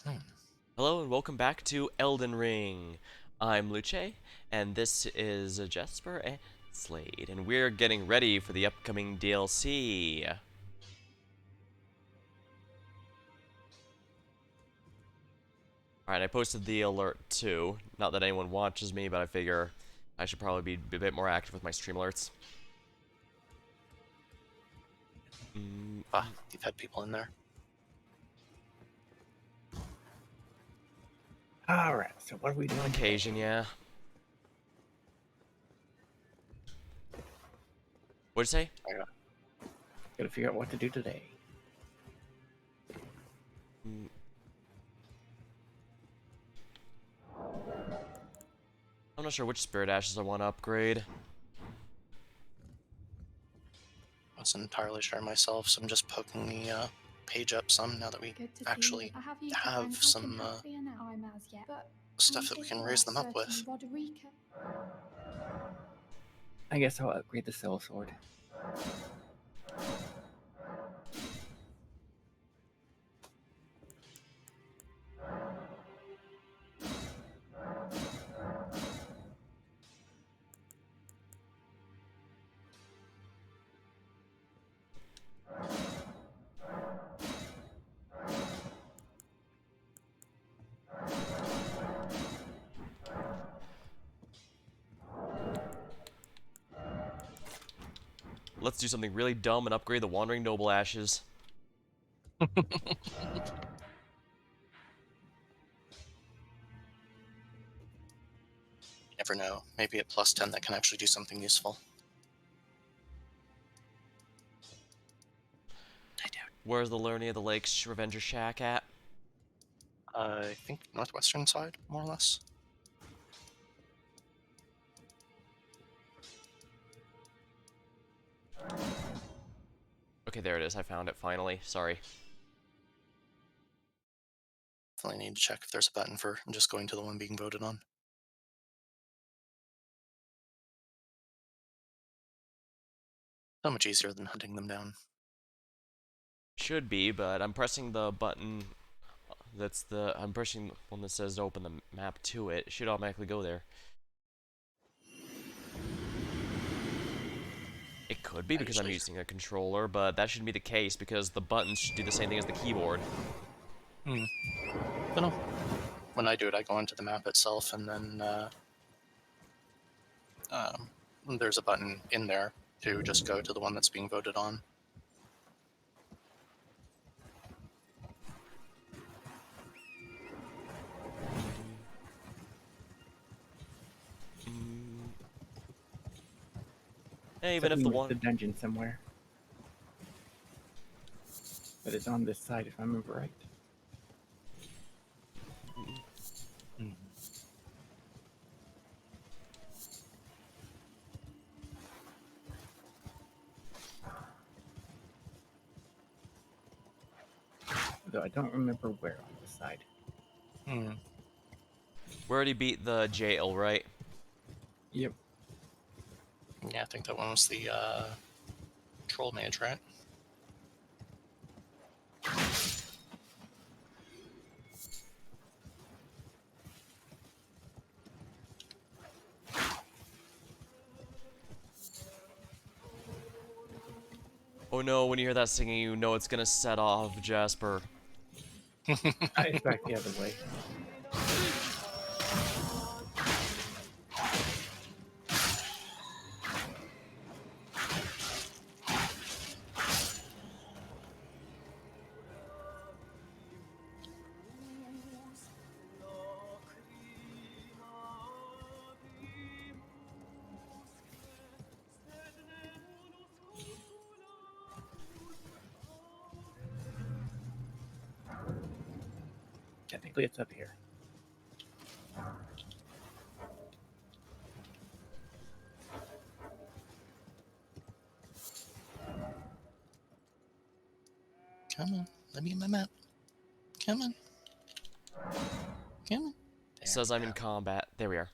Hmm. Hello and welcome back to Elden Ring. I'm Luce, and this is Jasper and Slade, and we're getting ready for the upcoming DLC. Alright, I posted the alert too. Not that anyone watches me, but I figure I should probably be a bit more active with my stream alerts. Mm, Ah, you've had people in there. All right, so what are we on doing occasion, today? yeah. What'd you say? I got Gotta figure out what to do today. Mm, I'm not sure which spirit ashes I want to upgrade. wasn't entirely sure myself, so I'm just poking the page up some now that we Good to see you. actually I have you have and I can some help you now. I'm as yet, but I'm stuff that we can thinking raise of them up certain with. Roderica. I guess I'll upgrade the Soul Sword. Let's do something really dumb and upgrade the Wandering Noble ashes. You never know. Maybe at +10 that can actually do something useful. I doubt. Where's the Lerny of the Lakes Revenger Shack at? I think northwestern side, more or less. Okay, there it is. I found it finally. Sorry. Definitely need to check if there's a button for just going to the one being voted on. So much easier than hunting them down. Should be, but I'm pressing the button I'm pressing the one that says to open the map to it. It should automatically go there. It could be I because I'm usually, using a controller, but that shouldn't be the case because the buttons should do the same thing as the keyboard. don't know. When I do it, I go onto the map itself, and then there's a button in there to just go to the one that's being voted on. Mm. And So even if we the moved one the dungeon somewhere. But it's on this side if I remember right. Mm. Though I don't remember where on this side. Hmm. we already beat the jail, right? Yep. Yeah, I think that one was the troll mage, right? Oh no, when you hear that singing, you know it's gonna set off Jasper. It's back the other way. Technically it's up here. Come on, let me get my map. Come on. Come on. It There says we I'm go. in combat. There we are.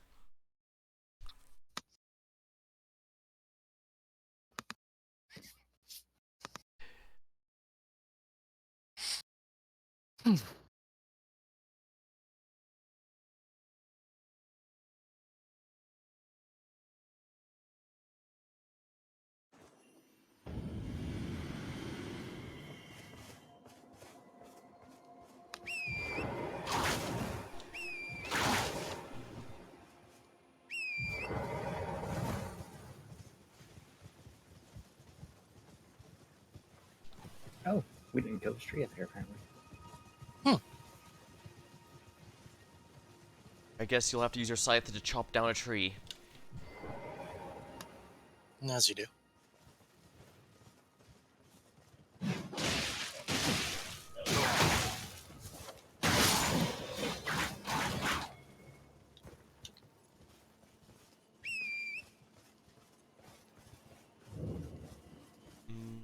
Oh, we didn't kill the tree up here, apparently. I guess you'll have to use your scythe to chop down a tree. As you do. Mm.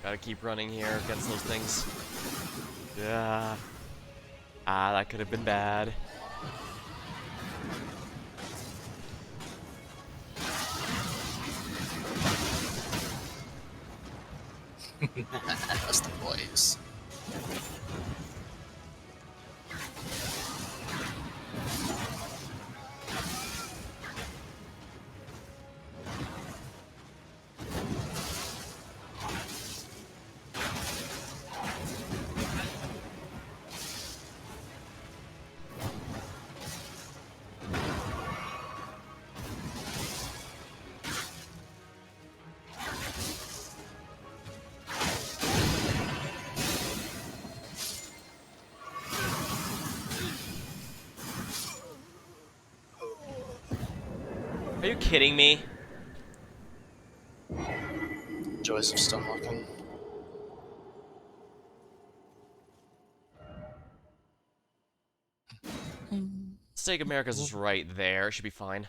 Gotta keep running here against those things. Yeah. Ah, that could have been bad. That's the boys. Are you kidding me? Joys of stonewalking. Stake America's just right there. It should be fine.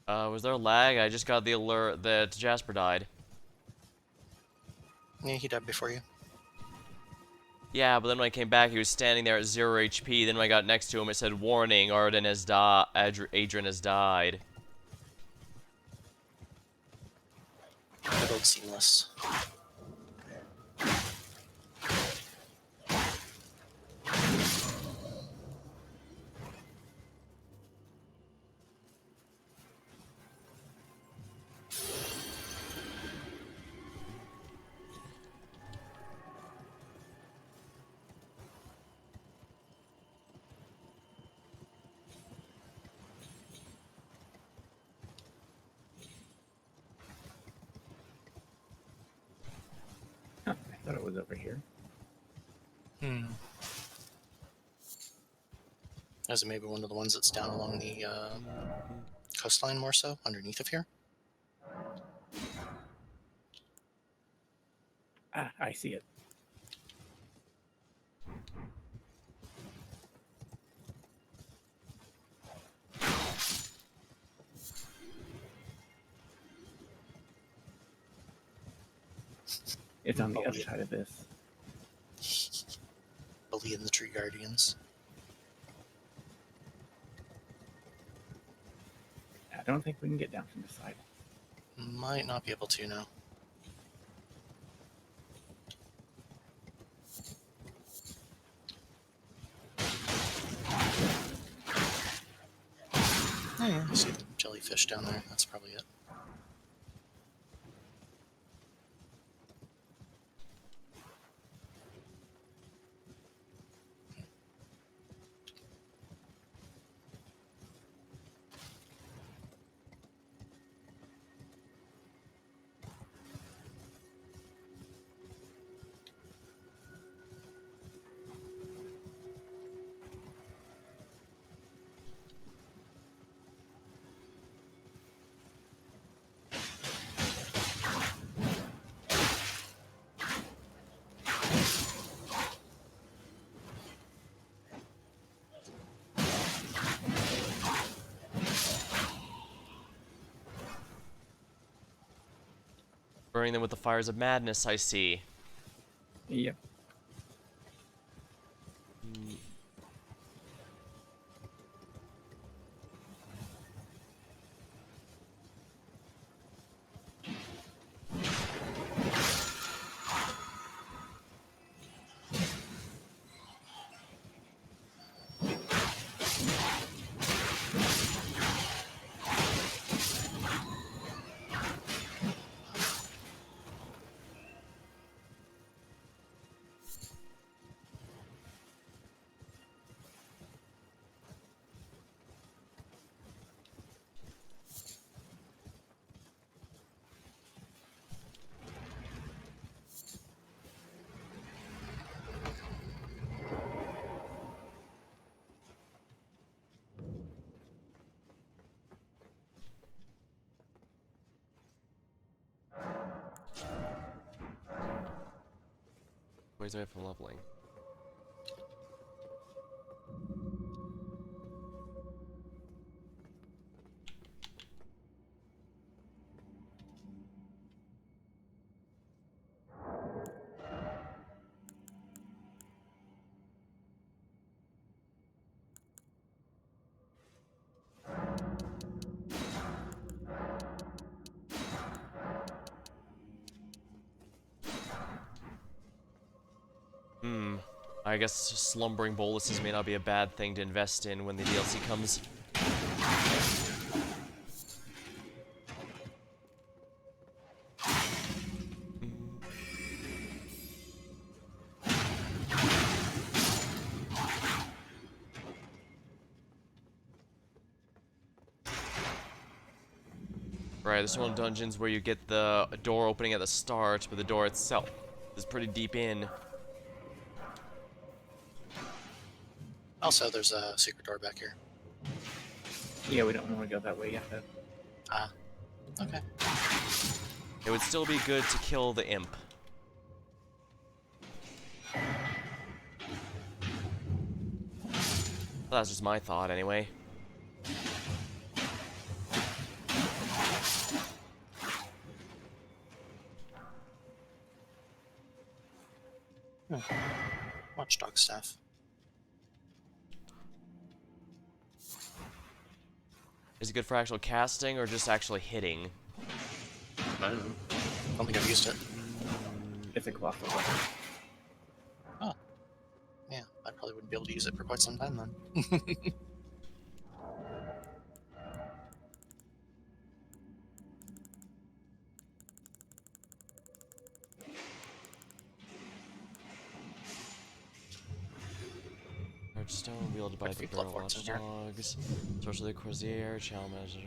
Was there a lag? I just got the alert that Jasper died. Yeah, he died before you. Yeah, but then when I came back, he was standing there at 0 HP. Then when I got next to him, it said, "Warning, Adrian has died." The build seamless. Huh, I thought it was over here. Is it maybe one of the ones that's down along the coastline more so, underneath of here? Ah, I see it. It's on the other side of this. Bully and the Tree Guardians. I don't think we can get down from the side. Might not be able to now. Oh yeah, I see the jellyfish down there. That's probably it. burning them with the fires of madness, I see. Yep. Ways away from leveling. I guess slumbering boluses may not be a bad thing to invest in when the DLC comes. Right, this is one of the dungeons where you get the door opening at the start, but the door itself is pretty deep in. Also, there's a secret door back here. Yeah, we don't want to go that way yet. Ah. Okay. It would still be good to kill the imp. Well, that's just my thought, anyway. Watchdog staff. Is it good for actual casting or just actually hitting? I don't think I've used it. It's a colossal weapon. Oh. Yeah, I probably wouldn't be able to use it for quite some time then. Large stone wielded by Quite a the few barrel platforms in here. watchdogs. Sorcerer of the Crozier, channel manager.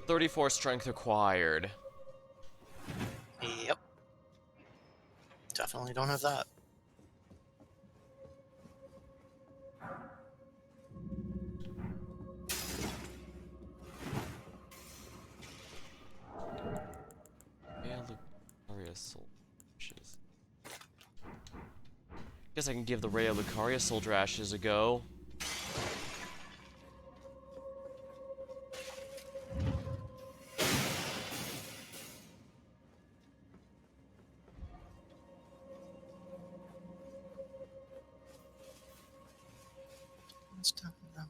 34 strength required. Yep. Definitely don't have that. Yeah, Lucaria soul ashes. Guess I can give the Raya Lucaria soldier ashes a go. It's down now.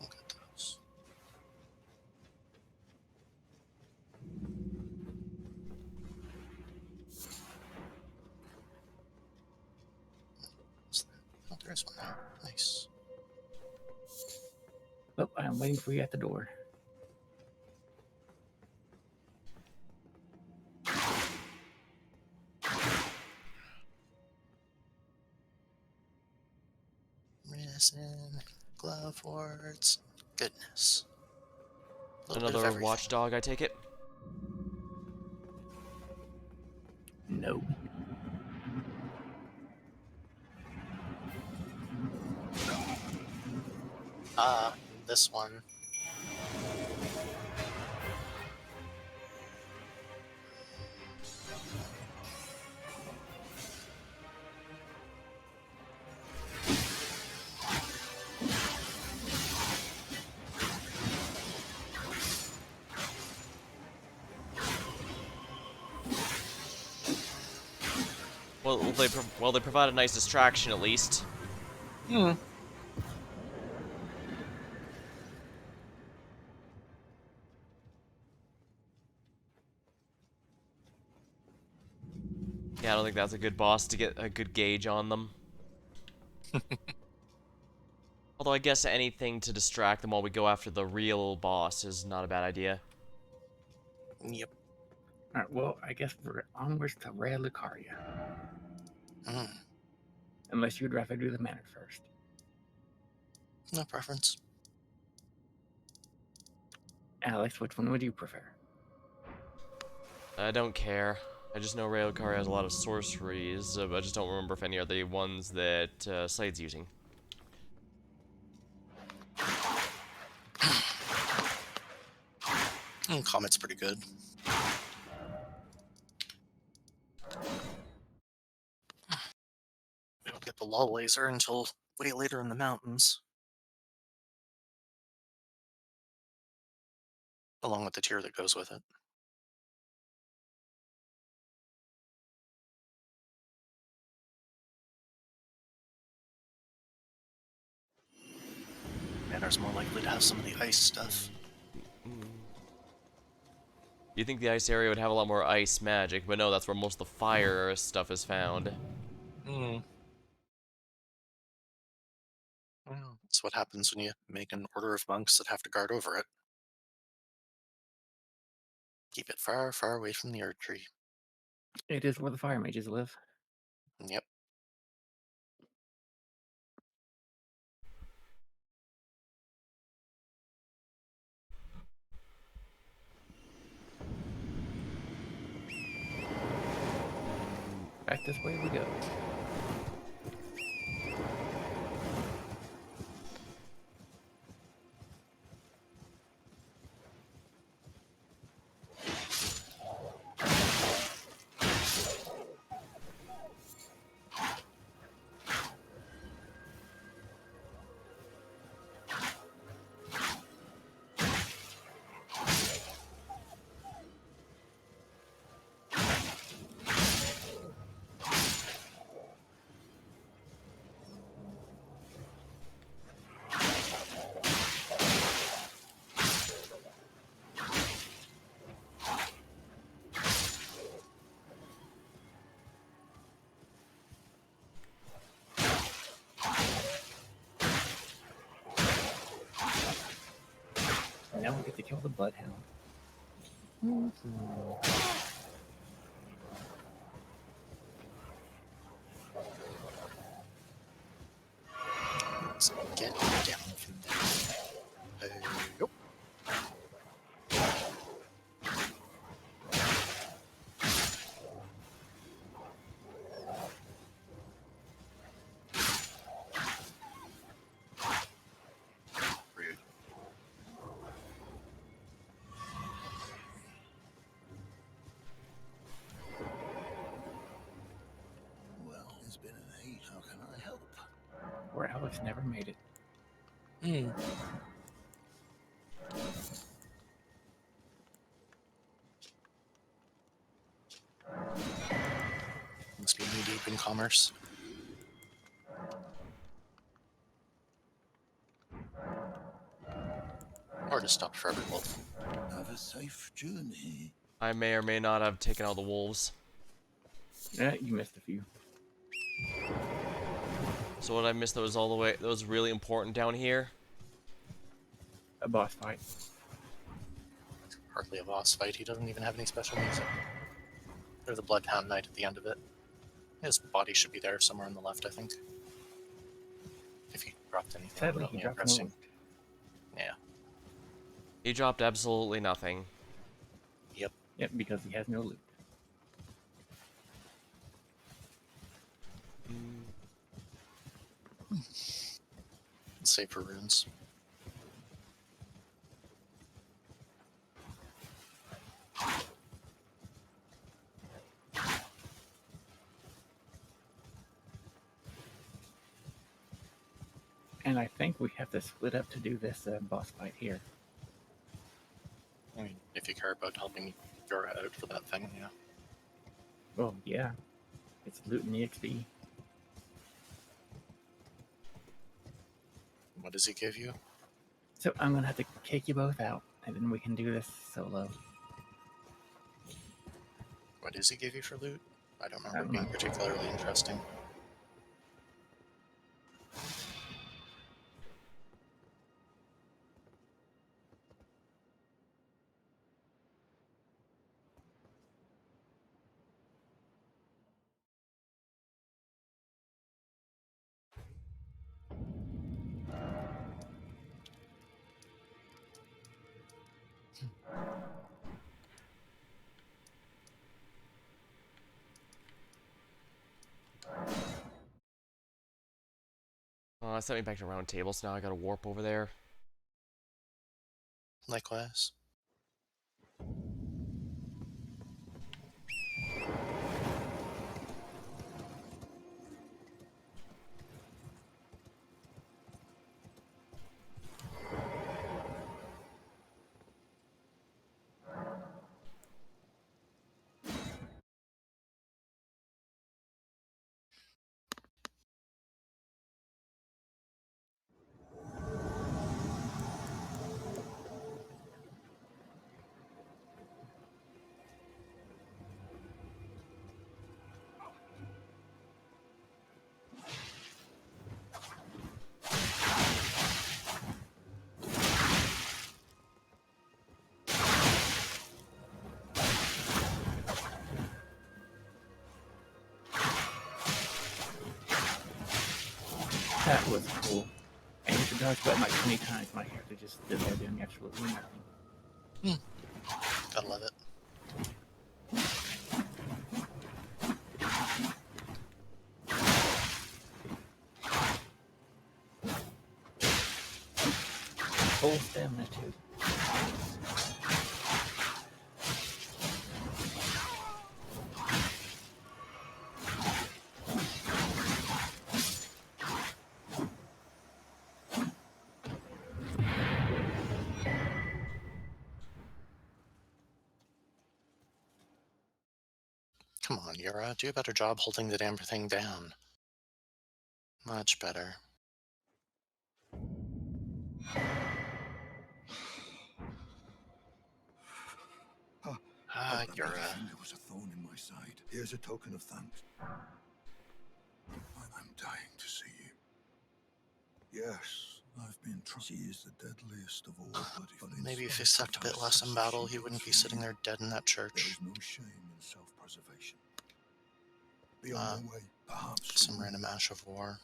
Look at those. Oh, there is one now. Nice. Oh, I'm waiting for you at the door. Resin, glove wards. Goodness. A little bit of Another everything. watchdog, I take it. No. This one. Well, they provide a nice distraction at least. Hmm. Yeah, I don't think that's a good boss to get a good gauge on them. Although I guess anything to distract them while we go after the real boss is not a bad idea. Yep. Alright, well, I guess we're onwards to Raya Lucaria. Mm. Unless you'd rather do the manor first. No preference. Alex, which one would you prefer? I don't care. I just know Raya Lucaria has a lot of sorceries. I just don't remember if any are the ones that Slade's using. Comet's pretty good. We don't get the lull laser until way later in the mountains. Along with the tier that goes with it. Manor's more likely to have some of the ice stuff. You think the ice area would have a lot more ice magic, but no, that's where most of the fire stuff is found. Hmm. Well, that's what happens when you make an order of monks that have to guard over it. Keep it far, far away from the Erd Tree. It is where the fire mages live. Yep. Back this way we go. And now we get to kill the Bloodhound. Let's get down from there. Yep. Rude. Well, it's been an heat. How can I help? Where Alex never made it. Hmm. Must be knee deep in commerce. Or just stopped for every wolf. Have a safe journey. I may or may not have taken out the wolves. Yeah, you missed a few. So what I missed that was all the way that was really important down here. A boss fight. Hardly a boss fight. He doesn't even have any special music. There's a Bloodhound Knight at the end of it. His body should be there somewhere on the left, I think. If he dropped anything Sadly, remotely he dropped no interesting. loot. Yeah. He dropped absolutely nothing. Yep. Yep, because he has no loot. Save for runes. And I think we have to split up to do this boss fight here. I mean, if you care about helping Yura out for that thing, yeah. Oh, yeah. It's loot and EXP. What does he give you? So I'm gonna have to kick you both out, and then we can do this solo. What does he give you for loot? I don't I remember don't being know. particularly interesting. Oh, it sent me back to round table, so now I gotta warp over there. Likewise. That was cool. And if you dodge button like 20 times, my character just stood there doing absolutely nothing. Gotta love it. Full stamina too. Come on, Yura. Do a better job holding the damn thing down. Much better. Ah, That Yura. bloody finger was a thorn in my side. Here's a token of thanks. I'm dying to see you. Yes, I've been trying. She is the deadliest of all bloody. But Maybe if he instead sucked a bit of less in battle, he shield wouldn't be for sitting you, there dead in that there church. is no shame in self-preservation. Be on Ah, your way, perhaps. some random ash of war.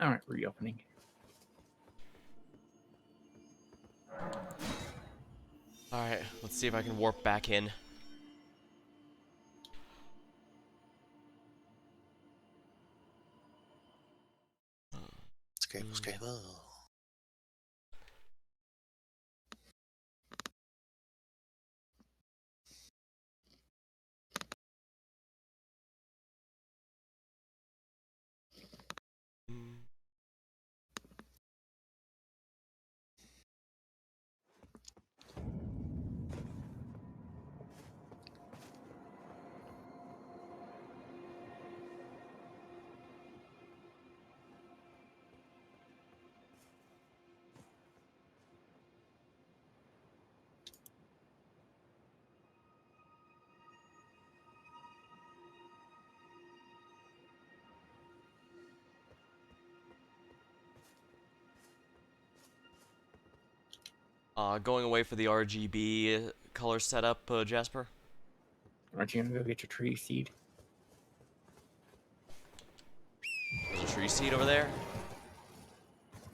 Alright, reopening. Alright, let's see if I can warp back in. Scrabble, scrabble. Going away for the RGB color setup, Jasper? Aren't you gonna go get your tree seed? There's a tree seed over there?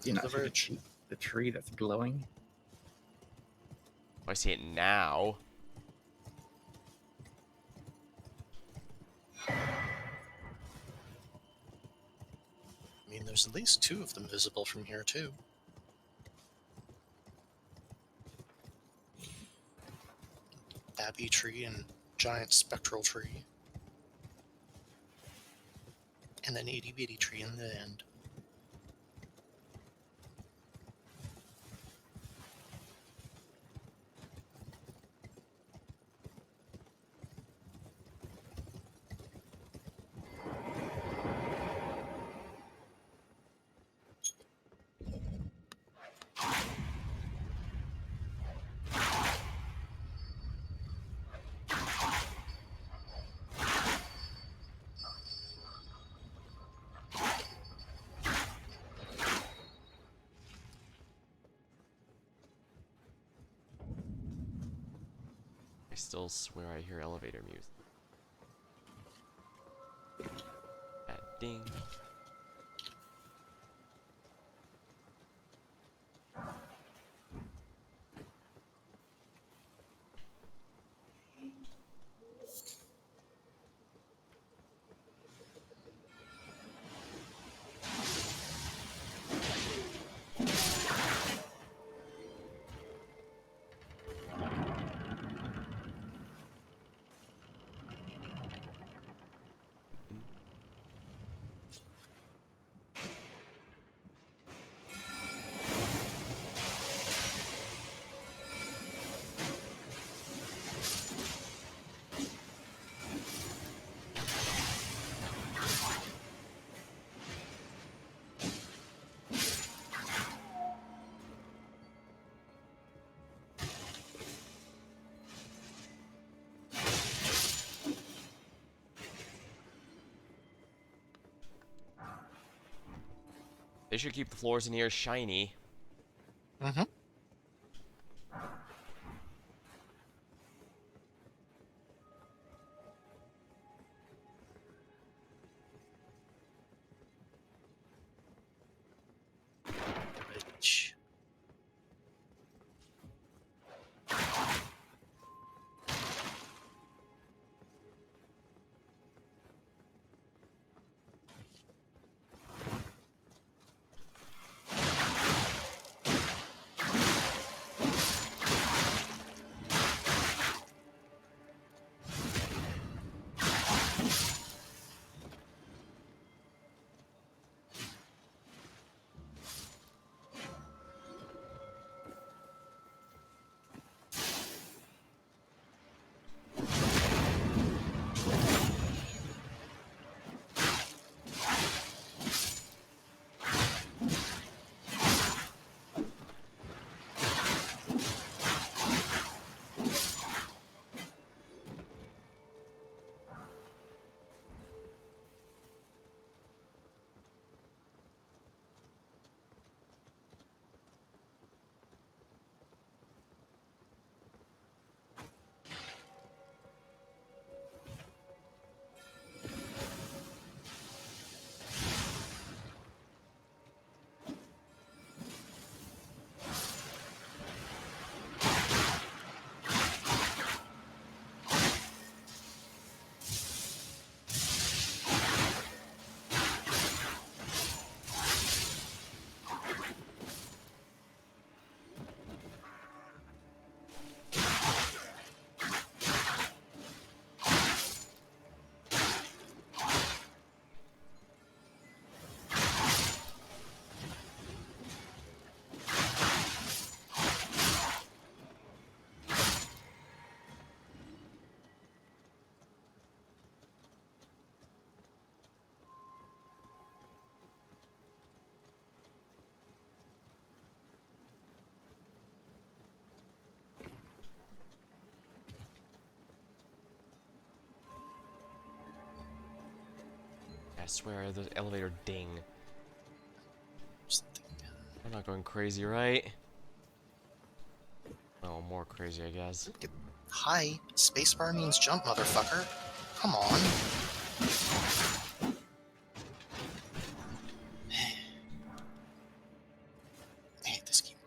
Do you not The see verge. the tree that's glowing? I see it now. I mean, there's at least two of them visible from here, too. Abbey tree and giant spectral tree. And an itty bitty tree in the end. I still swear I hear elevator music. That ding. They should keep the floors in here shiny. Mm-hmm. Rich. I swear the elevator ding. Something. I'm not going crazy, right? Oh, more crazy, I guess. Hi, spacebar means jump, motherfucker. Come on. I hate this keyboard.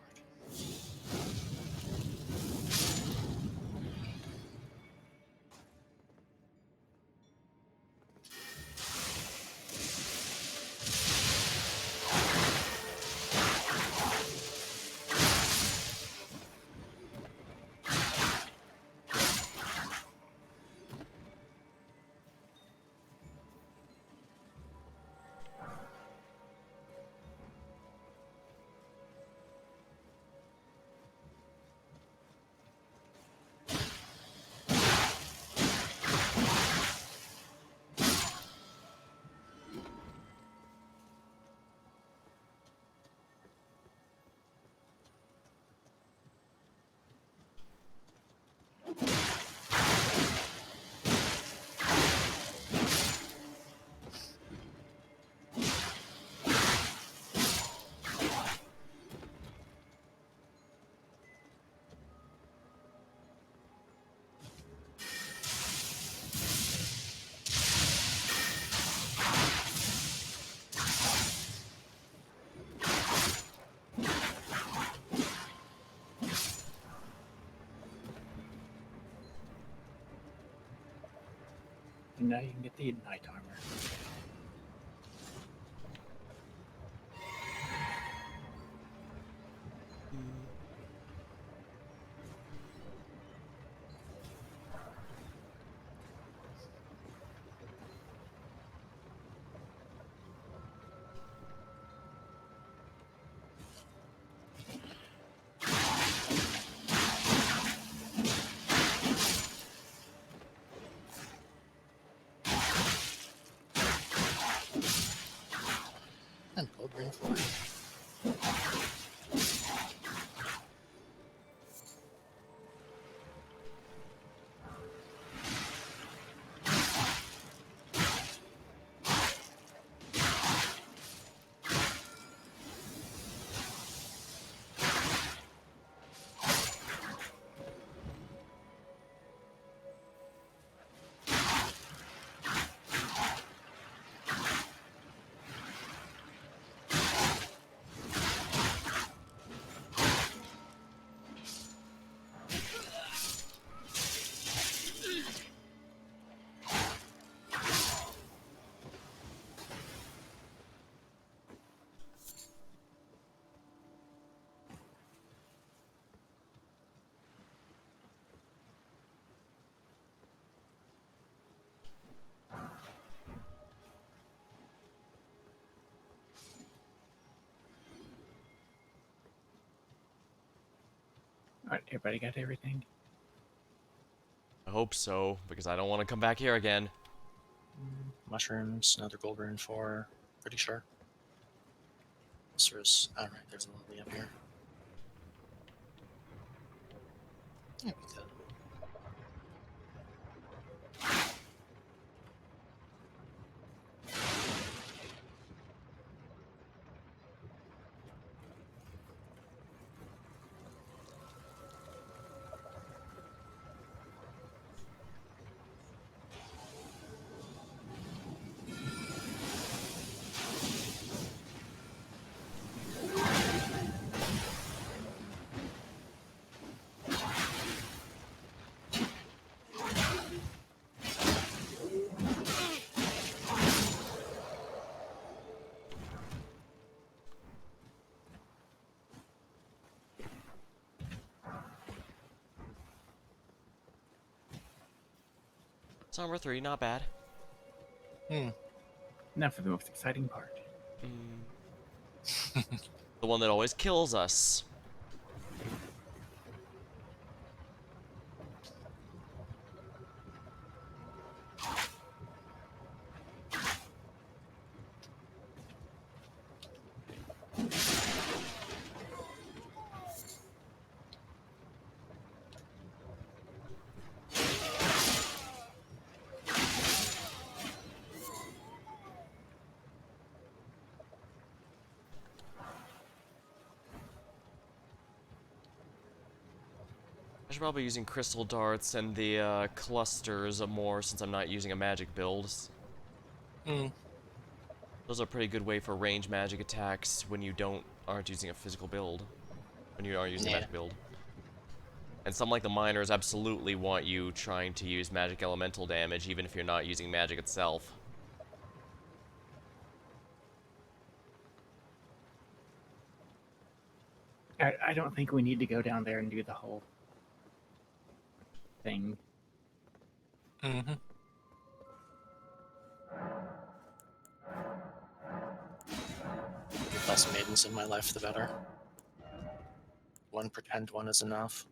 And now you can get the knight armor. And gold ring 4. Alright, everybody got everything? I hope so, because I don't want to come back here again. Mushrooms, another gold rune 4. Pretty sure. Alright, there's a lily up here. Yeah, we could. So number 3, not bad. Now for the most exciting part. The one that always kills us. I should probably be using crystal darts and the clusters more since I'm not using a magic build. Those are a pretty good way for range magic attacks when you aren't using a physical build. When you aren't using a magic build. And some like the miners absolutely want you trying to use magic elemental damage even if you're not using magic itself. I don't think we need to go down there and do the whole thing. Mm-hmm. The less maidens in my life, the better. One pretend one is enough.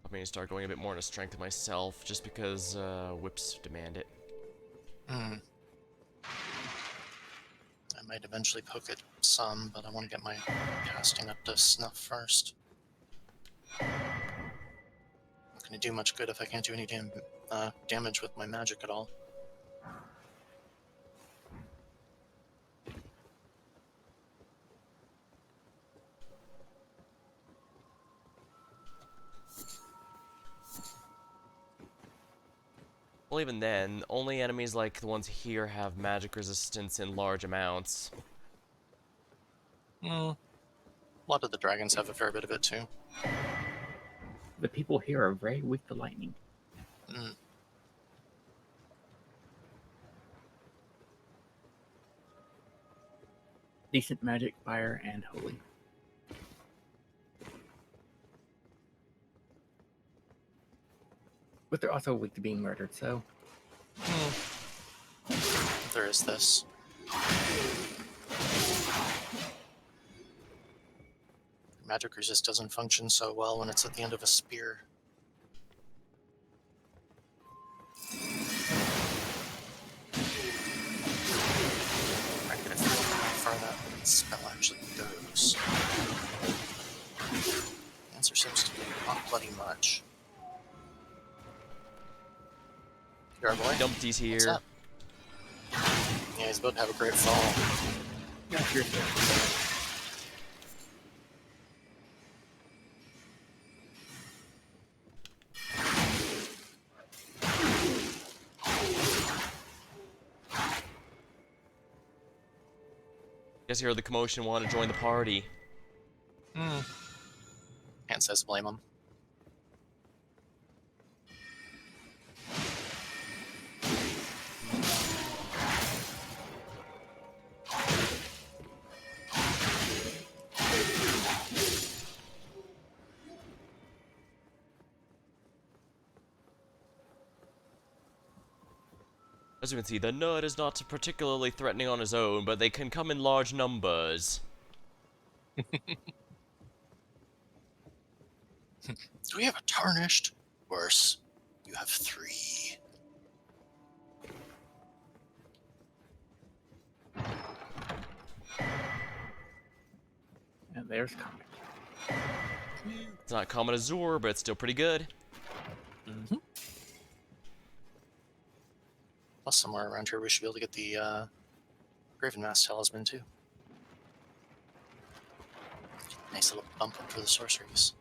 I'm going to start going a bit more into strength myself just because whips demand it. I might eventually poke it some, but I want to get my casting up to snuff first. Not going to do much good if I can't do any damage with my magic at all. Well, even then, only enemies like the ones here have magic resistance in large amounts. A lot of the dragons have a fair bit of it too. The people here are very weak to lightning. Mm. Decent magic, fire, and holy. But they're also weak to being murdered, so... There is this. Magic resist doesn't function so well when it's at the end of a spear. I get how far that spell actually goes. The answer seems to be not bloody much. Here, boy. Dumpty's What's here. up? Yeah, he's about to have a great fall. Yeah, sure. Guess you heard the commotion, want to join the party. Can't says blame him. As you can see, the nerd is not particularly threatening on his own, but they can come in large numbers. Do we have a tarnished? Worse, you have 3. And there's Comet. It's not Comet Azure, but it's still pretty good. Plus, somewhere around here, we should be able to get the Graven Mass Talisman too. Nice little bump up for the sorceries.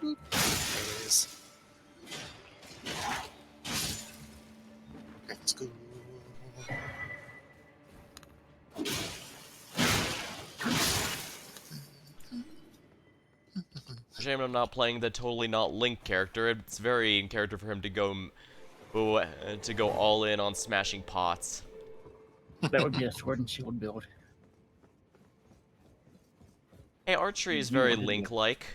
There it is. Great school. Shame I'm not playing the totally not Link character. It's very in character for him to go all in on smashing pots. That would be a sword and shield build. Hey, archery is You very wanted to- Link-like.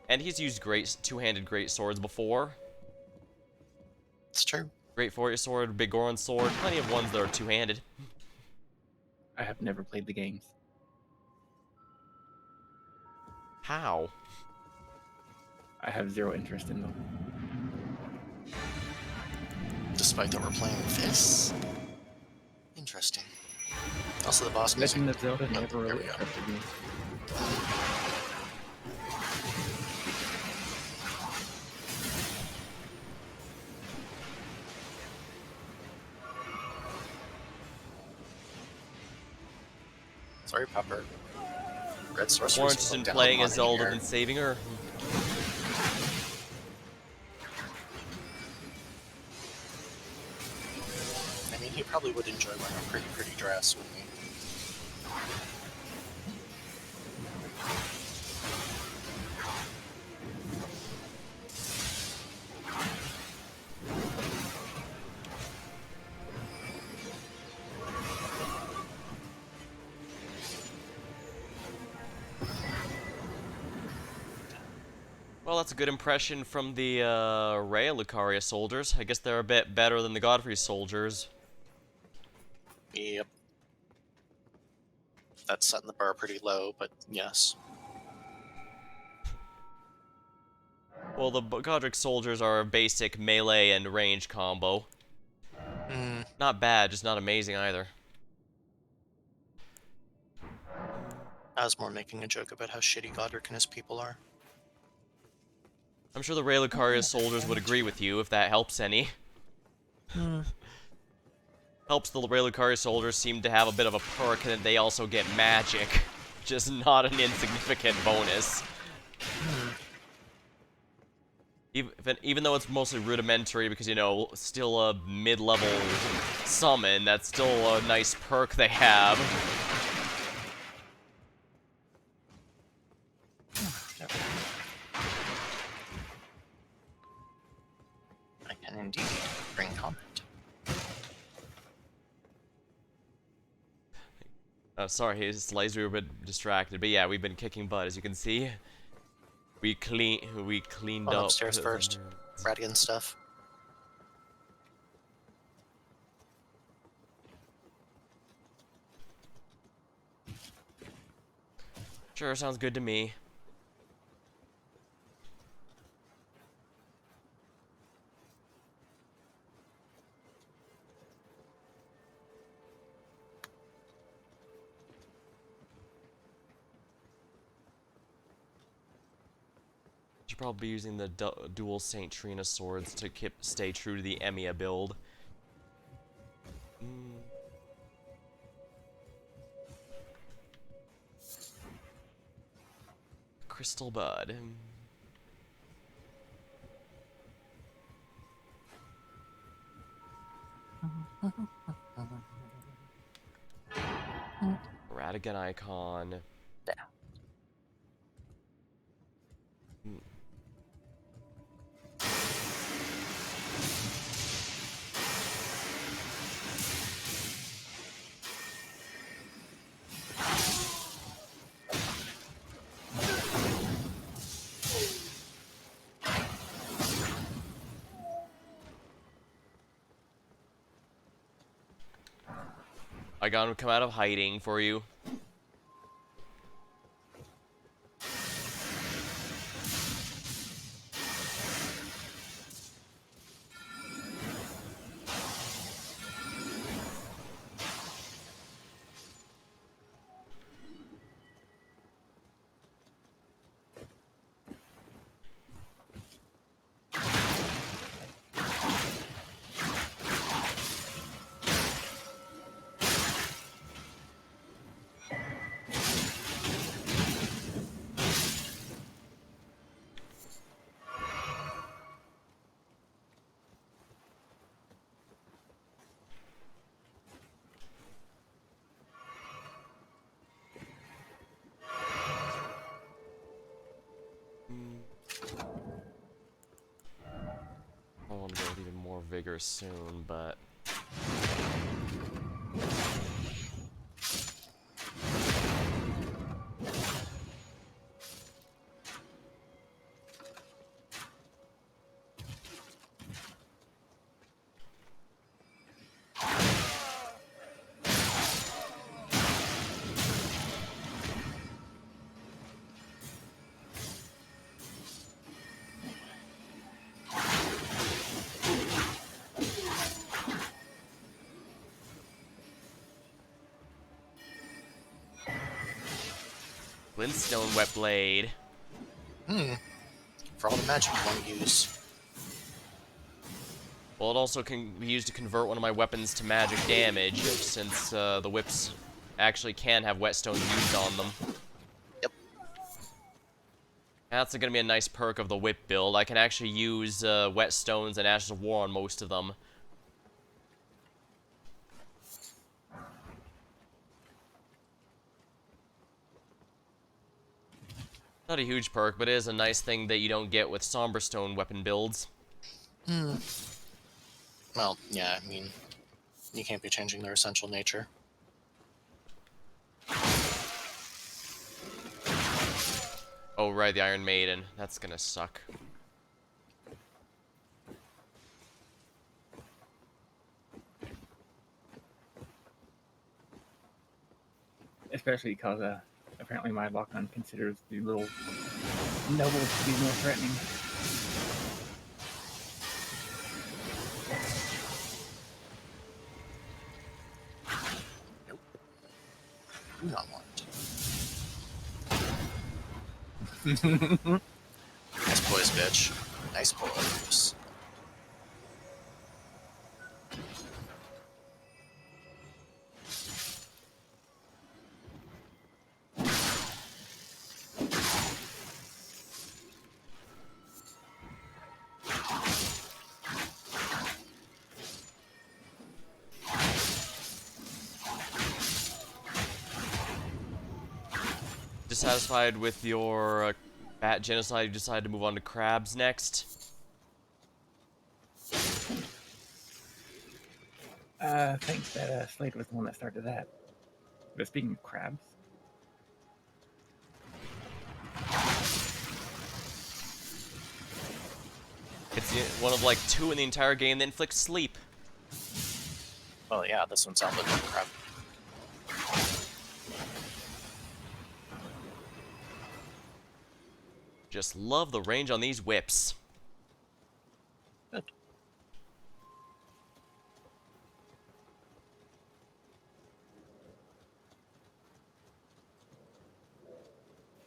And he's used great two-handed great swords before. It's true. Great Warrior Sword, Big Goron Sword, plenty of ones that are two-handed. I have never played the games. How? I have zero interest in them. Despite that we're playing this. Interesting. Also, the boss music. Legend of Zelda Oh, never here really we go. interested me. Sorry, Pepper. Red sorceress. More interested in playing as Zelda than saving her. I mean, he probably would enjoy wearing a pretty dress, wouldn't he? Well, that's a good impression from the Raya Lucaria soldiers. I guess they're a bit better than the Godfrey soldiers. Yep. That's setting the bar pretty low, but yes. Well, the Godric soldiers are a basic melee and range combo. Not bad, just not amazing either. I was more making a joke about how shitty Godric and his people are. I'm sure the Raya Lucaria soldiers would agree with you if that helps any. Helps the Raya Lucaria soldiers seem to have a bit of a perk, and they also get magic. Just not an insignificant bonus. Even though it's mostly rudimentary, because, you know, still a mid-level summon, that's still a nice perk they have. I can indeed bring comment. Sorry, Slade, we were a bit distracted, but yeah, we've been kicking butt, as you can see. We cleaned Going up upstairs the first. nerds. Radiant stuff. Sure, sounds good to me. Should probably be using the dual Saint Trina swords to stay true to the Emiya build. Crystal Bud. Radigan icon. Yeah. I got him to come out of hiding for you. I want to go with even more vigor soon, but... Glintstone Wet Blade. For all the magic you want to use. Well, it also can be used to convert one of my weapons to magic damage, since the whips actually can have whetstones used on them. Yep. That's gonna be a nice perk of the whip build. I can actually use whetstones and Ashes of War on most of them. Not a huge perk, but it is a nice thing that you don't get with Somberstone weapon builds. Well, yeah, I mean, you can't be changing their essential nature. Oh, right, the Iron Maiden. That's gonna suck. Especially because apparently my lock-on considers the little nobles to be more threatening. Nope. Do not want. Nice boys, bitch. Nice boys. Dissatisfied with your bat genocide, you decided to move on to crabs next. I think that Slade was the one that started that. But speaking of crabs, It's one of like 2 in the entire game that inflicts sleep. Well, yeah, this one sounded like crap. Just love the range on these whips. Good.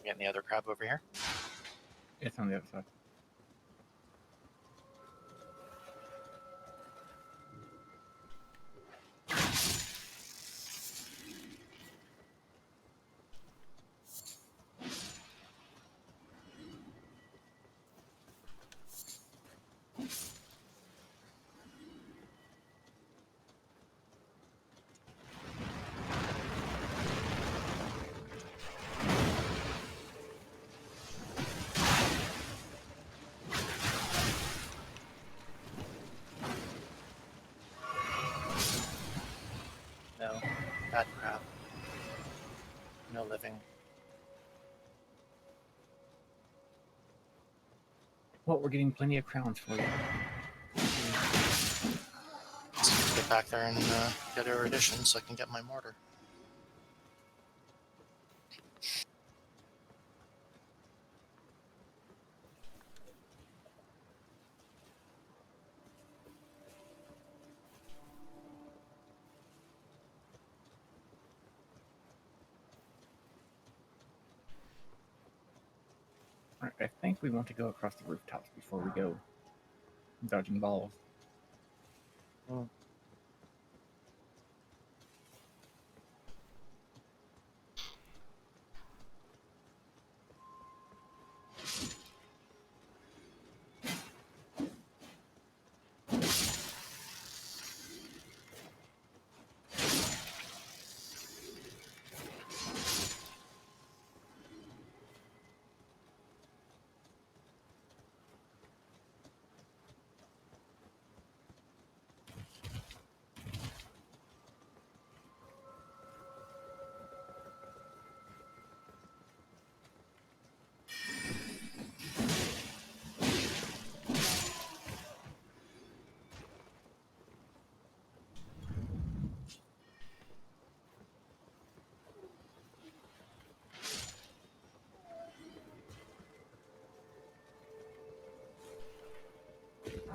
Getting the other crab over here. it's on the other side. No. Bad crab. No living. Well, we're getting plenty of crowns for you. Let's get back there and get erudition so I can get my mortar. Alright, I think we want to go across the rooftops before we go dodging balls.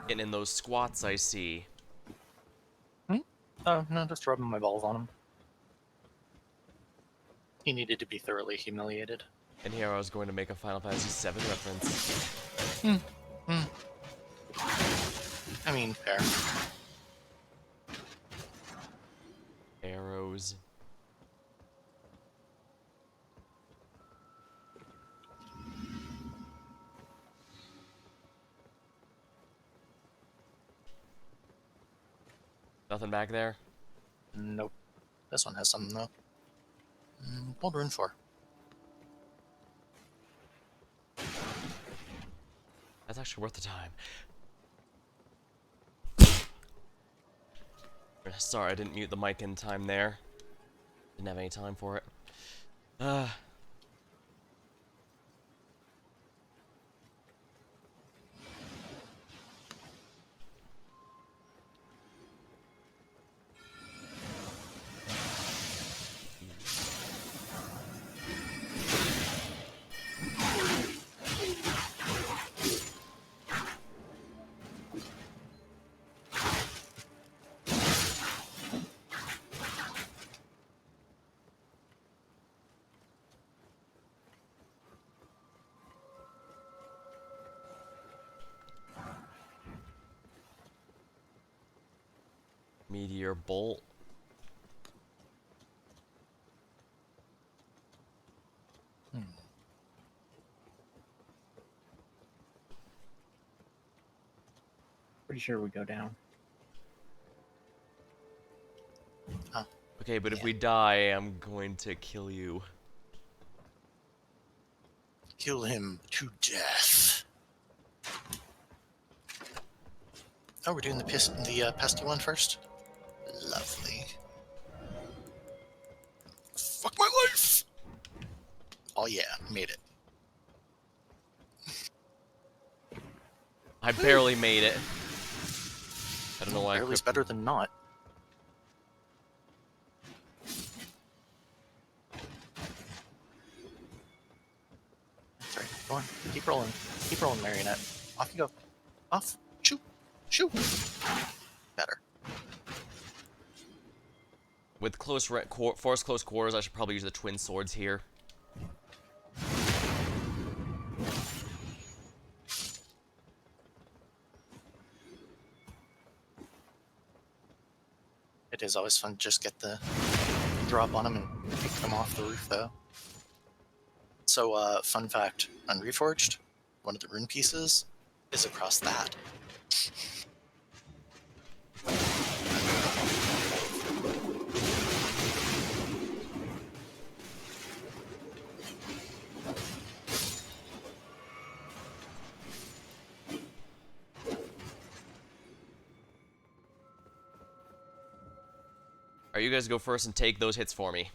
Getting in those squats, I see. Oh, no, just rubbing my balls on him. He needed to be thoroughly humiliated. And here I was going to make a Final Fantasy VII reference. I mean, fair. Arrows. Nothing back there? Nope. This one has something, though. Bold Rune 4. That's actually worth the time. Sorry, I didn't mute the mic in time there. Didn't have any time for it. Meteor bolt. Pretty sure we go down. Okay, but if Yeah. we die, I'm going to kill you. Kill him to death. Oh, we're doing the pesty one first? Lovely. Fuck my life! Oh yeah, made it. I barely made it. I don't know why I Barely's crypt- better than not. Sorry, go on. Keep rolling. Keep rolling, Marionette. Off you go. Off. Shoot. Shoot. Better. With force close quarters, I should probably use the twin swords here. It is always fun to just get the drop on them and pick them off the roof, though. So, fun fact, on Reforged, one of the rune pieces is across that. Alright, you guys go first and take those hits for me.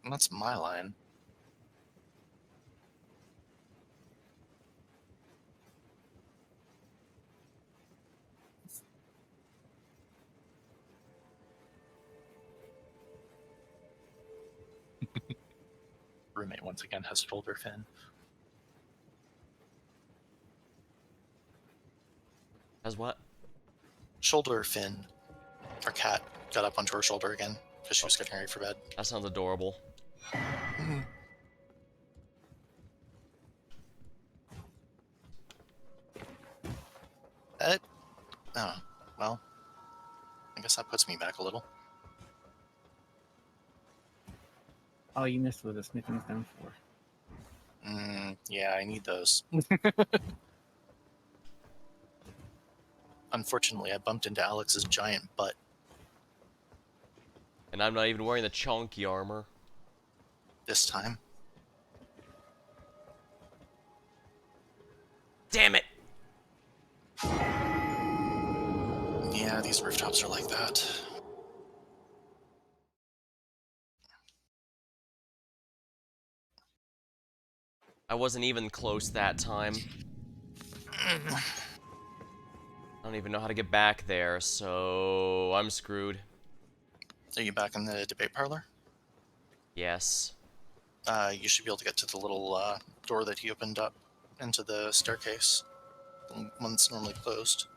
And that's my line. Roommate once again has shoulder fin. As what? Shoulder fin. Our cat got up onto her shoulder again because she was getting ready for bed. That sounds adorable. Oh, well, I guess that puts me back a little. Oh, you missed with a smithing stone 4. Yeah, I need those. Unfortunately, I bumped into Alex's giant butt And I'm not even wearing the chonky armor. this time. Damn it! Yeah, these rooftops are like that. I wasn't even close that time. I don't even know how to get back there, so I'm screwed. Are you back in the debate parlor? Yes. You should be able to get to the little door that he opened up into the staircase. The one that's normally closed.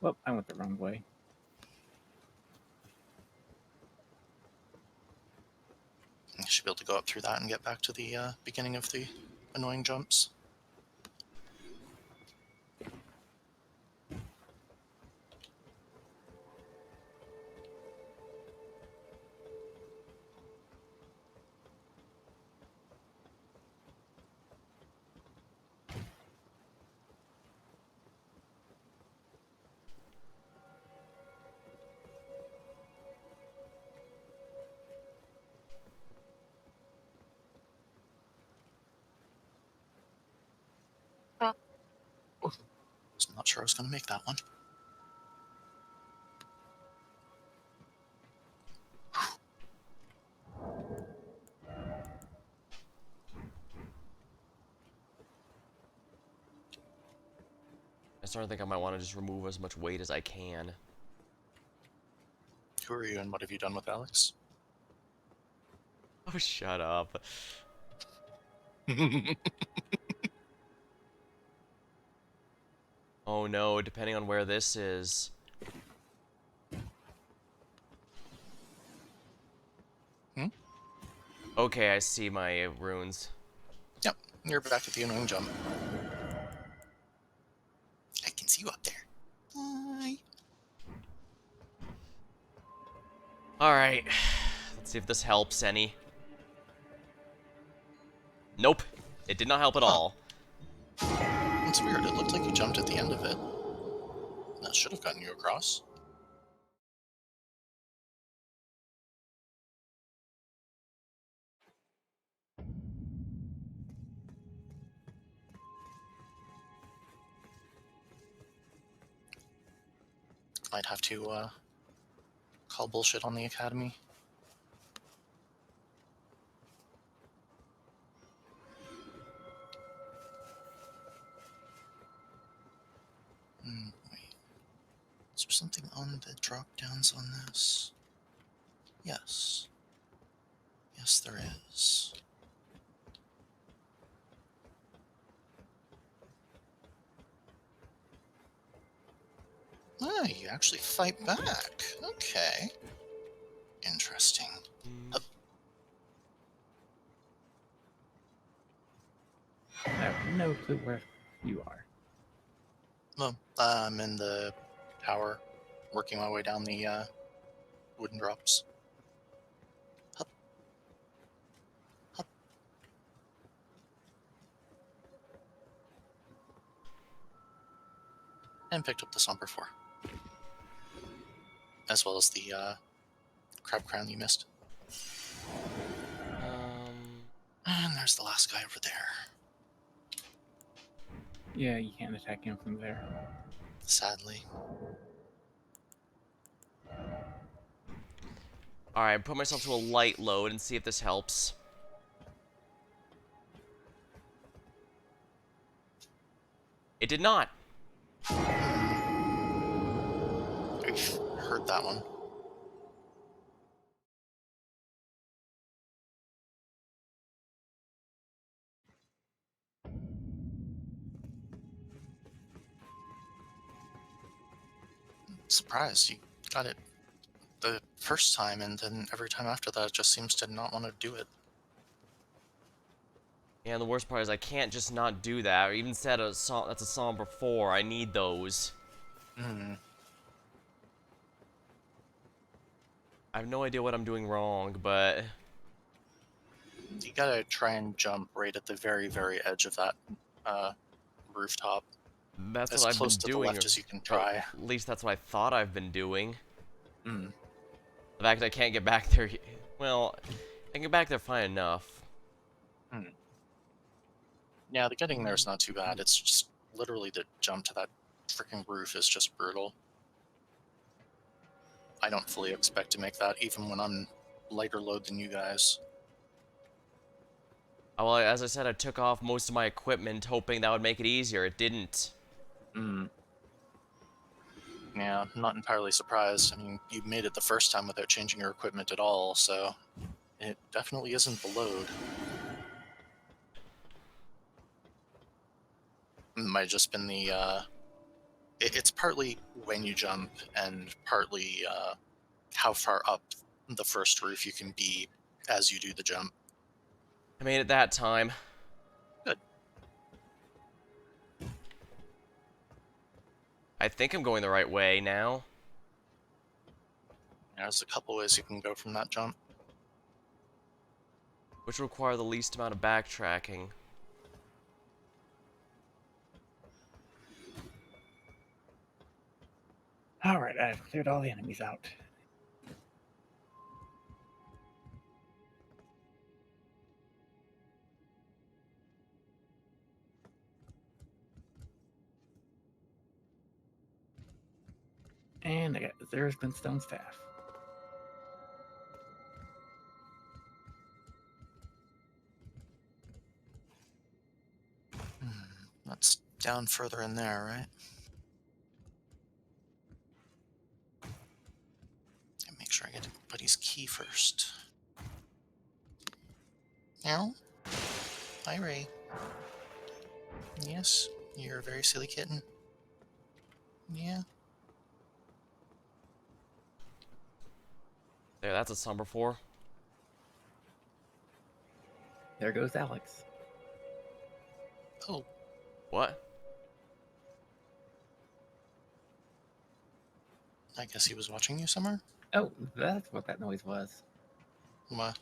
Well, I went the wrong way. You should be able to go up through that and get back to the beginning of the annoying jumps. I'm not sure I was going to make that one. I started to think I might want to just remove as much weight as I can. Who are you and what have you done with Alex? Oh, shut up. Oh no, depending on where this is. Hmm? Okay, I see my runes. Yep, you're back at the annoying jump. See you up there. Bye. Alright. Let's see if this helps any. Nope. It did not help at all. It's weird. It looked like you jumped at the end of it. That should have gotten you across. Might have to call bullshit on the academy. Wait. Is there something on the drop downs on this? Yes. Yes, there is. Ah, you actually fight back. Okay. Interesting. I have no clue where you are. Well, I'm in the tower, working my way down the wooden drops. Hup. Hup. And picked up the Somber 4. As well as the crab crown you missed. And there's the last guy over there. Yeah, you can't attack him from there. Sadly. Alright, put myself to a light load and see if this helps. It did not. I've heard that one. Surprised you got it the first time, and then every time after that it just seems to not want to do it. Yeah, and the worst part is I can't just not do that, or even set a that's a Somber 4. I need those. I have no idea what I'm doing wrong, but... You gotta try and jump right at the very, very edge of that rooftop. That's As what I've close been to doing. the left as you can try. At least that's what I thought I've been doing. Hmm. The fact that I can't get back there... Well, I can get back there fine enough. Yeah, the getting there is not too bad. It's just literally the jump to that freaking roof is just brutal. I don't fully expect to make that, even when I'm lighter load than you guys. Well, as I said, I took off most of my equipment, hoping that would make it easier. It didn't. Yeah, I'm not entirely surprised. I mean, you made it the first time without changing your equipment at all, so it definitely isn't the load. It might have just been the, it's partly when you jump, and partly how far up the first roof you can be as you do the jump. I made it that time. Good. I think I'm going the right way now. There's a couple ways you can go from that jump. Which require the least amount of backtracking. Alright, I've cleared all the enemies out. And I got the Zera's Glintstone Staff. That's down further in there, right? And make sure I get everybody's key first. Meow? Hi, Ray. Yes, you're a very silly kitten. Yeah. There, that's a Somber 4. There goes Alex. Oh, What? I guess he was watching you somewhere? Oh, that's what that noise was. What?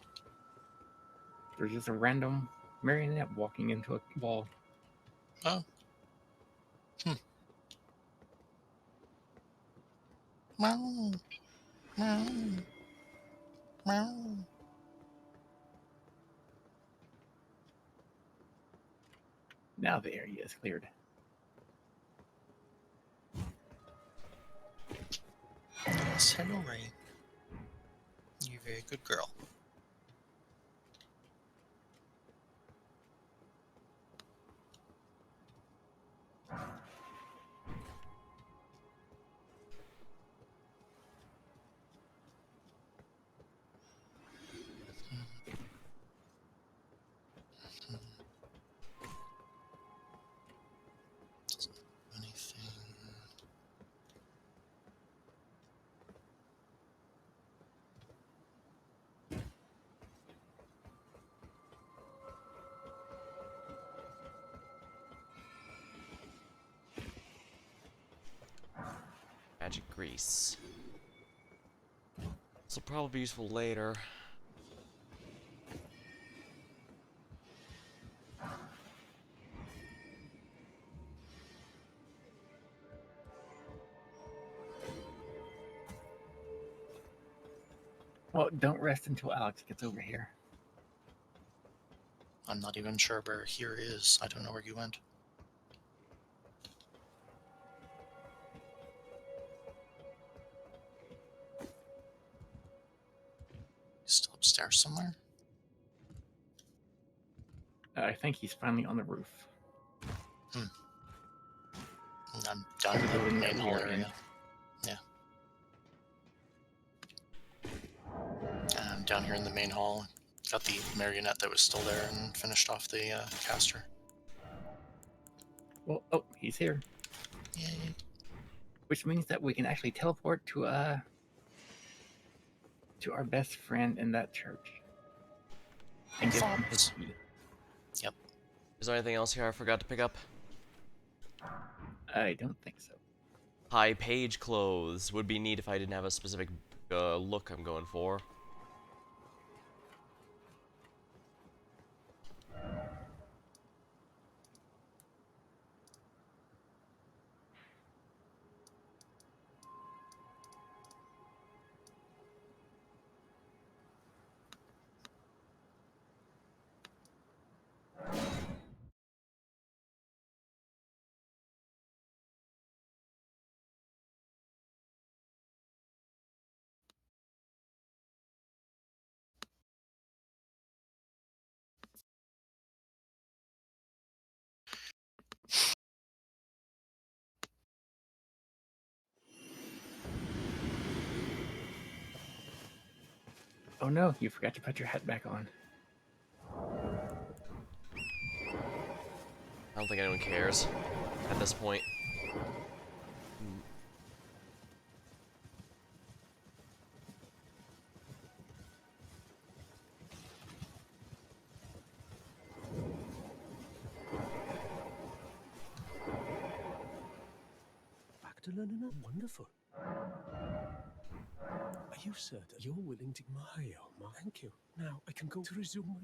There's just a random marionette walking into a wall. Oh. Meow. Meow. Meow. Now the area is cleared. Yes, hello, Ray. You're a very good girl. Doesn't do anything. Magic grease. This will probably be useful later. Well, don't rest until Alex gets over here. I'm not even sure where here is. I don't know where you went. Still upstairs somewhere? I think he's finally on the roof. I'm down in the Building main that hall we are in. area. Yeah. I'm down here in the main hall. Got the marionette that was still there and finished off the caster. Well, oh, he's here. Yay. Which means that we can actually teleport to our best friend in that church. And give him his key. Is there anything else here I forgot to pick up? I don't think so. High page clothes. Would be neat if I didn't have a specific look I'm going for. Oh no, you forgot to put your hat back on. I don't think anyone cares at this point. Back to learning that wonderful. Are you certain you're willing to... My, oh my. Thank you. Now I can go to resume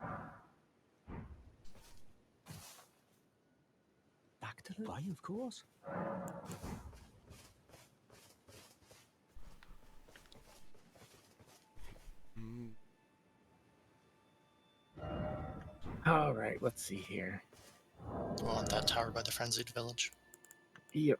my... Back to the... Why, of course. Alright, let's see here. You want that tower by the frenzied village? Yep.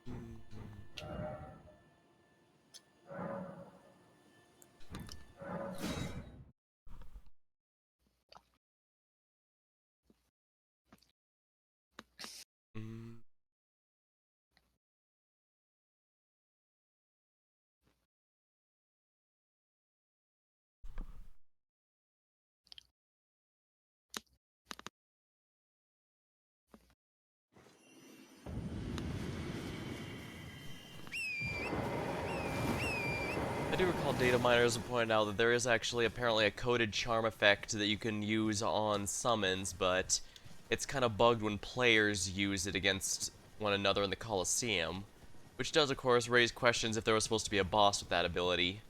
I do recall data miners have pointed out that there is actually apparently a coded charm effect that you can use on summons, but it's kind of bugged when players use it against one another in the Colosseum. Which does, of course, raise questions if there was supposed to be a boss with that ability.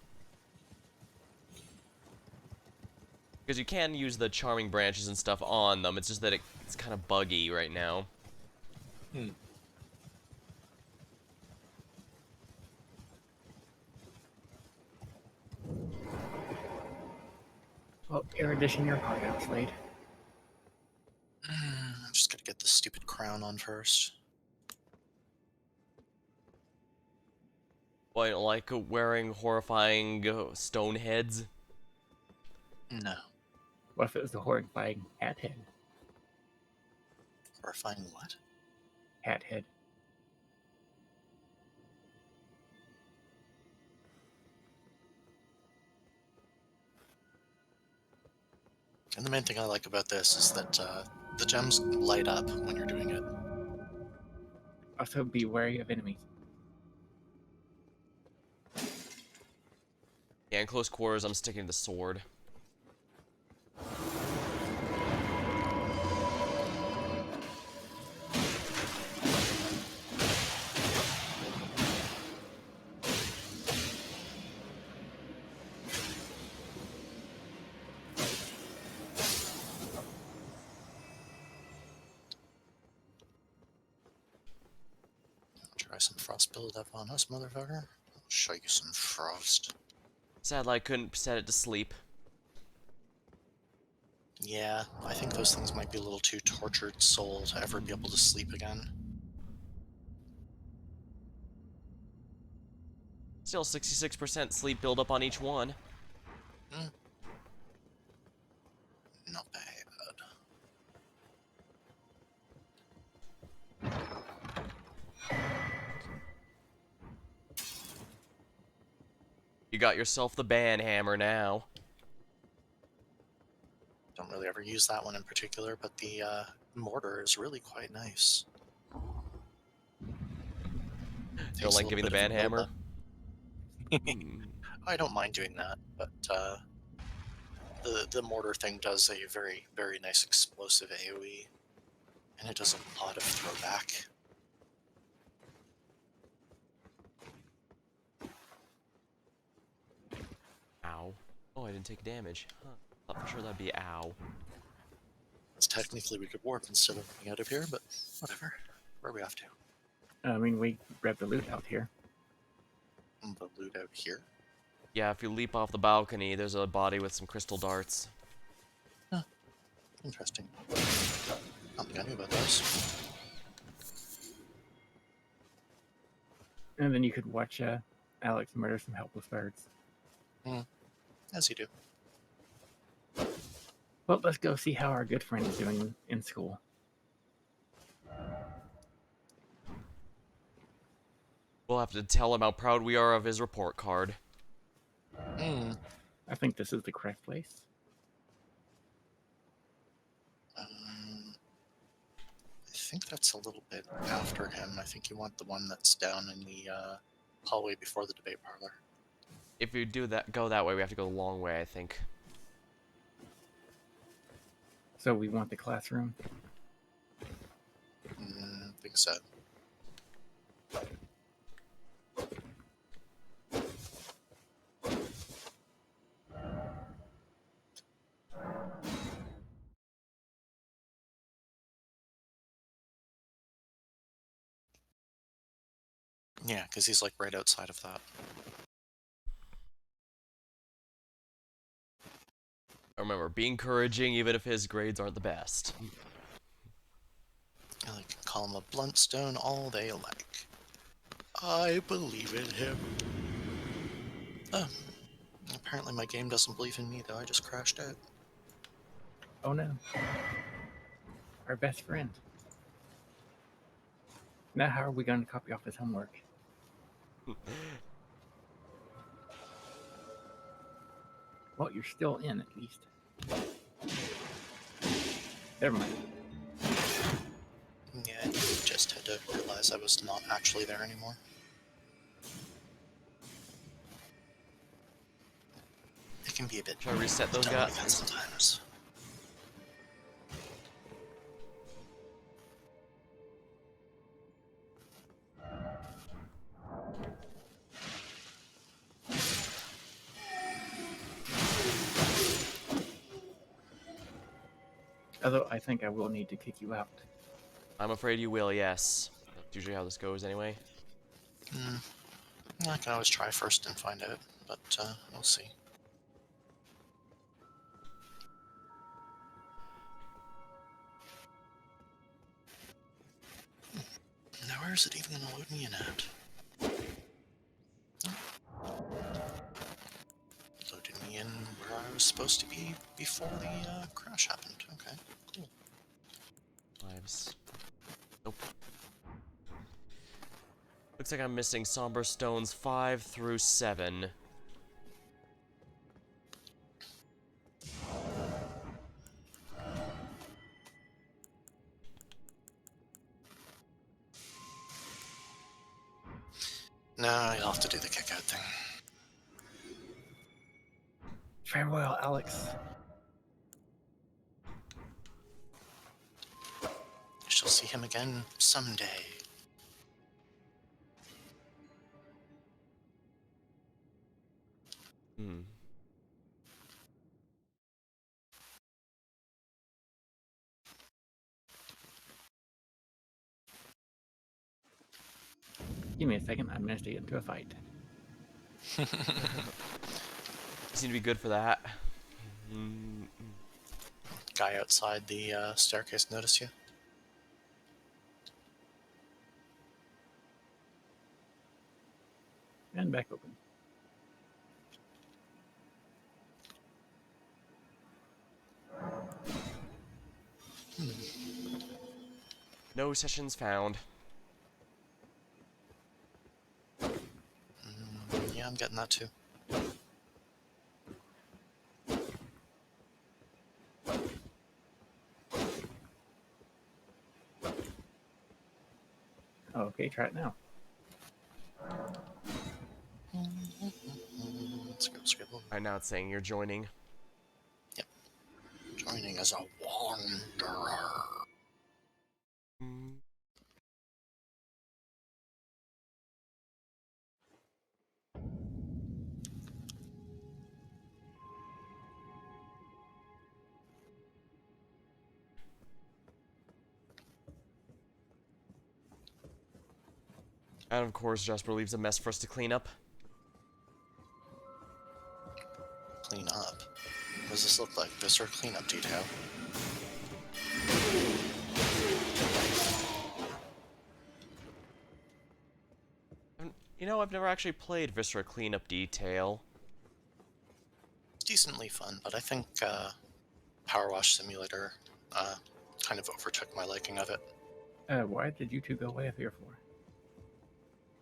Because you can use the charming branches and stuff on them, it's just that it's kind of buggy right now. Well, erudition your heart out, Slade. I'm just gotta get this stupid crown on first. Why, like wearing horrifying stone heads? No. What if it was the horrifying hat head? Horrifying what? Hat head. And the main thing I like about this is that the gems light up when you're doing it. Also, be wary of enemies. Yeah, in close quarters, I'm sticking to the sword. Try some frost build-up on us, motherfucker. I'll show you some frost. Sadly, I couldn't set it to sleep. Yeah, I think those things might be a little too tortured soul to ever be able to sleep again. Still 66% sleep buildup on each one. Not bad. You got yourself the ban hammer now. Don't really ever use that one in particular, but the mortar is really quite nice. Don't Takes a like little giving the bit of ban a hammer? build-up. I don't mind doing that, but the mortar thing does a very, very nice explosive AoE, and it does a lot of throwback. Ow. Oh, I didn't take damage. Huh. Thought for sure that'd be ow. It's technically we could warp instead of running out of here, but whatever. Where are we off to? I mean, we grabbed the loot out here. The loot out here. Yeah, if you leap off the balcony, there's a body with some crystal darts. Interesting. I don't think I knew about those. And then you could watch Alex murder some helpless birds. As you do. Well, let's go see how our good friend is doing in school. We'll have to tell him how proud we are of his report card. I think this is the correct place. I think that's a little bit after him. I think you want the one that's down in the hallway before the debate parlor. If you do that, go that way, we have to go the long way, I think. So we want the classroom. I think so. Yeah, because he's like right outside of that. Remember, be encouraging even if his grades aren't the best. I can call him a bluntstone all they like. I believe in him. Oh, apparently my game doesn't believe in me though. I just crashed out. Oh no. Our best friend. Now how are we going to copy off his homework? Well, you're still in at least. Never mind. Yeah, I just had to realize I was not actually there anymore. It can be a bit. Should I reset those guys? Sometimes. Although I think I will need to kick you out. I'm afraid you will, yes. That's usually how this goes anyway. I can always try first and find out, but we'll see. Now where is it even going to load me in at? Loaded me in where I was supposed to be before the crash happened. Okay, cool. Lives. Nope. Looks like I'm missing Somber Stones 5 through 7. Now you'll have to do the kick out thing. Farewell, Alex. I shall see him again someday. Hmm. Give me a second, I managed to get into a fight. You seem to be good for that. Guy outside the staircase notice you? And back open. No sessions found. Yeah, I'm getting that too. Okay, try it now. Scribble. Right now it's saying you're joining. Joining as a wanderer. And of course, Jasper leaves a mess for us to clean up. Clean up. What does this look like? Viscer cleanup detail. You know, I've never actually played Viscera Cleanup Detail. It's decently fun, but I think Power Wash Simulator kind of overtook my liking of it. Why did you two go away here for?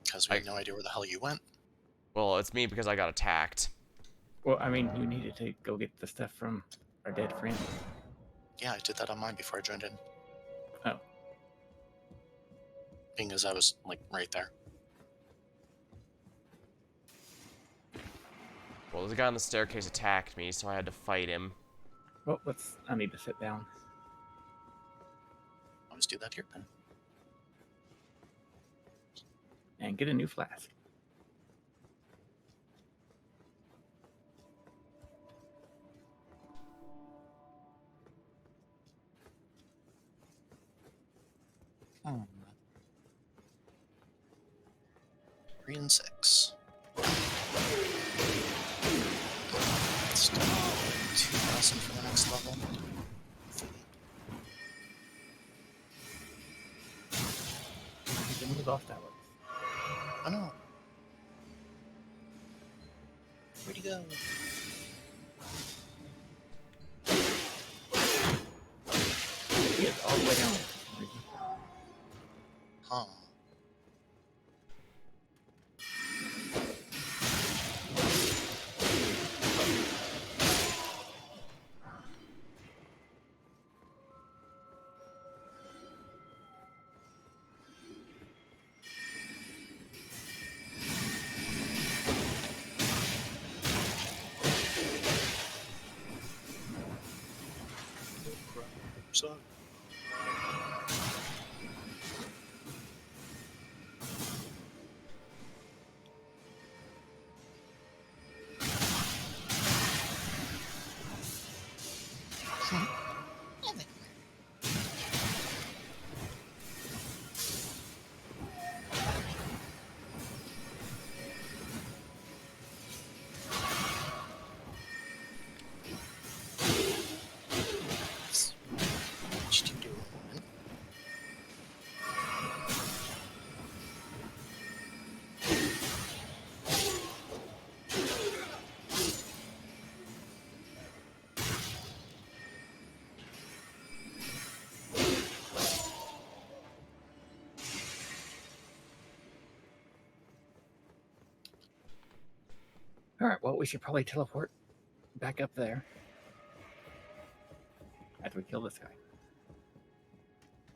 Because we had no idea where the hell you went. Well, it's me because I got attacked. Well, I mean, you needed to go get the stuff from our dead friend. Yeah, I did that on mine before I joined in. Oh. Being as I was, like, right there. Well, the guy on the staircase attacked me, so I had to fight him. Well, I need to sit down. Always do that here, then. And get a new flask. Hmm. 3 and 6. Still 2,000 for the next level. You can move off, Alex. Oh no. Where'd he go? He is all the way down. Huh. So, Alright, well, we should probably teleport back up there. After we kill this guy.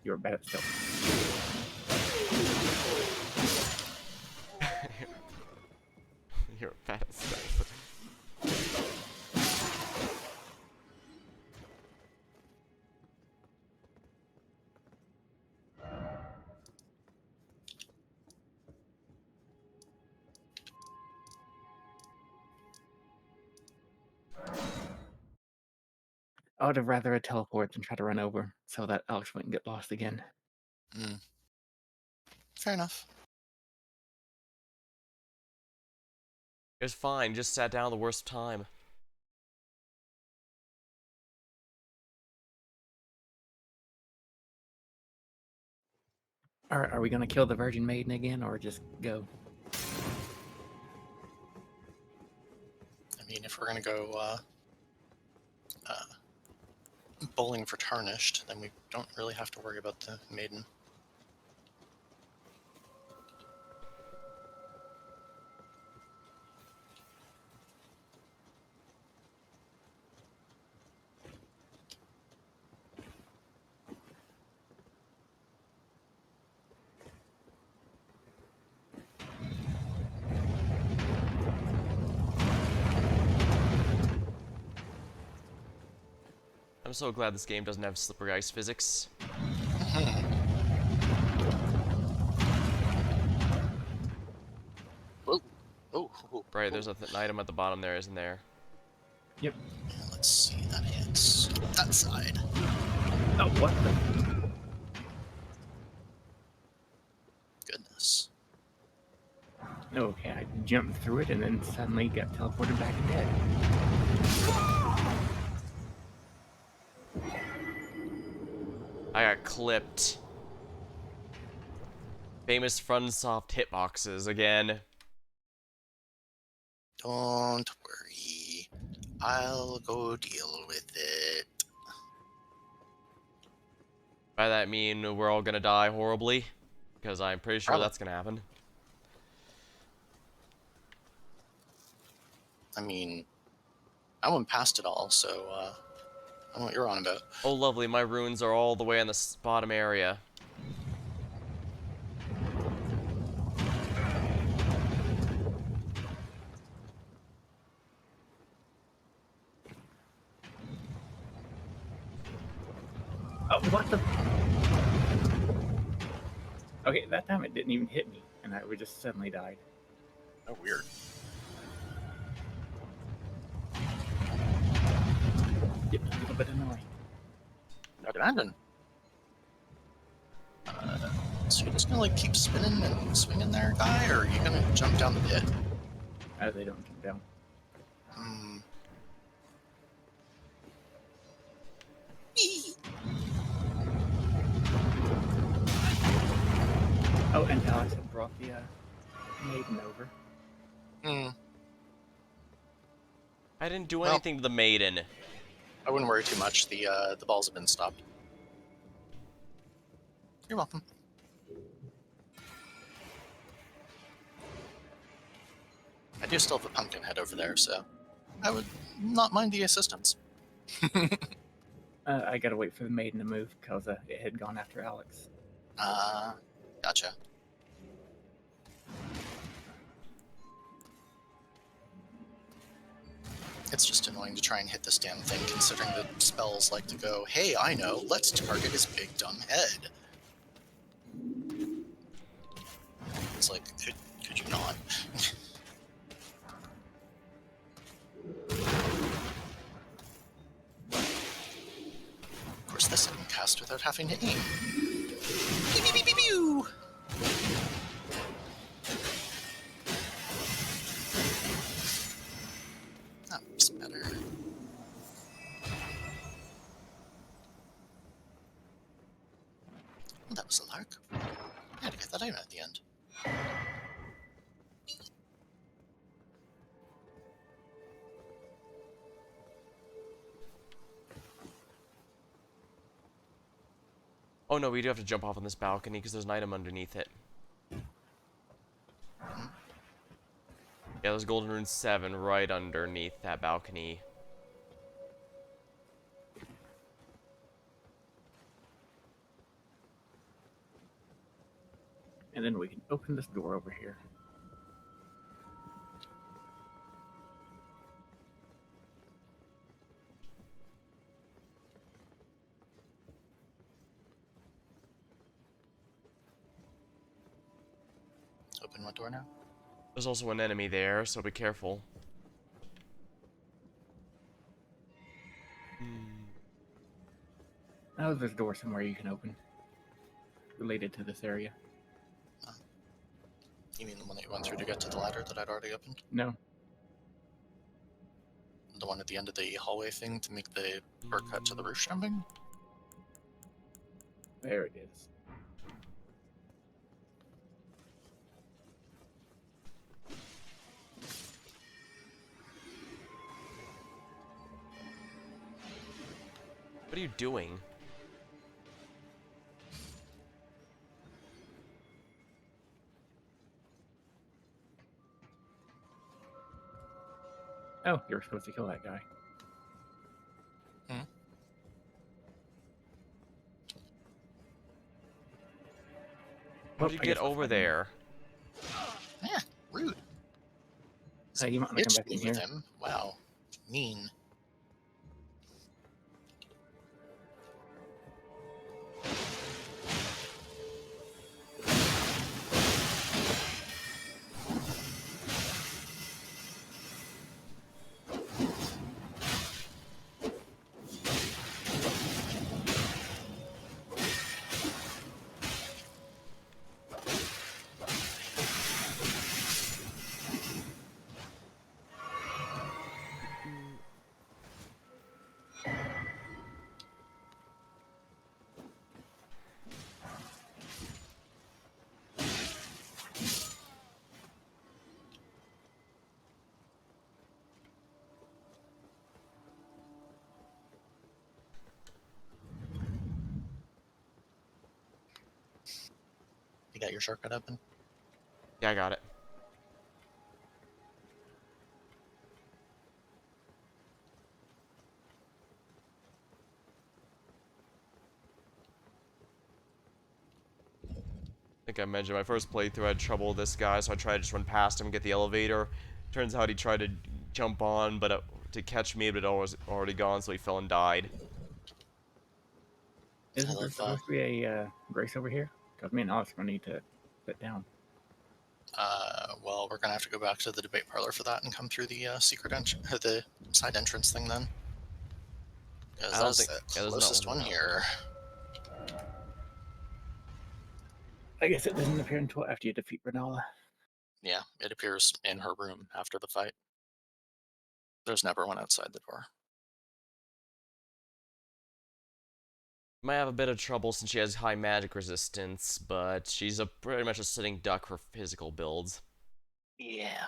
You're bad at stealth. You're bad at stealth. I would have rather a teleport than try to run over so that Alex wouldn't get lost again. Fair enough. It was fine, just sat down at the worst time. Alright, are we gonna kill the Virgin Maiden again or just go? I mean, if we're gonna go bowling for Tarnished, then we don't really have to worry about the maiden. I'm so glad this game doesn't have slippery ice physics. Whoa. Oh, Right, there's an item at the bottom there, isn't there? Yep. Let's see, that hits that side. Oh, what the? Goodness. Okay, I jumped through it and then suddenly got teleported back and dead. I got clipped. Famous FromSoft hitboxes again. Don't worry. I'll go deal with it. By that I mean we're all gonna die horribly? Because I'm pretty sure Probably. that's gonna happen. I mean, I went past it all, so I don't know what you're on about. Oh lovely, my runes are all the way in the bottom area. Oh, what the? Okay, that time it didn't even hit me, and I would just suddenly died. Oh, weird. Yep, a little bit annoying. I can imagine. So you're just gonna like keep spinning and swinging there, guy, or are you gonna jump down the pit? They don't come down. Hmm. Oh, and Alex had brought the maiden over. Hmm. I didn't do Well- anything to the maiden. I wouldn't worry too much. The balls have been stopped. You're welcome. I do still have a pumpkin head over there, so I would not mind the assistance. I gotta wait for the maiden to move because it had gone after Alex. Gotcha. It's just annoying to try and hit this damn thing, considering the spells like to go, hey, I know, let's target his big dumb head. It's like, could you not? Of course, this I can cast without having to aim. Pew, pew, pew, pew, pew. That's better. Well, that was a lark. I had to get that item at the end. Oh no, we do have to jump off on this balcony because there's an item underneath it. Yeah, there's Golden Rune 7 right underneath that balcony. And then we can open this door over here. Open what door now? There's also an enemy there, so be careful. Oh, there's a door somewhere you can open. Related to this area. You mean the one that you went through to get to the ladder that I'd already opened? No. The one at the end of the hallway thing to make the shortcut to the roof jumping? There it is. What are you doing? Oh, you were supposed to kill that guy. How'd you I get guess I'll over find him. there? Yeah, rude. You might want to come Bitch back in me with here. him. Wow. Mean. You got your shortcut open? Yeah, I got it. I think I mentioned my first playthrough I had trouble with this guy, so I tried to just run past him and get the elevator. Turns out he tried to jump on, but to catch me, but it was already gone, so he fell and died. Isn't there love, supposed to be a Grace over here? Because me and Alex are going to need to sit down. Well, we're gonna have to go back to the debate parlor for that and come through the secret the side entrance thing then. Because I don't that's think... the Yeah, there's not closest one one around. here. I guess it doesn't appear until after you defeat Renala. Yeah, it appears in her room after the fight. There's never one outside the door. Might have a bit of trouble since she has high magic resistance, but she's pretty much a sitting duck for physical builds. Yeah.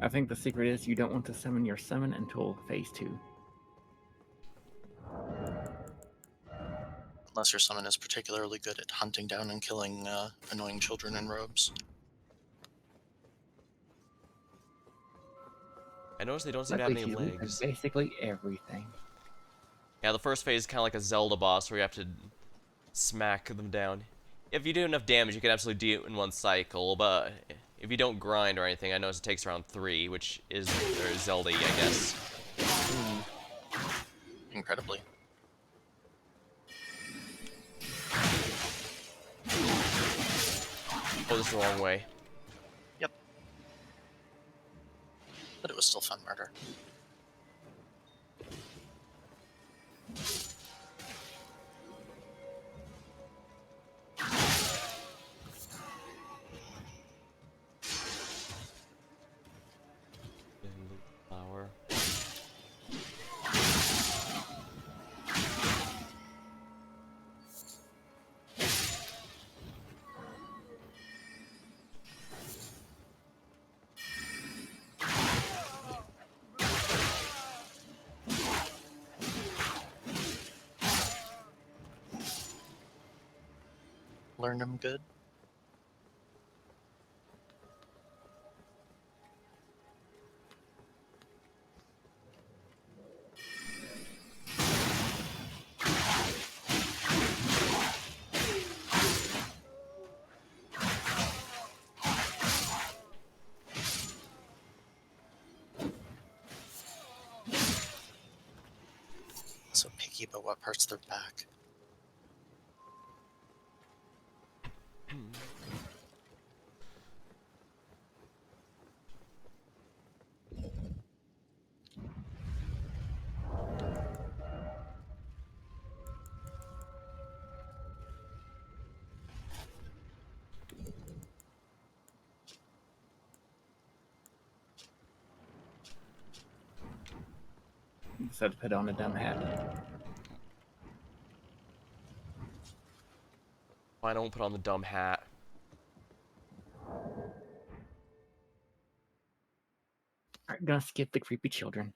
I think the secret is you don't want to summon your summon until phase 2. Unless your summon is particularly good at hunting down and killing annoying children in robes. I noticed they don't seem to have Luckily, any she's weak to legs. basically everything. Yeah, the first phase is kind of like a Zelda boss where you have to smack them down. If you do enough damage, you can absolutely do it in one cycle, but if you don't grind or anything, I notice it takes around 3, which is very Zelda-y, I guess. Incredibly. Oh, this is the wrong way. Yep. But it was still fun murder. Flower. Learned him good. spiky, but what part's their back? You just have to put on a dumb hat. I don't put on the dumb hat. Alright, gonna skip the creepy children.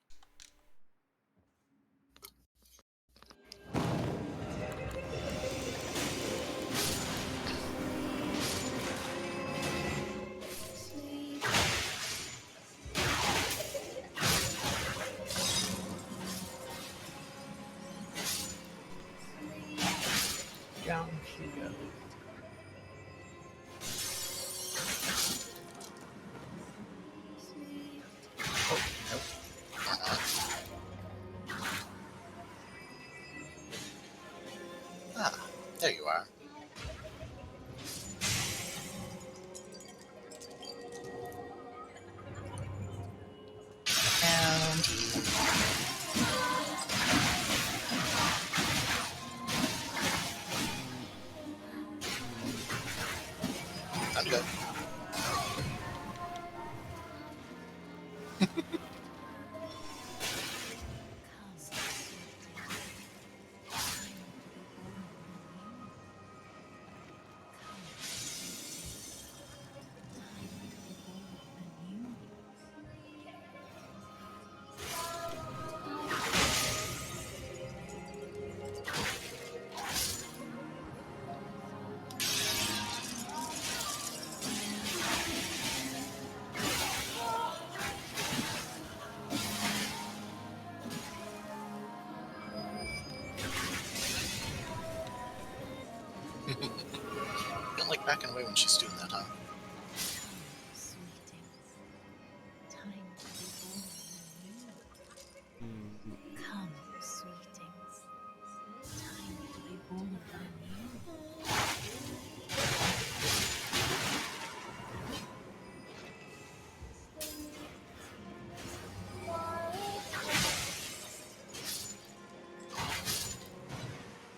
Down she goes. Oh, nope. Or not. Ah, there you are. Found you. Time to go. Don't like backing away when she's doing that, huh? Come, sweetings. Time to be born anew.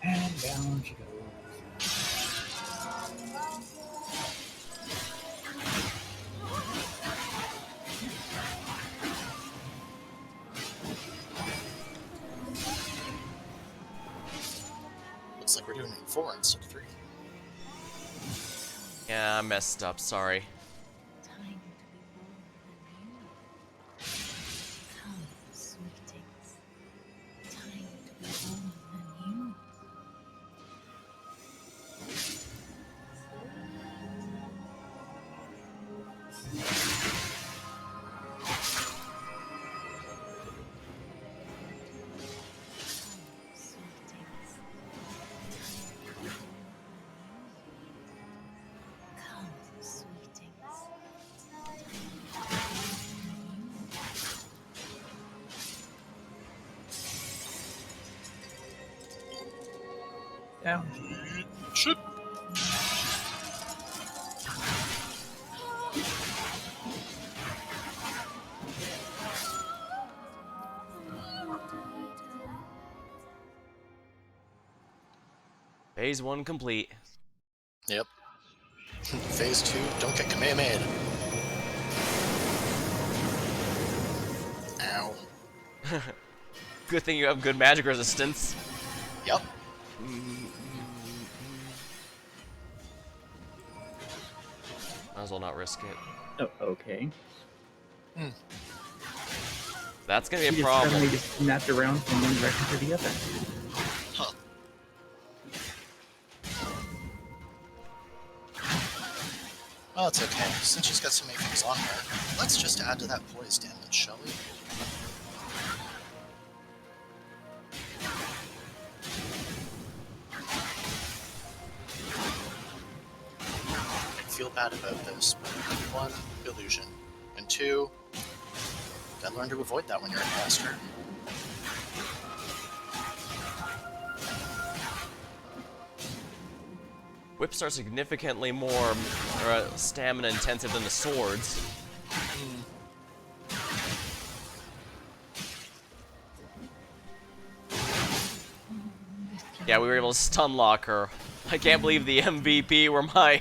And down she goes. Looks like we're doing it in 4 instead of 3. Yeah, I messed up, sorry. Time to be born anew. Come, sweetings. Time to be born anew. Come, sweetings. Down. Shit. Phase 1 complete. Yep. Phase 2, don't get Kamehameha. Ow. Good thing you have good magic resistance. Yep. Might as well not risk it. Oh, okay. That's gonna be She a just suddenly problem. just snapped around from one direction to the other. Huh. Well, it's okay. Since she's got so many things on her, let's just add to that poise damage, shall we? I feel bad about this, but 1, illusion. And 2, gotta learn to avoid that when you're a caster. Whips are significantly more stamina intensive than the swords. Yeah, we were able to stun lock her. I can't believe the MVP were my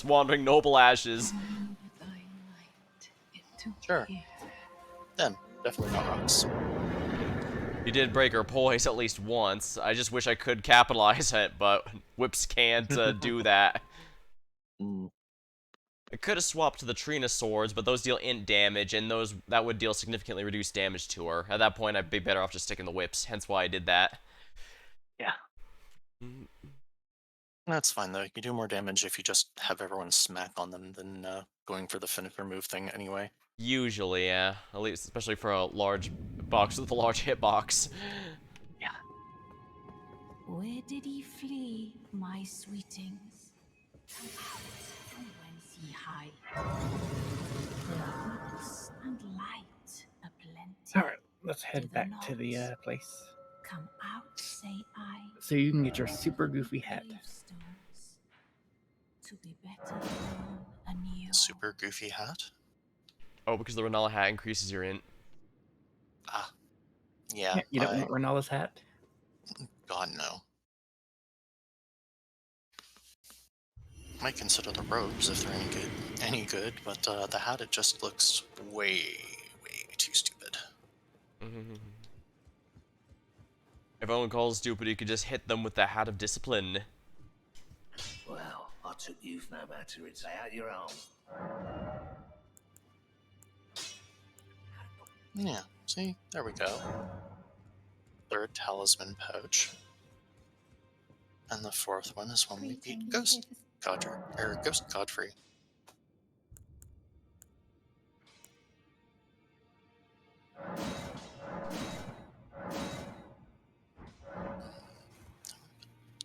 Wandering Noble Ashes. Thy light into Sure. here. Then, definitely not rocks. You did break her poise at least once. I just wish I could capitalize it, but whips can't do that. Mm. I could have swapped to the Trina swords, but those deal int damage, and that would deal significantly reduced damage to her. At that point, I'd be better off just sticking the whips, hence why I did that. Yeah. That's fine, though. You do more damage if you just have everyone smack on them than going for the finisher move thing anyway. Usually, yeah. At least, especially for a large box with a large hitbox. Yeah. Where did he flee, my sweetings? Come out from whence ye hide. There are books and light aplenty. All right, let's Do head the back to the nods place. come out, say I. So you can get your super goofy hat. Gravestones, to be better born anew. Super goofy hat? Oh, because the Renala hat increases your int. Ah. Yeah, You don't want Renala's hat? God, no. Might consider the robes if they're any good, but the hat, it just looks way too stupid. If anyone calls stupid, you could just hit them with the Hat of Discipline. Well, I took you for no matter. It's out your own. Yeah, see? There we go. Third talisman pouch. And the fourth one is when we beat Ghost Godfrey.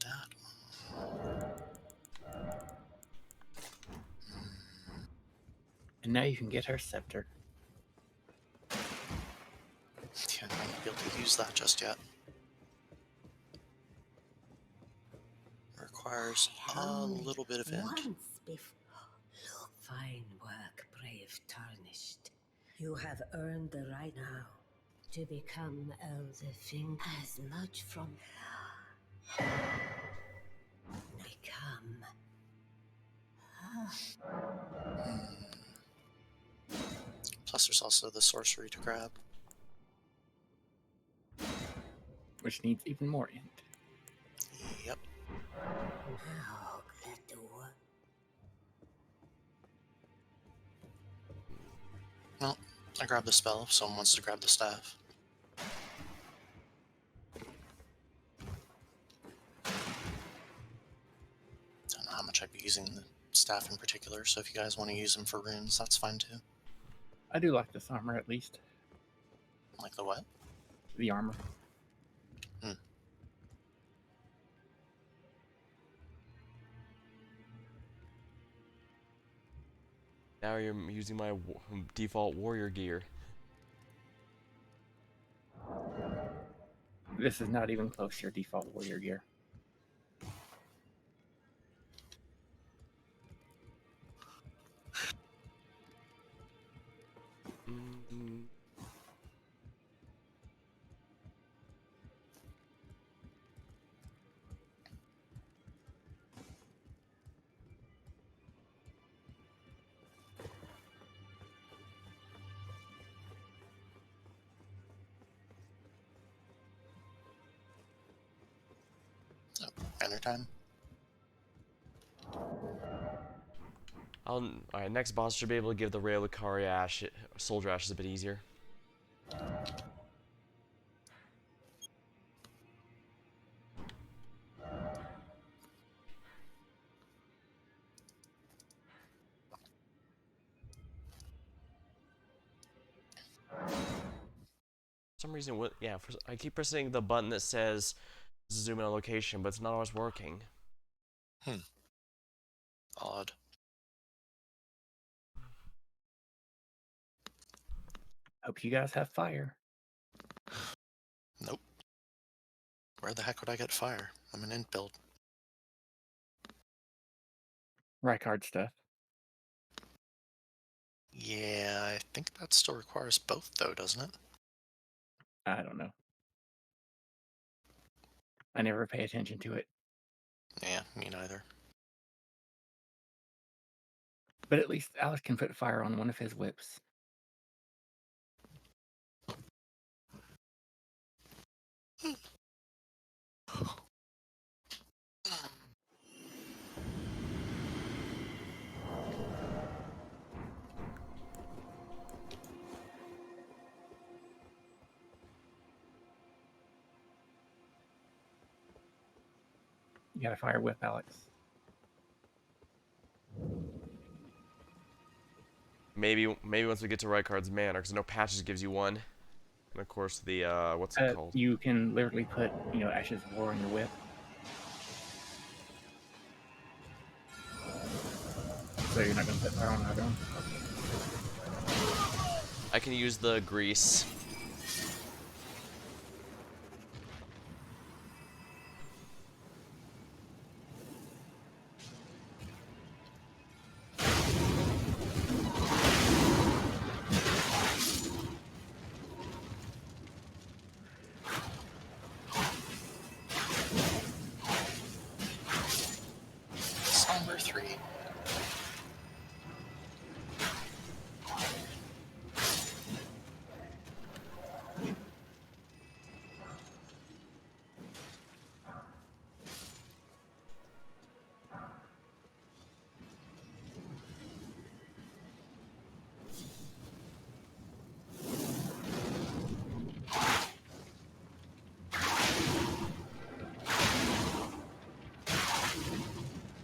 That And now you can get her scepter. yeah, I won't be able to use that just yet. Requires a little bit of int. Once before. Look, fine work, brave tarnished. You have earned the right now to become Elder as much from become. Plus there's also the sorcery to grab. Which needs even more int. Yep. Now, let the work. Well, I grabbed the spell if someone wants to grab the staff. Don't know how much I'd be using the staff in particular, so if you guys want to use them for runes, that's fine too. I do like this armor at least. Like the what? The armor. Now you're using my default warrior gear. This is not even close to your default warrior gear. Oh, banner time. Alright, next boss should be able to give the Raya Lucaria soldier ashes a bit easier. For some reason, I keep pressing the button that says zoom in on location, but it's not always working. Odd. Hope you guys have fire. Nope. Where the heck would I get fire? I'm an int build. Rykard stuff. Yeah, I think that still requires both, though, doesn't it? I don't know. I never pay attention to it. Yeah, me neither. But at least Alex can put fire on one of his whips. You got a fire whip, Alex. Maybe once we get to Rykard's Manor, because no patches gives you one. And of course the, what's it called? You can literally put, Ashes of War on your whip. So you're not going to put fire on either one? I can use the grease. Somber 3.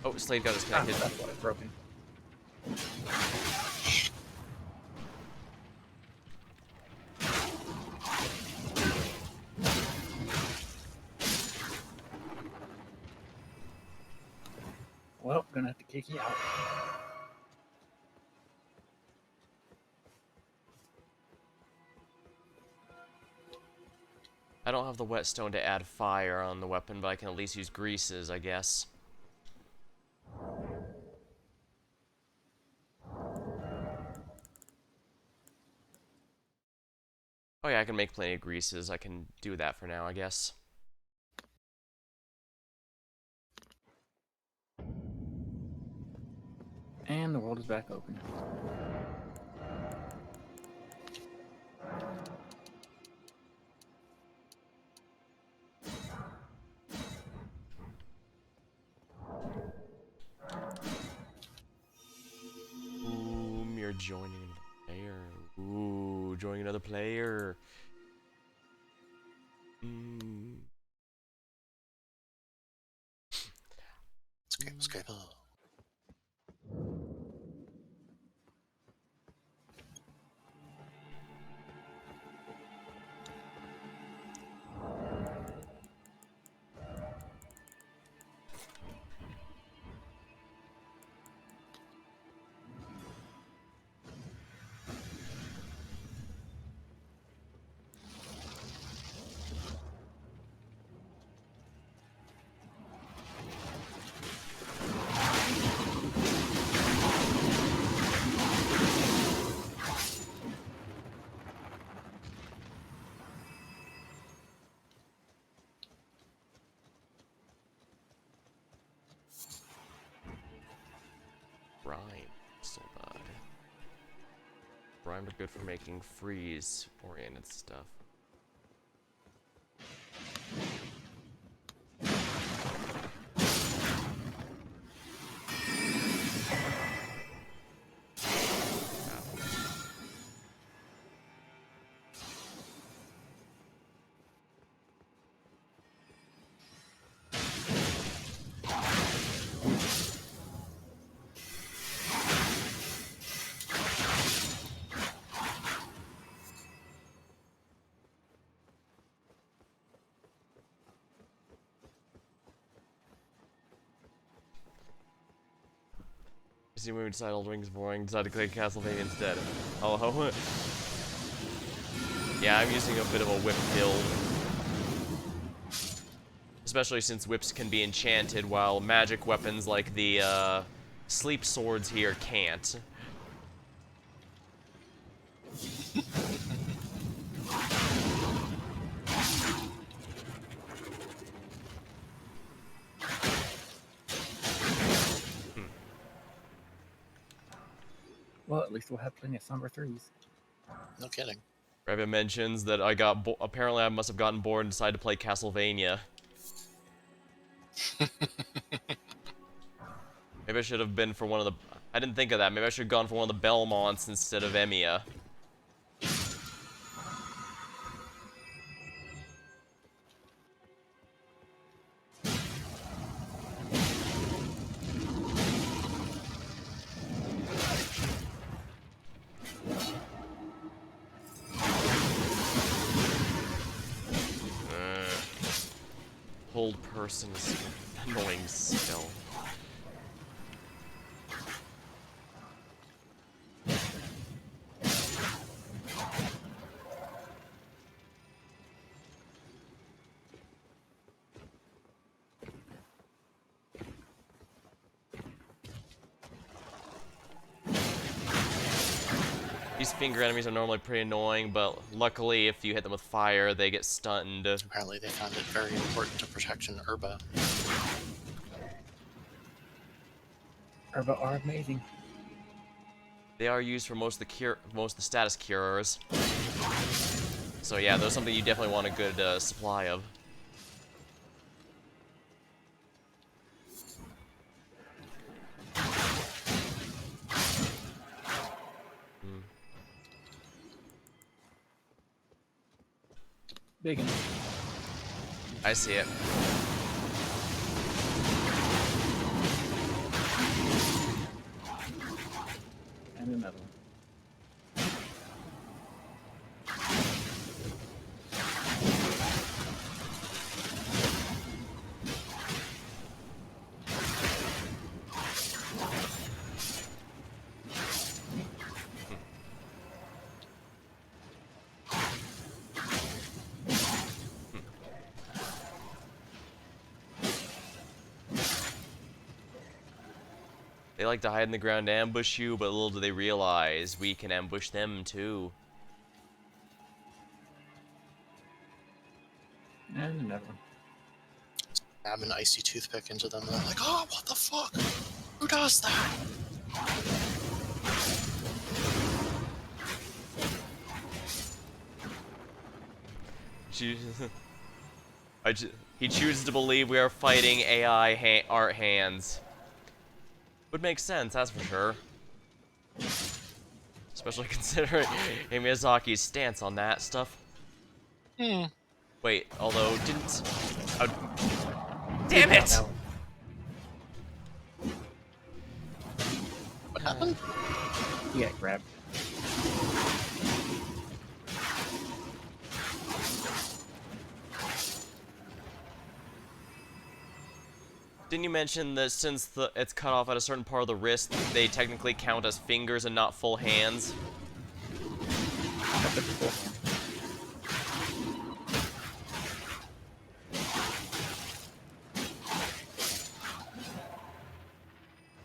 Oh, Slade got disconnected. That's why it's broken. Well, gonna have to kick you out. I don't have the whetstone to add fire on the weapon, but I can at least use greases, I guess. Oh yeah, I can make plenty of greases. I can do that for now, I guess. And the world is back open. Ooh, you're joining another player. Ooh, joining another player. Escape. Rhyme. Still not. Rhymes are good for making freeze-oriented stuff. See when we decide Elden Ring's boring, decide to play Castlevania instead. Hello? Yeah, I'm using a bit of a whip build. Especially since whips can be enchanted, while magic weapons like the sleep swords here can't. Well, at least we'll have plenty of Somber 3s. No kidding. Rabbit mentions that apparently I must have gotten bored and decided to play Castlevania. Maybe I should have been for one of the... I didn't think of that. Maybe I should have gone for one of the Belmonts instead of Emiya. Hold person is annoying spell. These finger enemies are normally pretty annoying, but luckily if you hit them with fire, they get stunned. Apparently they found it very important to protect an Herba. Herba are amazing. They are used for most of the status curers. So yeah, those are something you definitely want a good supply of. Big enough. I see it. And another one. They like to hide in the ground and ambush you, but little do they realize we can ambush them too. And another one. Stab an icy toothpick into them, and they're like, oh, what the fuck? Who does that? He chooses to believe we are fighting AI art hands. Would make sense, that's for sure. Especially considering Miyazaki's stance on that stuff. Wait, although didn't... damn it! What happened? Yeah, grabbed. Didn't you mention that since it's cut off at a certain part of the wrist, they technically count as fingers and not full hands?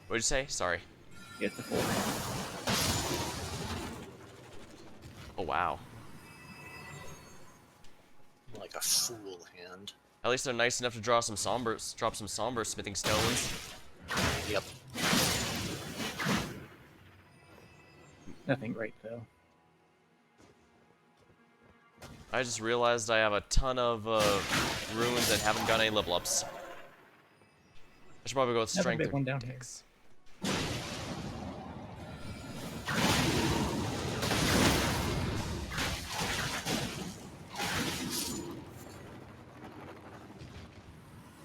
What'd you say? Sorry. Get the full hand. Oh wow. Like a fool hand. At least they're nice enough to drop some somber smithing stones. Yep. Nothing great though. I just realized I have a ton of runes and haven't got any level ups. I should probably go with Another strength big or one down here. dex.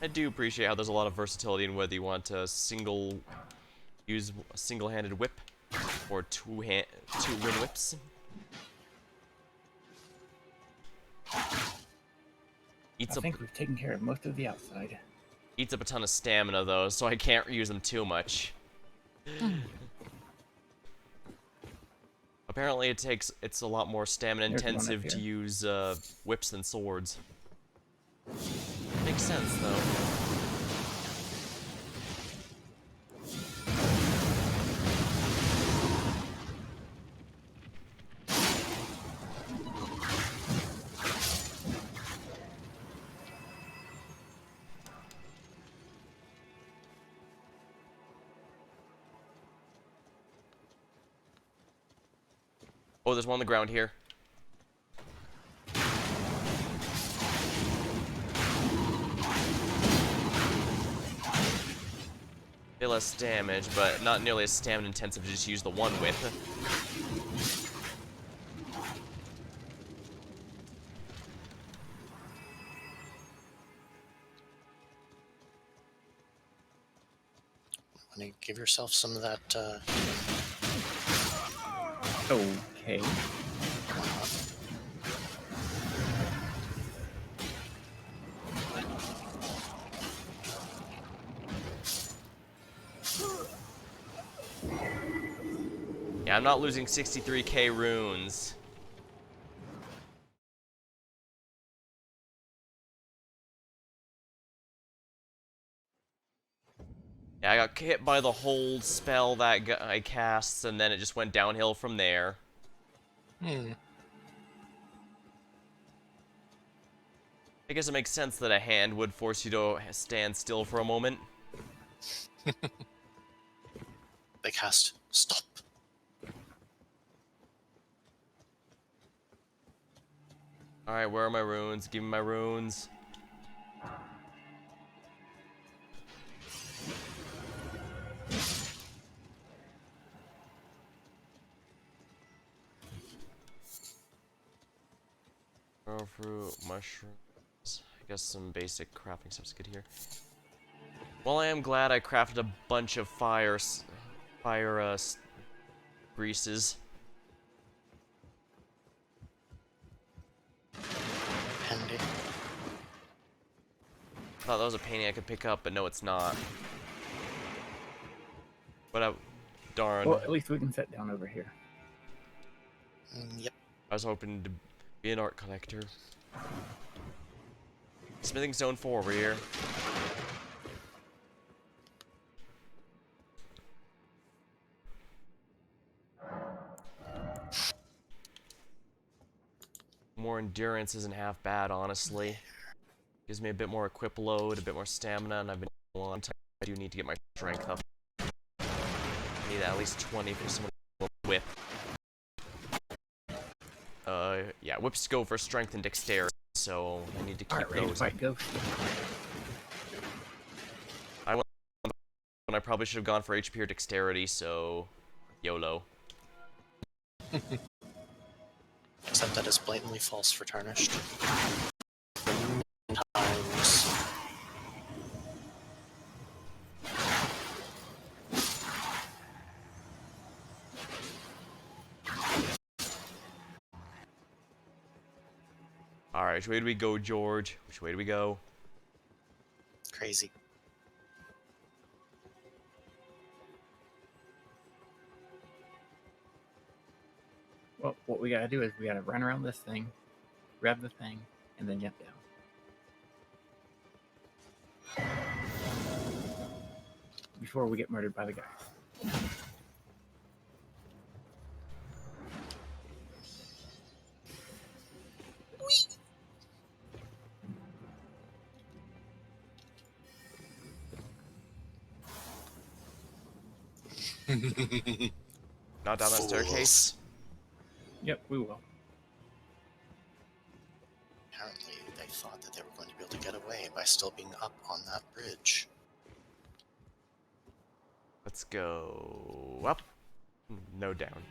I do appreciate how there's a lot of versatility in whether you want to use a single-handed whip or two wind whips. I think we've taken care of most of the outside. Eats up a ton of stamina though, so I can't use them too much. Apparently it's a lot more stamina intensive to use whips than swords. Makes sense though. Oh, there's one on the ground here. Bit less damage, but not nearly as stamina intensive to just use the one whip. Want to give yourself some of that, Okay. Yeah, I'm not losing 63k runes. Yeah, I got hit by the hold spell that guy casts, and then it just went downhill from there. Hmm. I guess it makes sense that a hand would force you to stand still for a moment. They cast stop. Alright, where are my runes? Give me my runes. Arrow fruit, mushrooms. I guess some basic crafting stuff's good here. Well, I am glad I crafted a bunch of fire greases. Handy. Thought that was a painting I could pick up, but no, it's not. But darn. Well, at least we can sit down over here. Yep. I was hoping to be an art collector. Smithing Zone 4 over here. More endurance isn't half bad, honestly. Gives me a bit more equip load, a bit more stamina, and I've been a long time. I do need to get my strength up. I need at least 20 for someone to whip. Yeah, whips go for strength and dexterity, so I need to keep Alright, ready to those. fight Ghost. I went when I probably should have gone for HP or dexterity, so YOLO. Except that is blatantly false for Tarnished. Times. Alright, which way do we go, George? Which way do we go? Crazy. Well, what we gotta do is we gotta run around this thing, grab the thing, and then jump down. Before we get murdered by the guys. Not down that staircase? Yep, we will. Apparently, they thought that they were going to be able to get away by still being up on that bridge. Let's go up. No, down.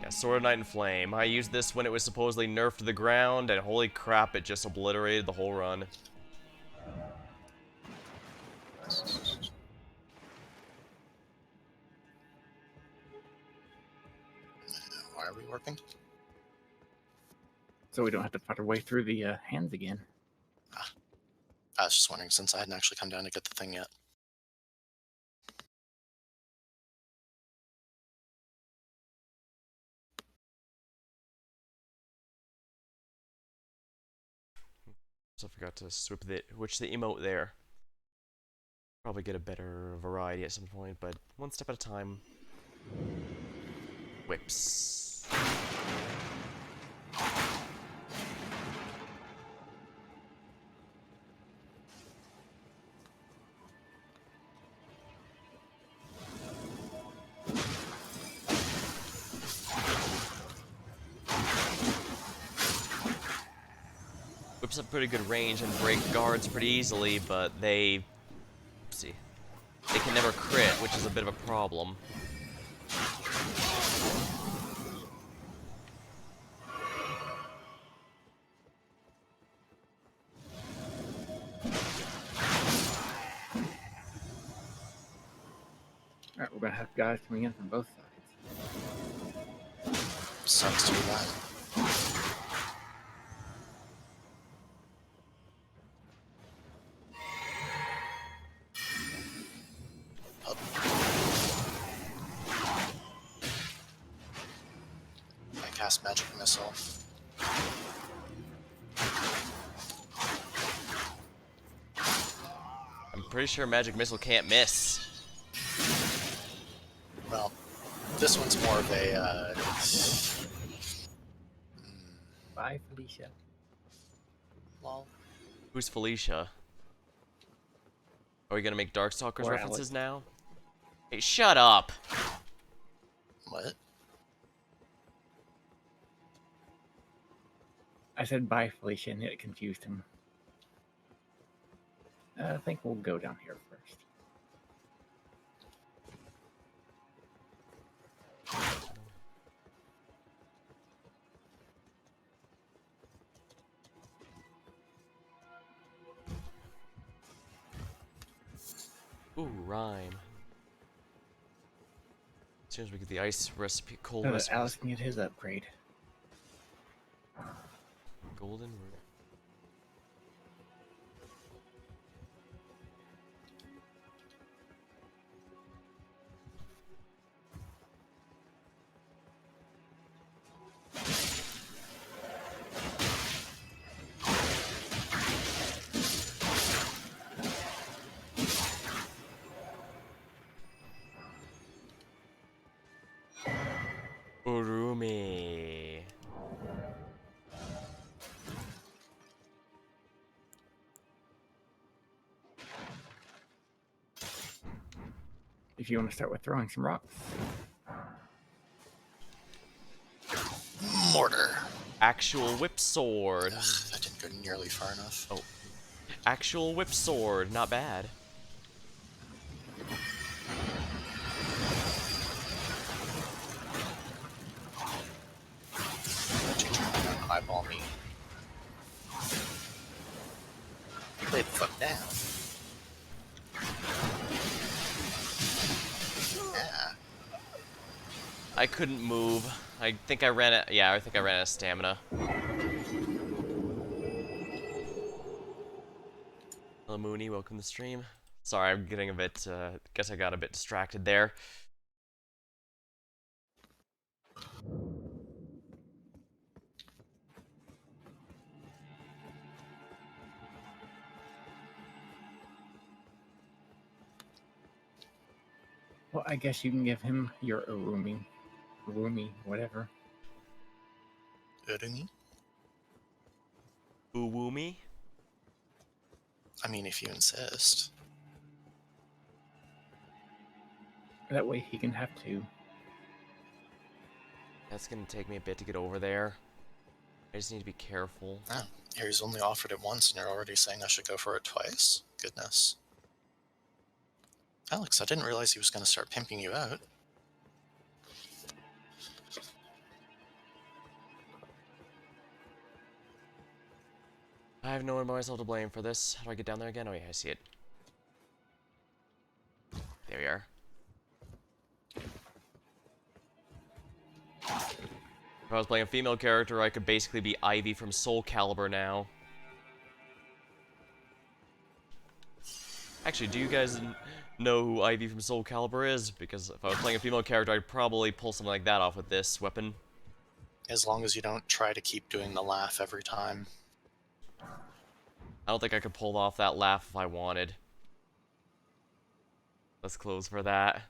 Yeah, Sword of Night and Flame. I used this when it was supposedly nerfed to the ground, and holy crap, it just obliterated the whole run. Why are we working? So we don't have to fight our way through the hands again. I was just wondering, since I hadn't actually come down to get the thing yet. So I forgot to switch the emote there. Probably get a better variety at some point, but one step at a time. Whips. traps have pretty good range and break guards pretty easily, but they... see. They can never crit, which is a bit of a problem. Alright, we're gonna have guys coming in from both sides. Sucks to be that. Up. I cast magic missile. I'm pretty sure Magic Missile can't miss. Well, this one's more of a, Bye, Felicia. lol. Who's Felicia? Are we gonna make Darkstalkers Or references Alex. now? Hey, shut up! What? I said bye, Felicia, and it confused him. I think we'll go down here first. Ooh, rhyme. As soon as we get the ice recipe, cold So that recipe, Alex can get his upgrade. golden root. Urumi. If you want to start with throwing some rocks. Mortar. Actual whip sword. Ugh, that didn't go nearly far enough. Oh. Actual whip sword, not bad. Eyeball me. Lay the fuck down. Yeah. I couldn't move. I think I ran out. Yeah, I think I ran out of stamina. Hello, Mooney. Welcome to the stream. Sorry, I'm getting a bit. Guess I got a bit distracted there. Well, I guess you can give him your Urumi. Urumi, whatever. Urumi? Uwumi? I mean, if you insist. That way he can have two. That's gonna take me a bit to get over there. I just need to be careful. Oh, here he's only offered it once and you're already saying I should go for it twice? Goodness. Alex, I didn't realize he was going to start pimping you out. I have no one but myself to blame for this. How do I get down there again? Oh yeah, I see it. There we are. If I was playing a female character, I could basically be Ivy from Soul Calibur now. Actually, do you guys know who Ivy from Soul Calibur is? Because if I was playing a female character, I'd probably pull something like that off with this weapon. As long as you don't try to keep doing the laugh every time. I don't think I could pull off that laugh if I wanted. Let's close for that.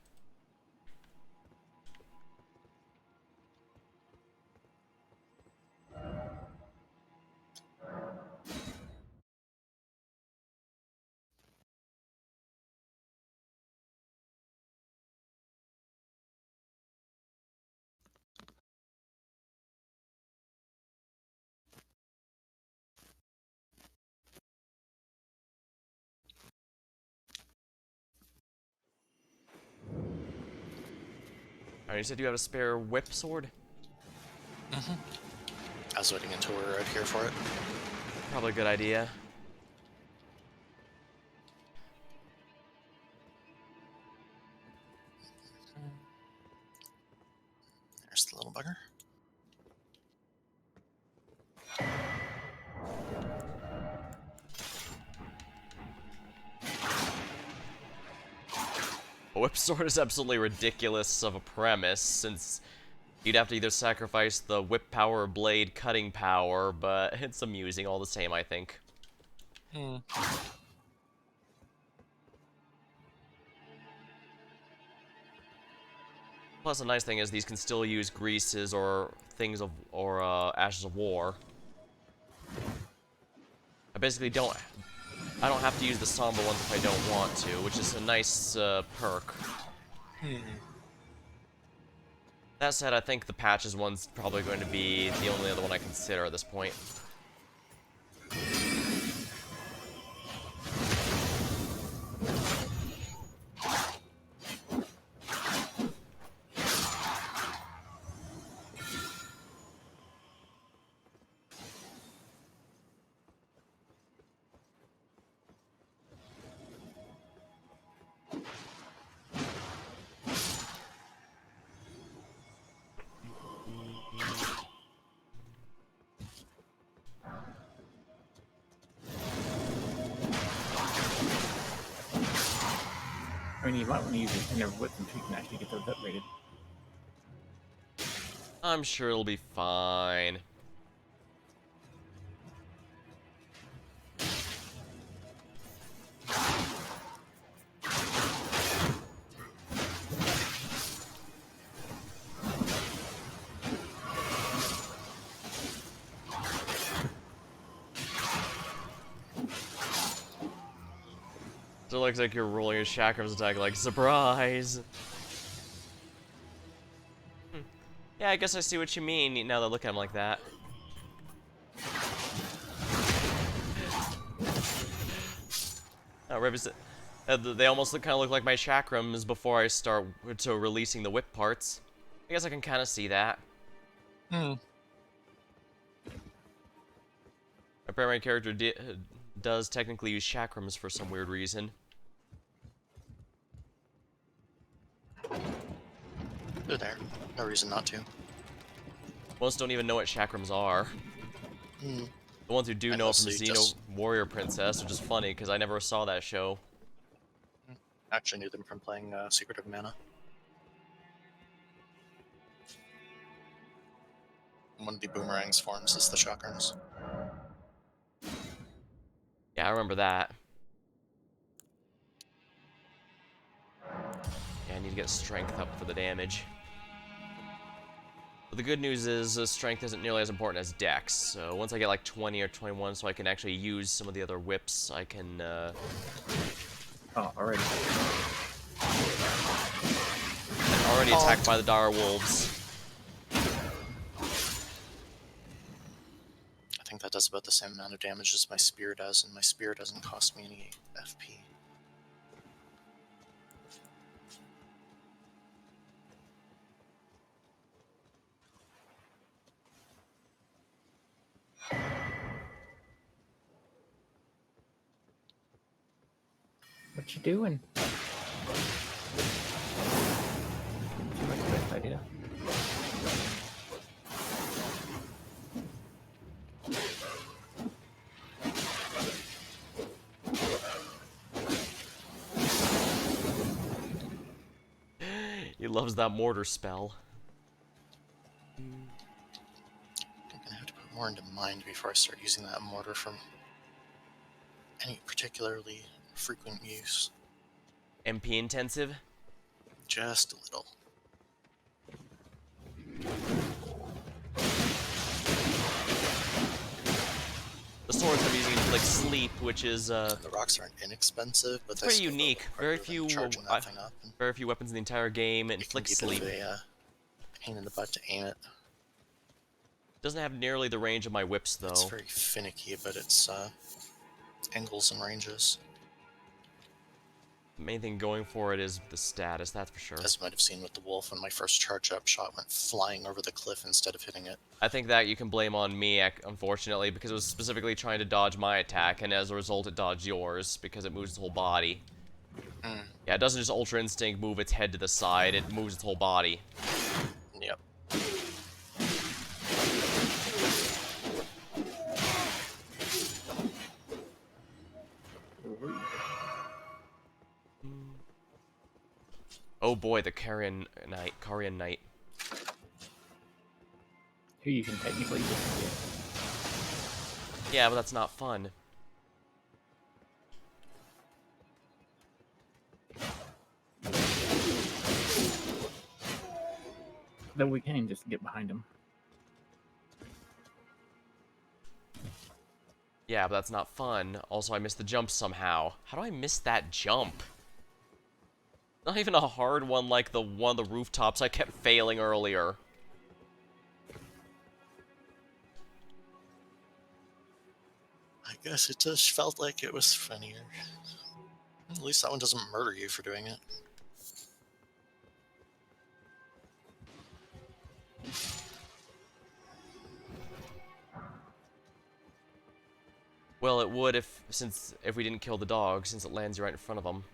Alright, you said you have a spare whip sword? Mm-hmm. I was waiting until we were out here for it. Probably a good idea. There's the little bugger. A whip sword is absolutely ridiculous of a premise, since you'd have to either sacrifice the whip power or blade cutting power, but it's amusing all the same, I think. Hmm. Plus, the nice thing is these can still use greases or things of ashes of war. I basically don't. I don't have to use the somber ones if I don't want to, which is a nice perk. That said, I think the patches one's probably going to be the only other one I consider at this point. I mean, you might want to use your finger whip them so you can actually get those upgraded. I'm sure it'll be fine. So it looks like you're rolling a Chakram's attack like, surprise! Yeah, I guess I see what you mean now that I look at him like that. They almost kind of look like my chakrams before I start releasing the whip parts. I guess I can kind of see that. My primary character does technically use chakrams for some weird reason. They're there. No reason not to. Most don't even know what chakrams are. The ones who do know it from Xeno Warrior Princess, which is funny because I never saw that show. I actually knew them from playing Secret of Mana. One of the boomerangs forms is the chakrams. Yeah, I remember that. Yeah, I need to get strength up for the damage. But the good news is strength isn't nearly as important as dex, so once I get like 20 or 21 so I can actually use some of the other whips, I can Oh, already. already attacked by the dire wolves. I think that does about the same amount of damage as my spear does, and my spear doesn't cost me any FP. What you doing? Seems like the best idea. He loves that mortar spell. I'm gonna have to put more into mind before I start using that mortar from any particularly frequent use. MP intensive? Just a little. The swords I'm using inflict sleep, which is The rocks aren't inexpensive, but pretty unique. Very few very few weapons in the entire game inflict sleep. A pain in the butt to aim it. Doesn't have nearly the range of my whips though. It's very finicky, but it's angles and ranges. main thing going for it is the status, that's for sure. As you might have seen with the wolf, when my first charge-up shot went flying over the cliff instead of hitting it. I think that you can blame on me, unfortunately, because it was specifically trying to dodge my attack, and as a result it dodged yours, because it moves its whole body. Yeah, it doesn't just Ultra Instinct move its head to the side, it moves its whole body. Yep. Oh boy, the Carian Knight. Who you can technically just get. Yeah, but that's not fun. Though we can just get behind him. Yeah, but that's not fun. Also, I missed the jump somehow. How do I miss that jump? Not even a hard one like the one of the rooftops I kept failing earlier. I guess it just felt like it was funnier. At least that one doesn't murder you for doing it. Well, it would if we didn't kill the dog, since it lands you right in front of them.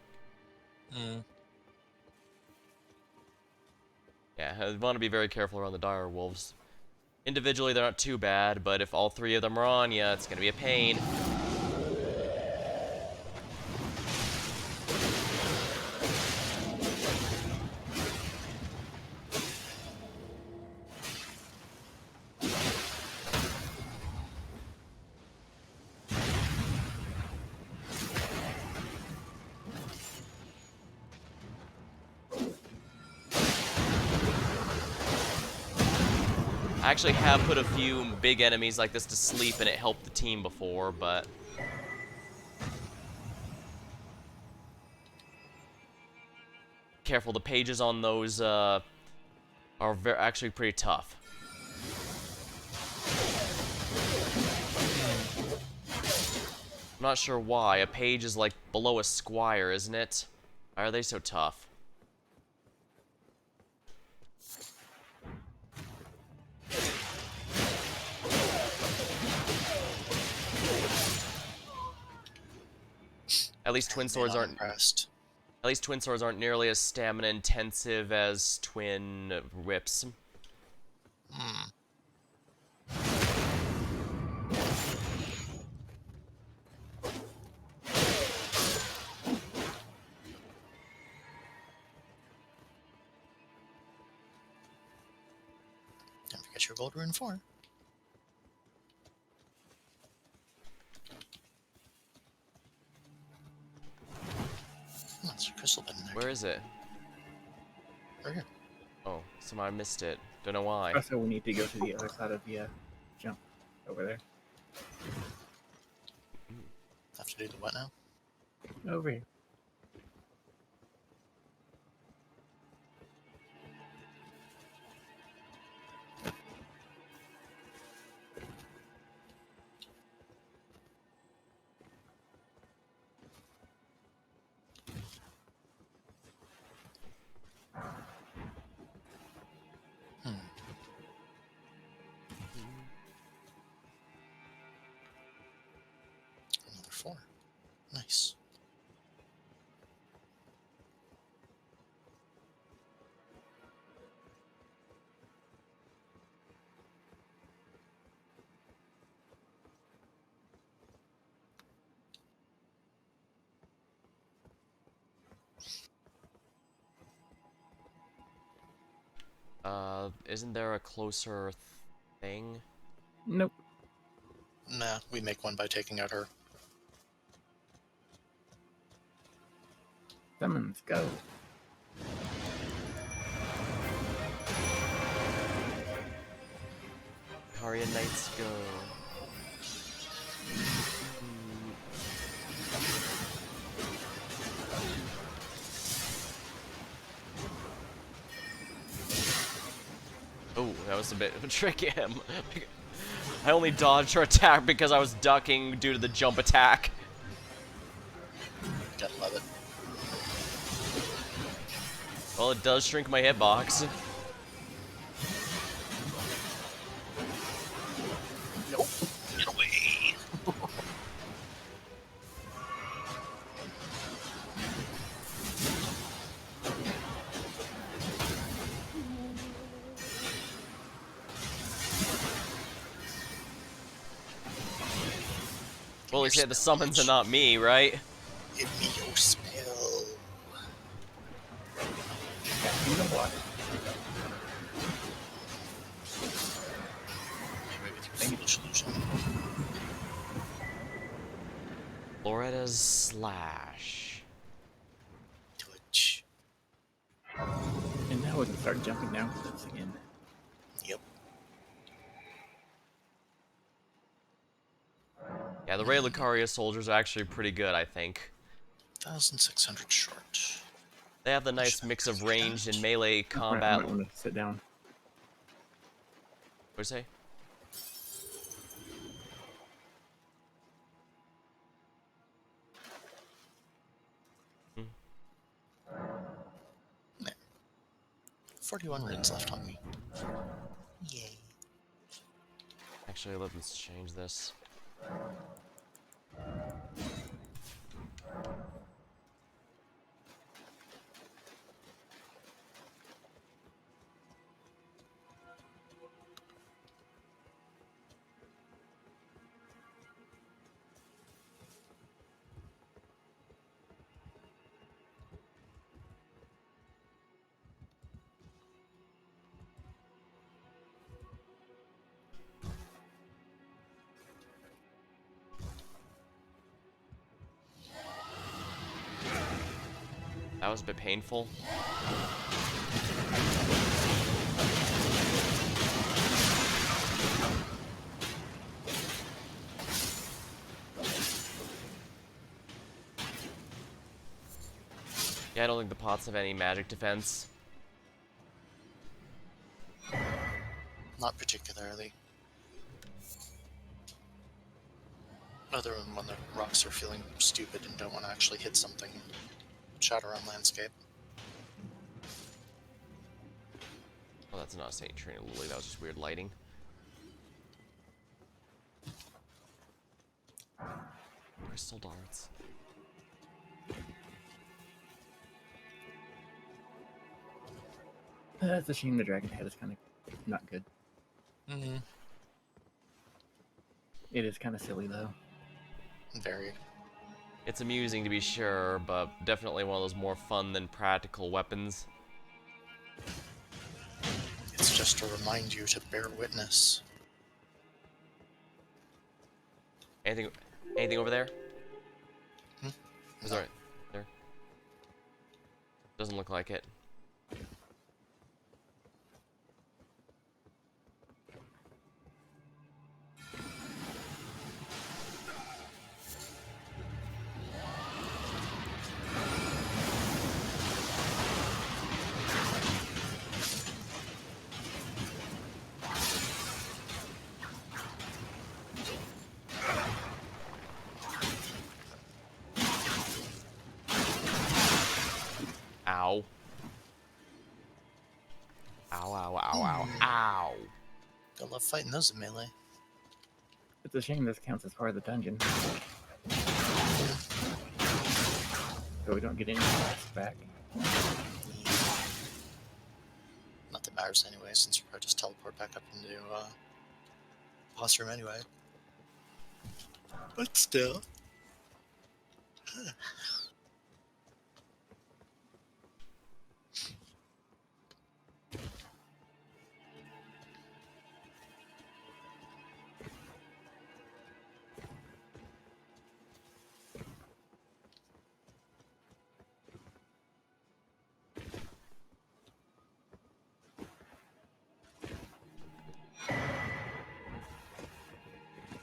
Yeah, I want to be very careful around the dire wolves. Individually, they're not too bad, but if all three of them are on you, it's gonna be a pain. I actually have put a few big enemies like this to sleep and it helped the team before, but... Careful, the pages on those, are actually pretty tough. I'm not sure why. A page is like below a squire, isn't it? Why are they so tough? At least twin swords aren't impressed. At least twin swords aren't nearly as stamina intensive as twin whips. Don't forget your gold rune 4. Oh, there's a crystal bed in there. Where is it? Right here. Oh, somehow I missed it. Don't know why. Also, we need to go to the other side of the jump over there. Have to do the what now? Over here. Another 4. Nice. Isn't there a closer thing? Nope. Nah, we make one by taking out her. Summons, go. Lucaria Knights go. Oh, that was a bit of a trick. I only dodged her attack because I was ducking due to the jump attack. Gotta love it. Well, it does shrink my hitbox. Nope. Get away. Well, at least they had the summons and not me, right? Give me your spell. You know what? Maybe with your foolish illusion. Loretta's Slash. Twitch. And now we can start jumping down cliffs again. Yep. Yeah, the Raya Lucaria soldiers are actually pretty good, I think. 1,600 short. They have the nice mix of ranged and melee I combat. might want to sit down. What'd you say? Hmm. There. 41 runes left on me. Yay. Actually, let's change this. That was a bit painful. Yeah, I don't think the pots have any magic defense. Not particularly. Other than when the rocks are feeling stupid and don't want to actually hit something. Shatter on landscape. Oh, that's not Saint Trina Lily, that was just weird lighting. Crystal darts. That's a shame the dragon head is kind of not good. Mm-hmm. It is kind of silly though. Very. It's amusing to be sure, but definitely one of those more fun than practical weapons. It's just to remind you to bear witness. Anything over there? Hmm? Is No. there? There? Doesn't look like it. Ow. Ow, ow, ow, ow, ow. I love fighting those in melee. It's a shame this counts as part of the dungeon. So we don't get any class back. Not that matters anyway, since we'll probably just teleport back up into boss room anyway. But still.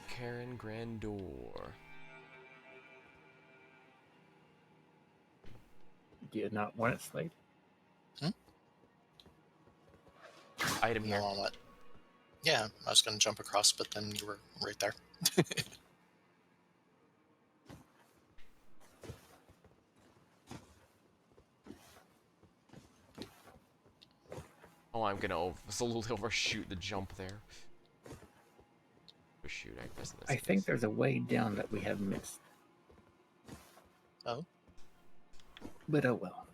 Karen Grandor. Do you not want it, Slade? Item here. No, on what? Yeah, I was going to jump across, but then you were right there. Oh, I'm gonna absolutely overshoot the jump there. Overshoot, I guess. I think there's a way down that we have missed. Oh, But oh well.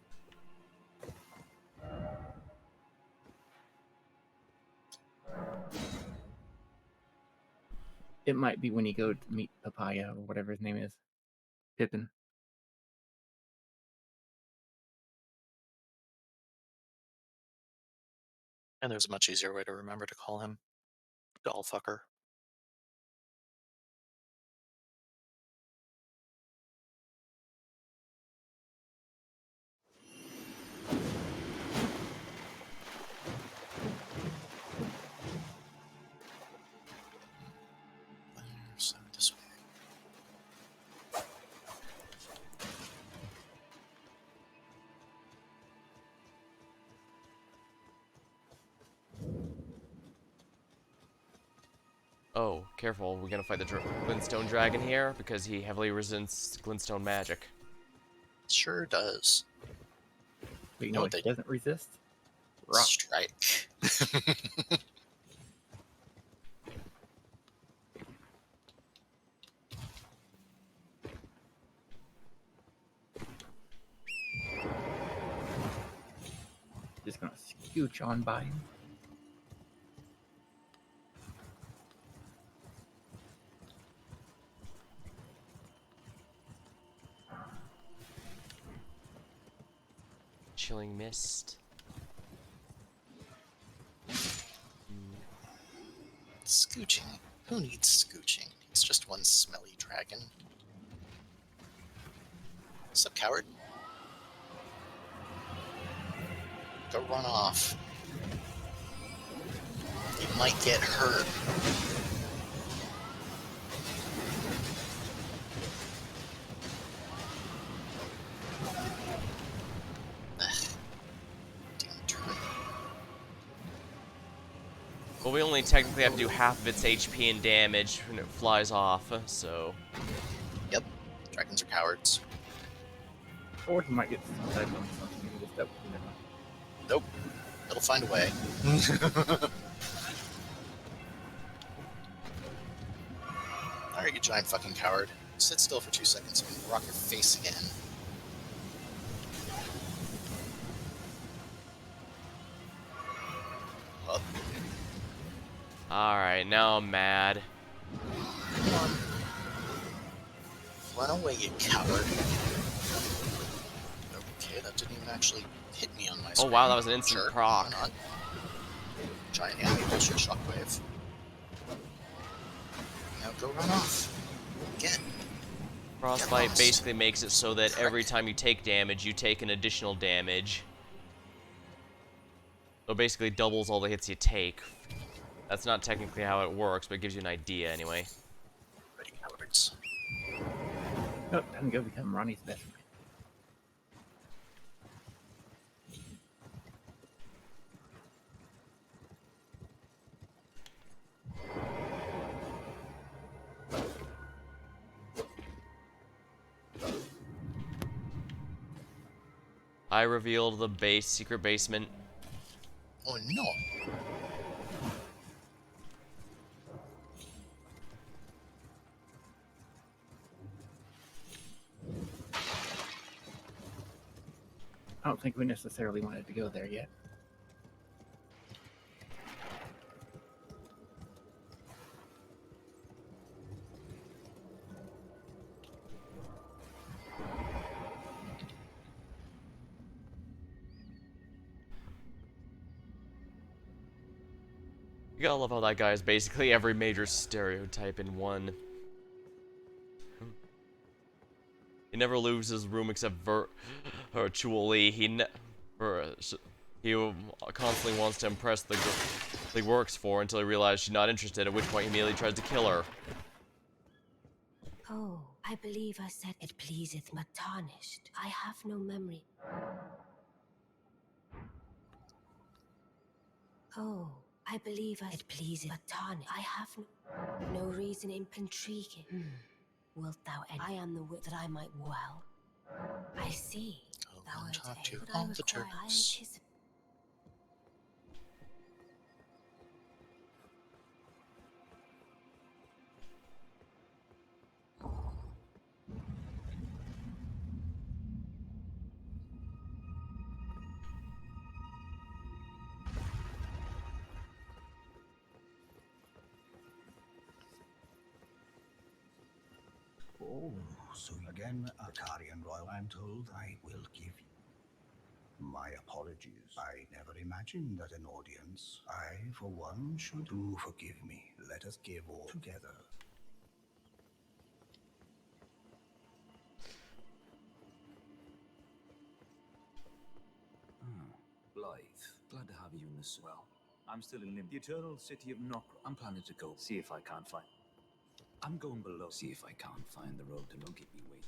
It might be when you go to meet Papaya or whatever his name is. Pippin. and there's a much easier way to remember to call him. Dollfucker. So this way. Oh, careful. We're gonna fight the Glintstone Dragon here because he heavily resents Glintstone magic. Sure does. But you know what they he doesn't resist? Rock. Strike. Just gonna scooch on by him. Chilling mist. Scooching. Who needs scooching? It's just one smelly dragon. What's up, coward? Go run off. You might get hurt. Ugh. Damn turn. Well, we only technically have to do half of its HP and damage when it flies off, so... Yep. Dragons are cowards. Or he might get some type of something and just double, you know. Nope. It'll find a way. Alright, you giant fucking coward. Sit still for 2 seconds so I can rock your face again. Up. Alright, now I'm mad. Come on. Run away, you coward. Okay, that didn't even actually hit me on my Oh screen. wow, that was an instant Sure, proc. why not? Giant enemy bullshit shockwave. Now go run off. Again. Frostbite lost. basically makes it so that every time you take damage, you take an additional damage. So it basically doubles all the hits you take. That's not technically how it works, but it gives you an idea anyway. Ready, cowards. Oh, time to go become Ronnie's best friend. I revealed the secret basement. Oh no. I don't think we necessarily wanted to go there yet. You gotta love how that guy is basically every major stereotype in one. He never loses room except virtually. He constantly wants to impress the girl he works for until he realizes she's not interested, at which point he immediately tries to kill her. Oh, I believe I said it pleaseth but tarnished. I have no memory. Oh, I believe it pleaseth but tarnished. I have no reason in intriguing. Wilt thou end? I am the wit that I might well. I see. Go Thou and art talk to able. all I the require. I turtles. anticipate. Oh, so again, Lucaria and Raya, I'm told I will give you my apologies. I never imagined that an audience, I for one, should. Do forgive me. Let us give all together. Blythe, glad to have you in this. Well, I'm still in Limbo. The eternal city of Nokra. I'm planning to go. See if I can't find. I'm going below. See if I can't find the road to. Don't keep me waiting.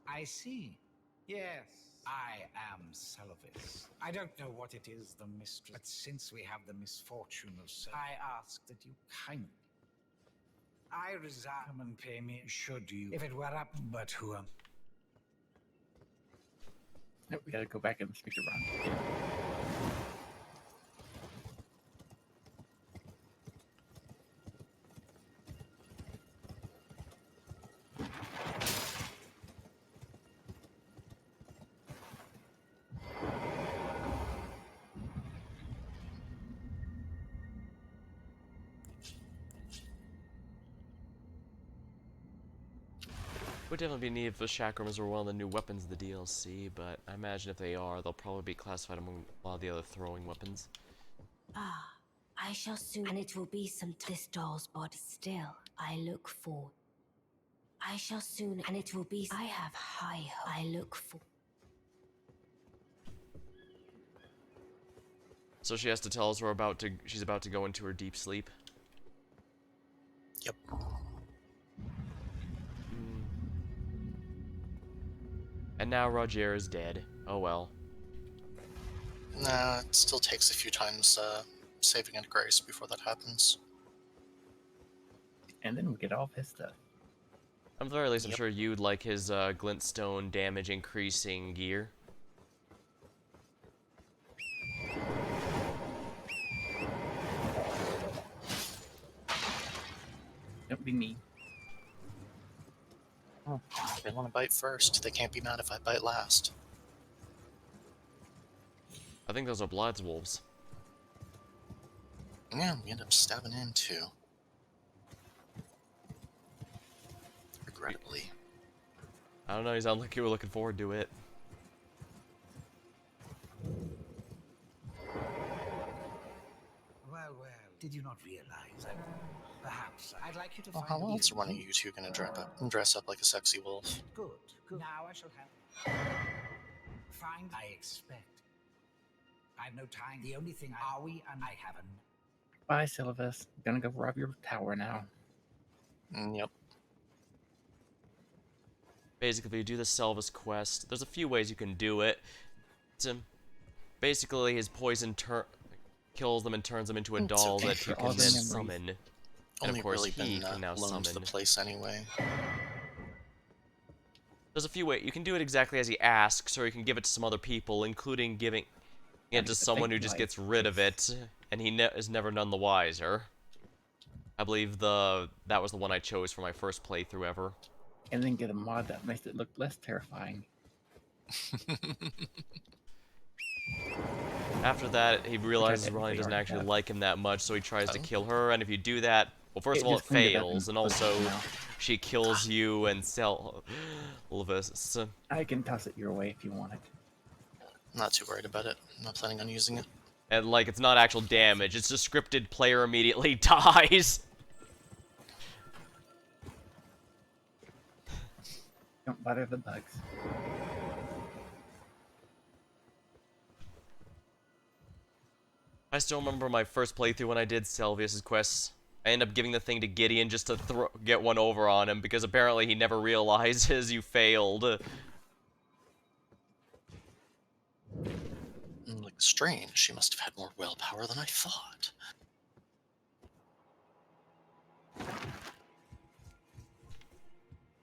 I see. Yes, I am Selvis. I don't know what it is, the mistress, but since we have the misfortune of I ask that you kindly. I resign. Come and pay me, should you? If it were up, but who am? Nope, we gotta go back and speak to Ron. Yeah. Would definitely be neat if the chakrams were one of the new weapons of the DLC, but I imagine if they are, they'll probably be classified among a lot of the other throwing weapons. Ah, I shall soon, and it will be some this doll's body. Still, I look for. I shall soon, and it will be. I have high hope. I look for. So she has to tell us she's about to go into her deep sleep. Yep. And now Roger is dead. Oh well. Nah, it still takes a few times saving at grace before that happens. And then we get all of his stuff. At the very least, I'm sure you'd like his glintstone damage increasing gear. Don't be mean. Oh, they want to bite first. They can't be mad if I bite last. I think those are Blythe's wolves. Yeah, we end up stabbing in too. Regrettably. I don't know, you sound like you were looking forward to it. Well, did you not realize that perhaps I'd like you to Well, find how a else are one of reason? you two gonna dress up like a sexy wolf? Good. Now I shall have. Find. I expect. I've no time. The only thing are we, and I haven't. Bye, Sylvis. Gonna go rob your tower now. Yep. Basically, if you do the Selvis quest, there's a few ways you can do it. Basically, his poison kills them and turns them into a doll okay. that he can all then the memories. summon. And Only of course, really he been can now loaned summon. the place anyway. There's a few ways. You can do it exactly as he asks, or you can give it to some other people, including giving it to someone who just gets rid of it, and he is never none the wiser. I believe that was the one I chose for my first playthrough ever. And then get a mod that makes it look less terrifying. After that, he realizes technically Ronnie doesn't already actually have. like him that much, so he tries to kill her, and if you do that, well, first of all, it just cleaned it up fails, and and pushed also it now. she kills you and Selvis. I can toss it your way if you want it. Not too worried about it. I'm not planning on using it. And, like, it's not actual damage, it's just scripted player immediately dies. Don't bother the bugs. I still remember my first playthrough when I did Selvius' quests. I ended up giving the thing to Gideon just to get one over on him, because apparently he never realizes you failed. Like, strange. She must have had more willpower than I thought.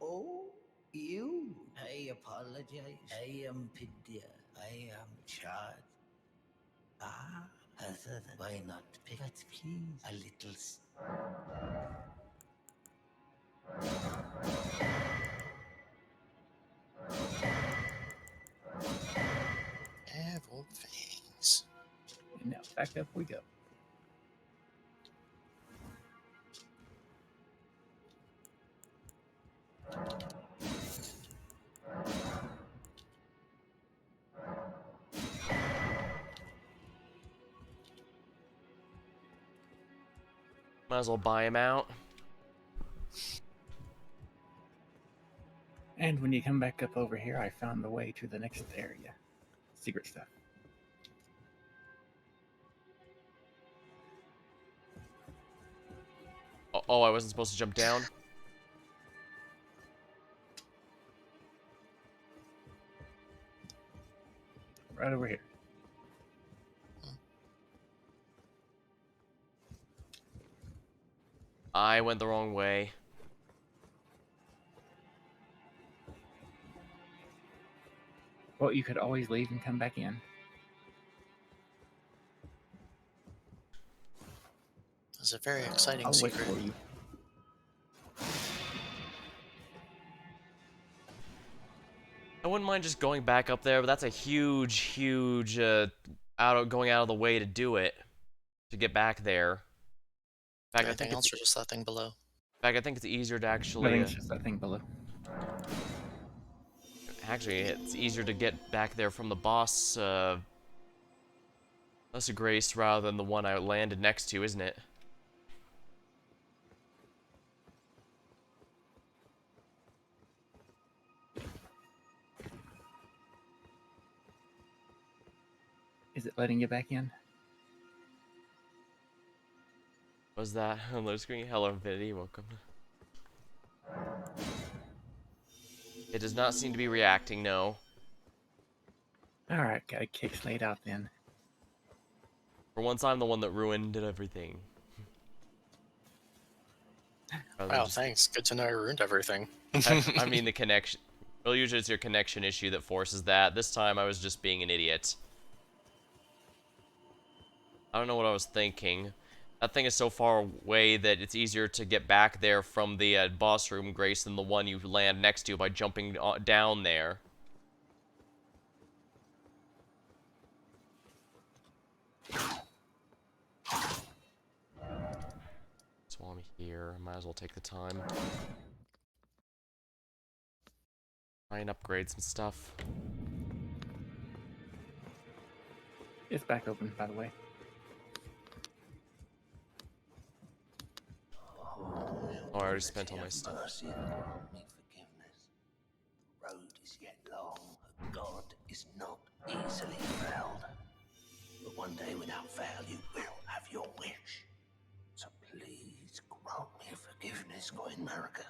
Oh, you? I apologize. I am Pidia. I am charged. Ah, why not pick it, please? A little. Evil things. And now back up we go. Might as well buy him out. And when you come back up over here, I found the way to the next area. Secret stuff. Oh, I wasn't supposed to jump down? Right over here. I went the wrong way. Well, you could always leave and come back in. It's a very exciting I'll wait secret. for you. I wouldn't mind just going back up there, but that's a huge going out of the way to do it. To get back there. In fact, Anything else, or just that thing below? In fact, I think it's easier to I actually... think it's just that thing below. Actually, it's easier to get back there from the boss, Lesser Grace rather than the one I landed next to, isn't it? Is it letting you back in? Was that on the screen? Hello, Infinity, welcome. It does not seem to be reacting, no. Alright, gotta kick Slade out then. For once, I'm the one that ruined everything. Wow, thanks. Good to know I ruined everything. I mean, the connection. Well, usually it's your connection issue that forces that. This time I was just being an idiot. I don't know what I was thinking. That thing is so far away that it's easier to get back there from the boss room, Grace, than the one you land next to by jumping down there. So while I'm here, I might as well take the time. Try and upgrade some stuff. It's back open, by the way. Oh, I already spent all my stuff. Mercy, grant me forgiveness. Road is yet long, a god is not easily felled. But one day without fail you will have your wish. So please grant me forgiveness, Coin America.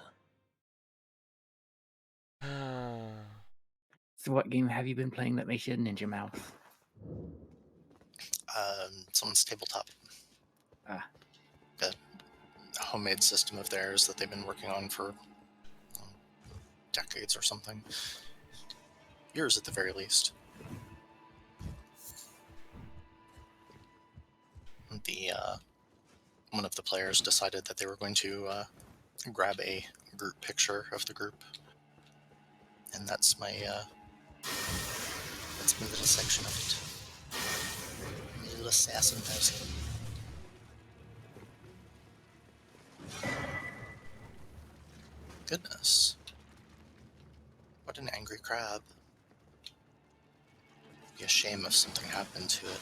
So what game have you been playing that makes you a ninja mouse? Someone's tabletop. Ah. A homemade system of theirs that they've been working on for decades or something. Years at the very least. The one of the players decided that they were going to grab a group picture of the group, and that's my little section of it. My little assassin person. Goodness. What an angry crab. It'd be a shame if something happened to it.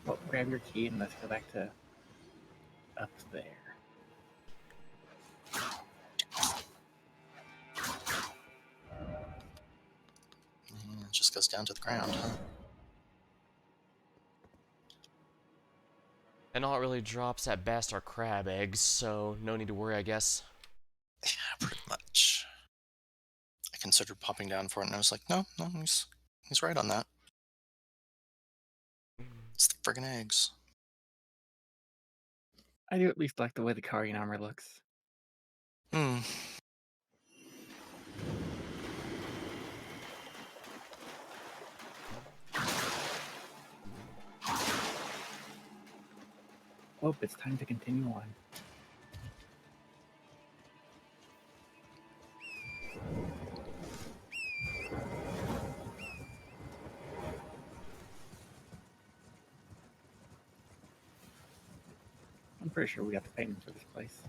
Well, grab your key and let's go back to up there. It just goes down to the ground, huh? And all it really drops at best are crab eggs, so no need to worry, I guess. Yeah, pretty much. I considered popping down for it, and I was like, no, he's right on that. It's the friggin' eggs. I do at least like the way the Karian armor looks. Oh, it's time to continue on. I'm pretty sure we got the payment for this place.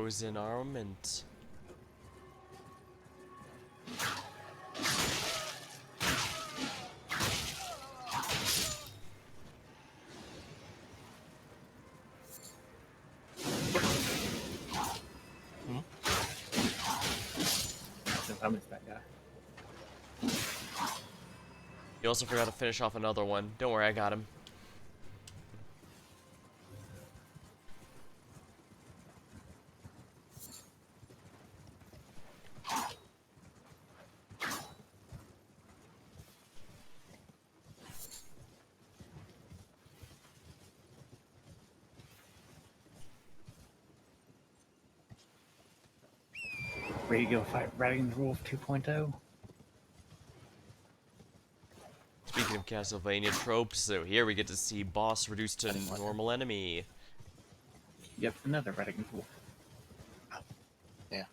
chosen armament. I missed that guy. You also forgot to finish off another one. Don't worry, I got him. Ready to go fight Dragon's Wolf 2.0? Speaking of Castlevania tropes, so here we get to see boss reduced to normal enemy. Yep, another Dragon's Wolf. Yeah.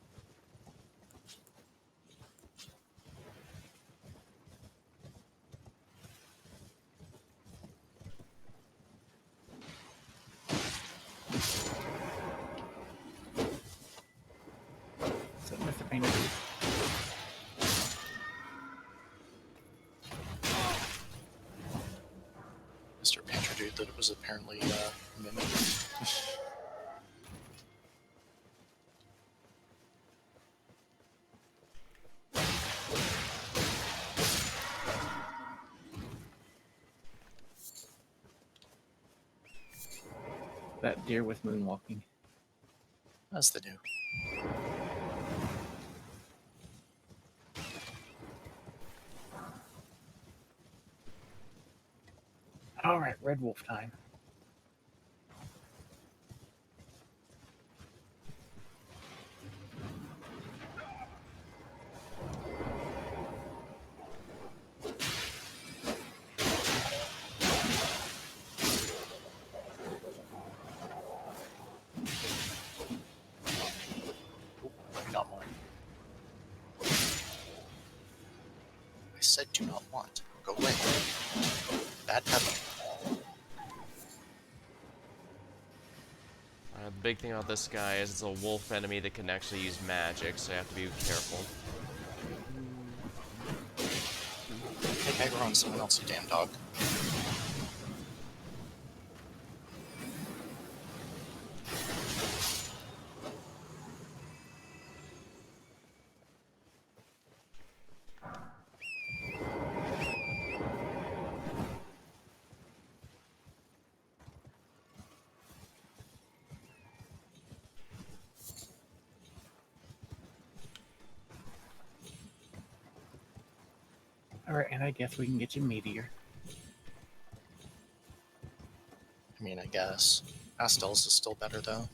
So, Mr. Painter. Mr. Painter dude that was apparently mimic. That deer was moonwalking. As they do. Alright, Red Wolf time. I got one. I said do not want. Go away. Bad pepper. The big thing about this guy is it's a wolf enemy that can actually use magic, so you have to be careful. Hey, aggro on someone else, you damn dog. Alright, and I guess we can get you Meteor. I mean, I guess. Pastel's is still better, though.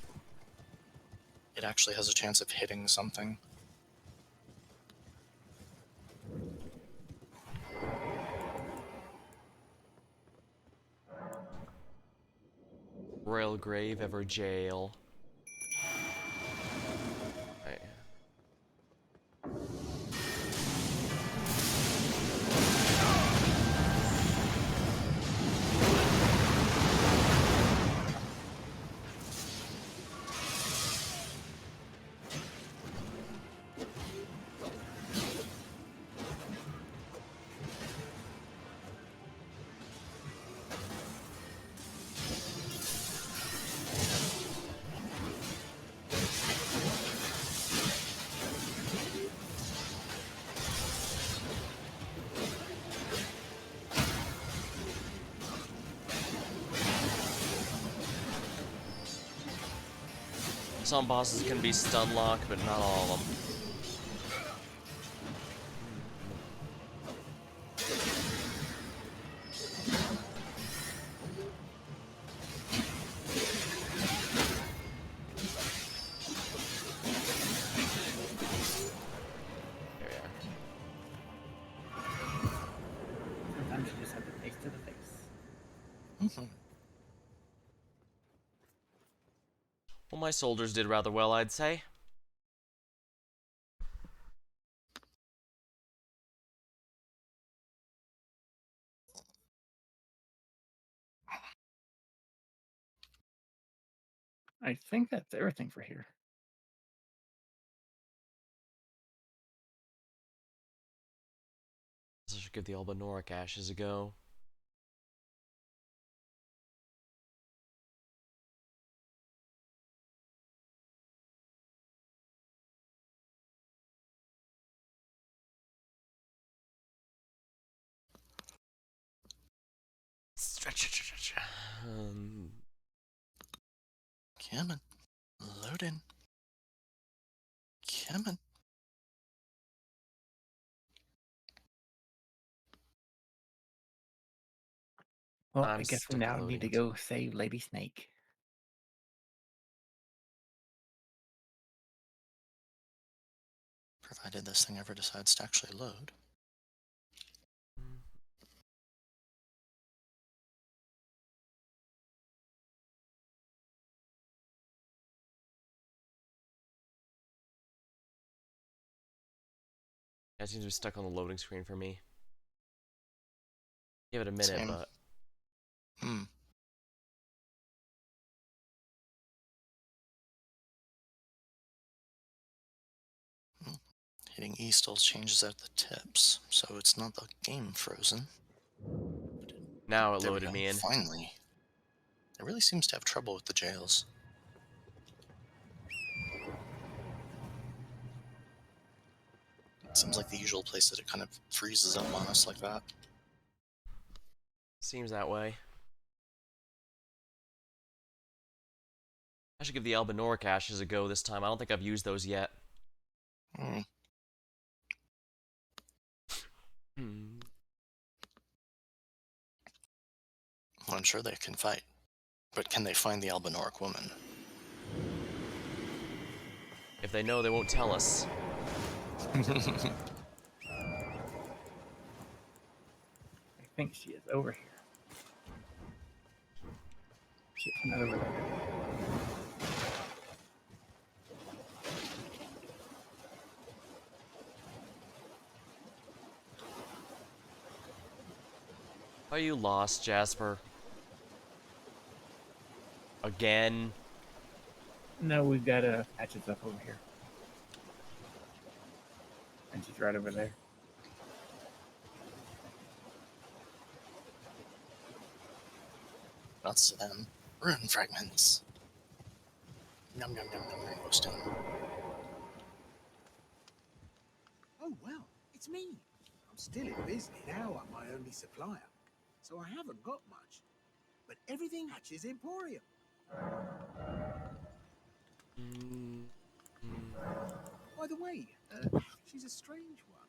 It actually has a chance of hitting something. Royal grave, ever jail. Right. Some bosses can be stun locked, but not all of them. There we are. Sometimes you just have to face to the face. Mm-hmm. Well, my soldiers did rather well, I'd say. I think that's everything for here. should give the Albinoric ashes a go. Stretch. Come on. Load in. Come on. Well, I'm I guess we stuck now on need to loading. go save Lady Snake. Provided this thing ever decides to actually load. It seems to be stuck on the loading screen for me. Give it a minute, Same. but Hitting E still changes out the tips, so it's not the game frozen. now it There we loaded go. me in. Finally. It really seems to have trouble with the jails. It seems like the usual place that it kind of freezes up on us like that. Seems that way. I should give the Albinoric ashes a go this time. I don't think I've used those yet. Hmm. Well, I'm sure they can fight. But can they find the Albinoric woman? If they know, they won't tell us. I think she is over here. She's not over there. Are you lost, Jasper? Again? No, we've got patches up over here. And she's right over there. Nuts to them. Rune fragments. Yum yum yum yum rainbow stone. Oh, well, it's me. I'm still in business now. I'm my only supplier, so I haven't got much. But everything hatches Emporium. By the way, she's a strange one,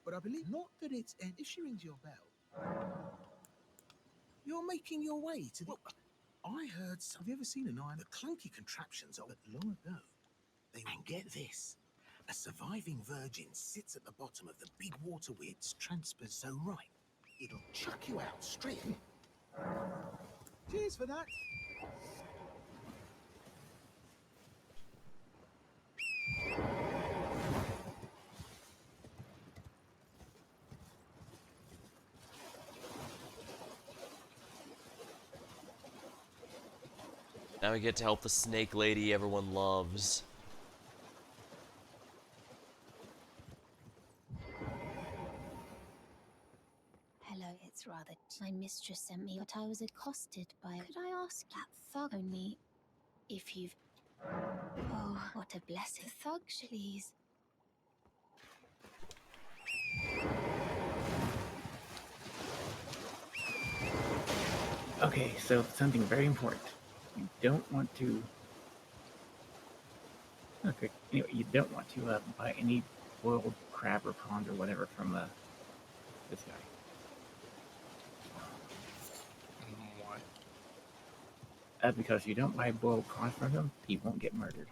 but I believe not that it's... And if she rings your bell, you're making your way to the... Well, I heard some... Have you ever seen an iron? The clunky contraptions of it long ago. They... And get this. A surviving virgin sits at the bottom of the big water weirds transfers so right. It'll chuck you out straight. Cheers for that. Now we get to help the snake lady everyone loves. Hello, it's rather... My mistress sent me, but I was accosted by... Could I ask that thug only if you've... Oh, what a blessing. The thug, please. Okay, so something very important. You don't want to... Okay, anyway, you don't want to buy any boiled crab or prawns or whatever from this guy. Why? Because you don't buy boiled prawns from him, he won't get murdered.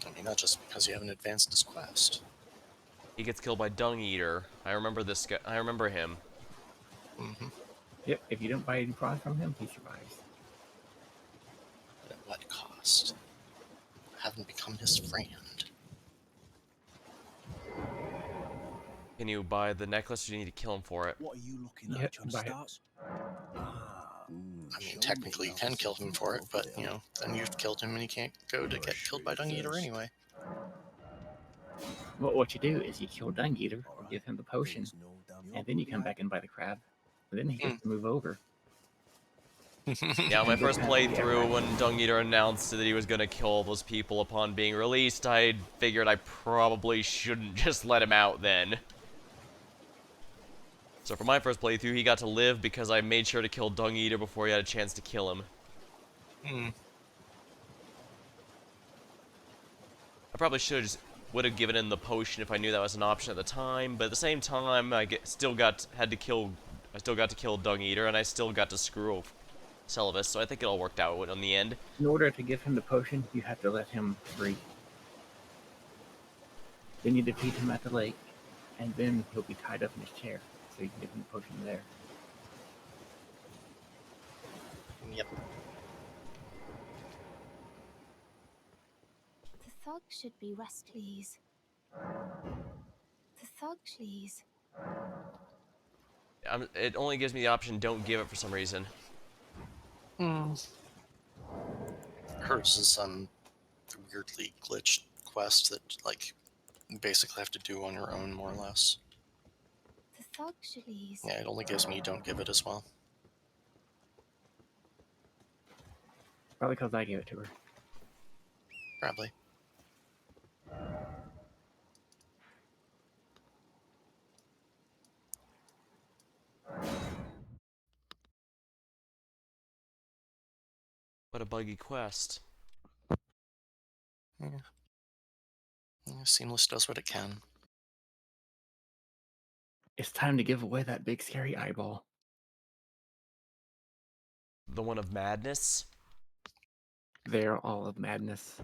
I mean, not just because you haven't advanced his quest. He gets killed by Dung Eater. I remember this guy. I remember him. Mm-hmm. Yep, if you don't buy any prawns from him, he survives. But at what cost? I haven't become his friend. Can you buy the necklace or do you need to kill him for it? What are you looking at? Yep, Trying to buy it. start? I mean, technically you can kill him for it, but, you know, then you've killed him and he can't go to get killed by Dung Eater anyway. Well, what you do is you kill Dung Eater, give him the potion, and then you come back and buy the crab. And then he gets to move over. Yeah, my And this first has to be playthrough, every- when Dung Eater announced that he was gonna kill all those people upon being released, I figured I probably shouldn't just let him out then. So for my first playthrough, he got to live because I made sure to kill Dung Eater before he had a chance to kill him. I probably would have given him the potion if I knew that was an option at the time, but at the same time, I still got to kill Dung Eater, and I still got to screw Selvus, so I think it all worked out in the end. In order to give him the potion, you have to let him free. Then you defeat him at the lake, and then he'll be tied up in his chair, so you can give him the potion there. Yep. The thug should be rest, please. The thug, please. It only gives me the option, don't give it for some reason. Hers is some weirdly glitched quest that, like, you basically have to do on your own, more or less. The thug, please. Yeah, it only gives me don't give it as well. Probably because I gave it to her. Probably. What a buggy quest. Yeah. Seamless does what it can. It's time to give away that big scary eyeball. The one of madness? They're all of madness.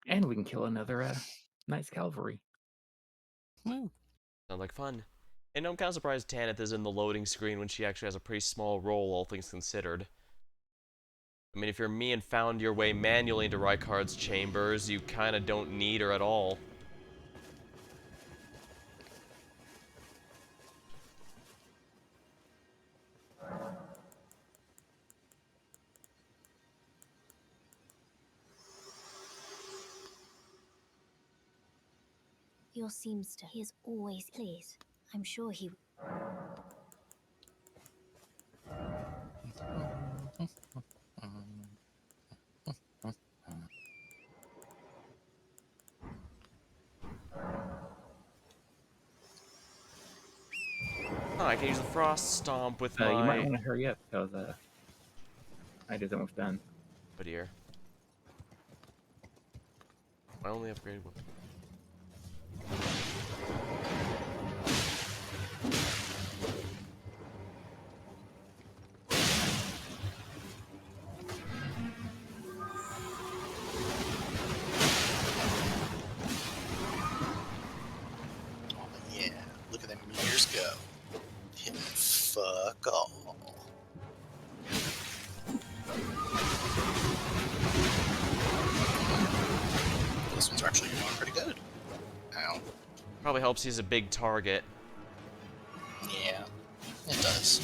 And we can kill another Knight's Cavalry. Woo. Sounds like fun. And I'm kind of surprised Tanith is in the loading screen when she actually has a pretty small role, all things considered. I mean, if you're me and found your way manually into Rykard's chambers, you kind of don't need her at all. Your seamster. He is always pleased. I'm sure he. Oh, I can use the Frost Stomp with You might my... want to hurry up, because Knight is almost done. Oh dear. My only upgraded weapon. Oh, yeah. Look at them meters go. Hitting fuck all. Those ones are actually doing pretty good. Ow. Probably helps he's a big target. Yeah, it does.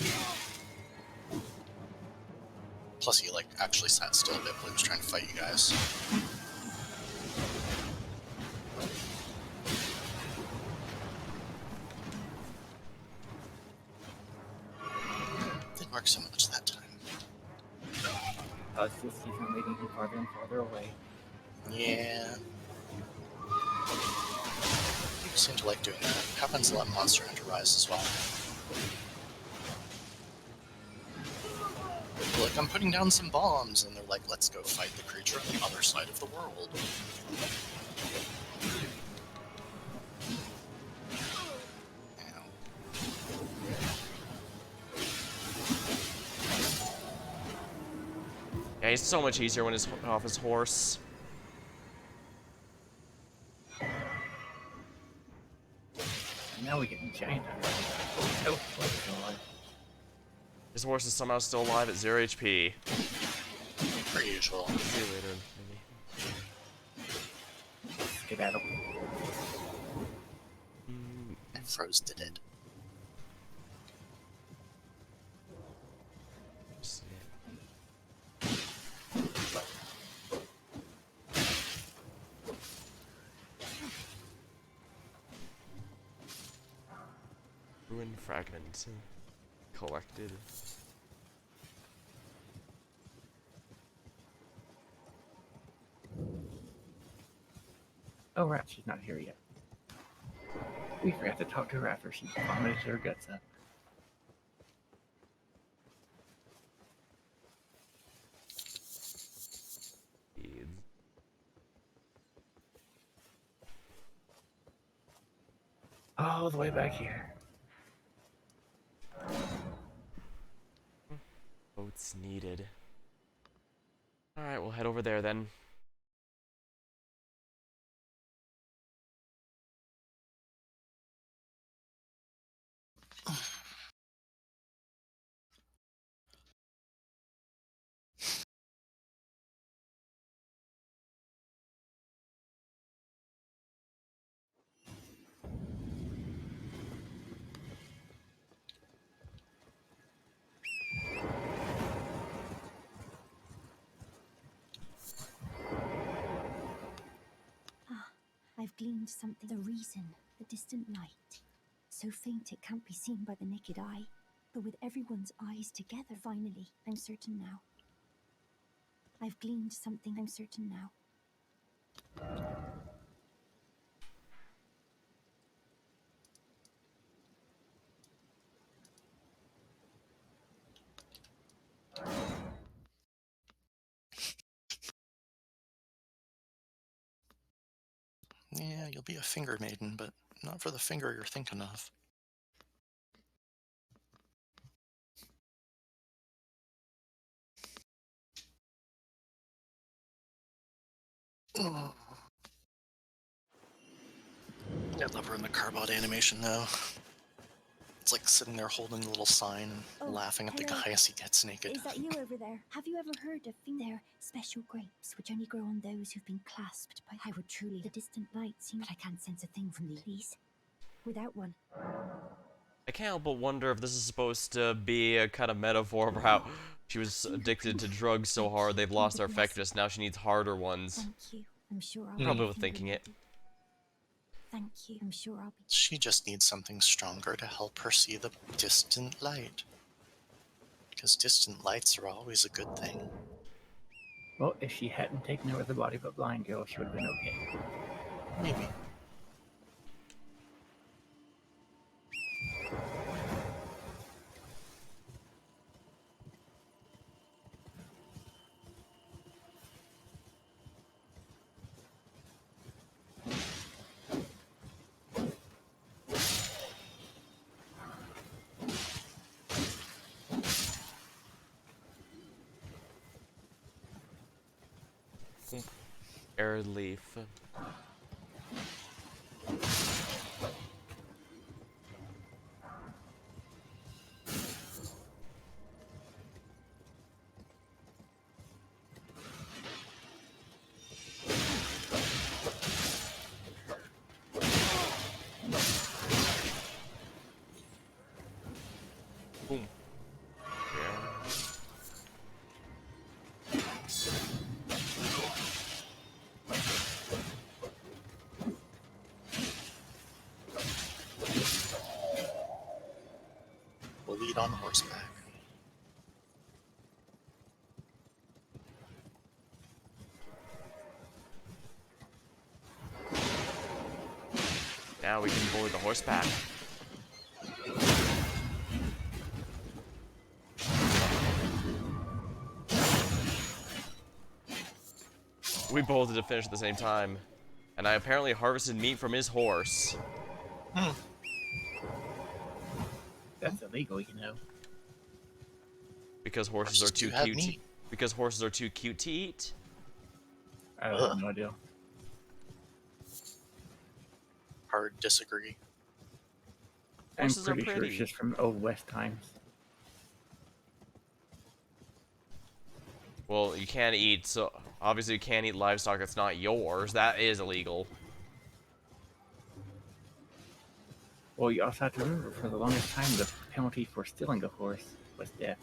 Plus, he, like, actually sat still a bit when he was trying to fight you guys. Didn't work so much that time. It's just keeps on leading him farther and farther away. Yeah. People seem to like doing that. Happens a lot in Monster Hunter Rise as well. Look, I'm putting down some bombs, and they're like, let's go fight the creature on the other side of the world. Ow. Yeah, he's so much easier when he's off his horse. And now we get giant. His horse is somehow still alive at 0 HP. Per usual. See you later, maybe. Skedaddle. I froze to dead. Ruined fragment collected. Oh, right, she's not here yet. We forgot to talk to her after she vomited her guts up. All the way back here. Boats needed. Alright, we'll head over there then. I've gleaned something. The reason, the distant light. So faint it can't be seen by the naked eye. But with everyone's eyes together, finally, I'm certain now. I've gleaned something. I'm certain now. Yeah, you'll be a finger maiden, but not for the finger you're thinking of. I love her in the carbot animation, though. It's like sitting there holding a little sign and laughing at the hello. guy as he gets naked. Is that you over there? Have you ever heard of their special grapes, which only grow on those who've been clasped by... I would truly... The distant light seems... But I can't sense a thing from the... Please. Without one. I can't help but wonder if this is supposed to be a kind of metaphor for how she was addicted to drugs so hard they've lost their effectiveness. Now she needs harder ones. Thank you. I'm sure I'll Probably be with thinking it. Thank you. I'm sure I'll be... She just needs something stronger to help her see the distant light. Because distant lights are always a good thing. Well, if she hadn't taken over the body of a blind girl, she would have been okay. Maybe. Arid leaf. Boom. We'll lead on horseback. Now we can bully the horseback. We both did to finish at the same time. And I apparently harvested meat from his horse. That's illegal, you know. Because horses are too cute. Because horses are too cute to eat. I have no idea. Hard disagree. I'm Horses are pretty sure pretty. it's just from Old West times. Well, you can't eat, so obviously you can't eat livestock that's not yours. That is illegal. Well, you also have to remember, for the longest time, the penalty for stealing a horse was death.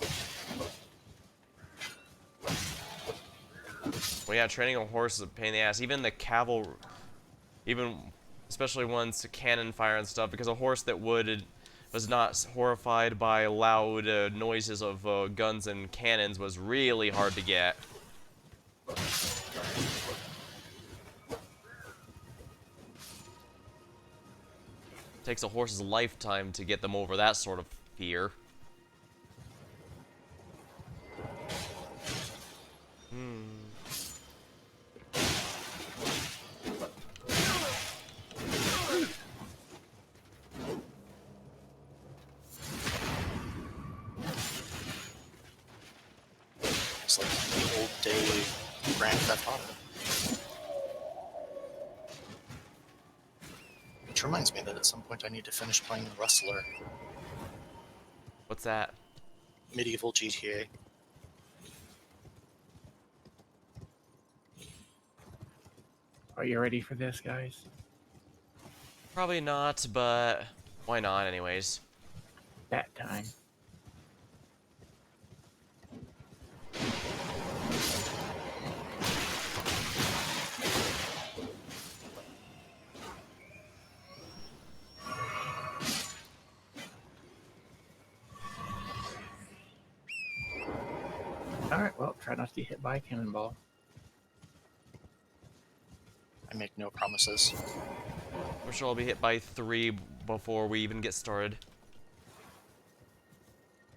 Well, yeah, training a horse is a pain in the ass. Even the cavalry, even especially ones cannon fire and stuff, because a horse that was not horrified by loud noises of guns and cannons was really hard to get. Takes a horse's lifetime to get them over that sort of fear. It's like the old day Grand Theft Auto. Which reminds me that at some point I need to finish playing Rustler. What's that? Medieval GTA. Are you ready for this, guys? Probably not, but why not anyways? That time. Alright, well, try not to get hit by a cannonball. I make no promises. I'm sure I'll be hit by 3 before we even get started.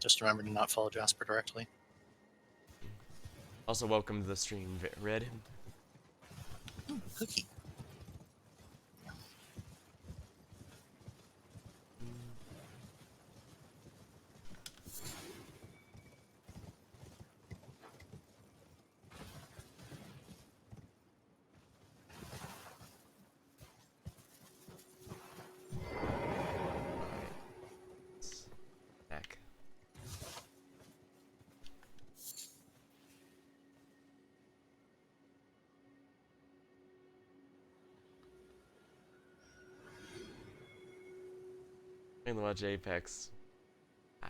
Just remember to not follow Jasper directly. Also, welcome to the stream, Red. Ooh, cookie. Back. Mainly watch Apex. I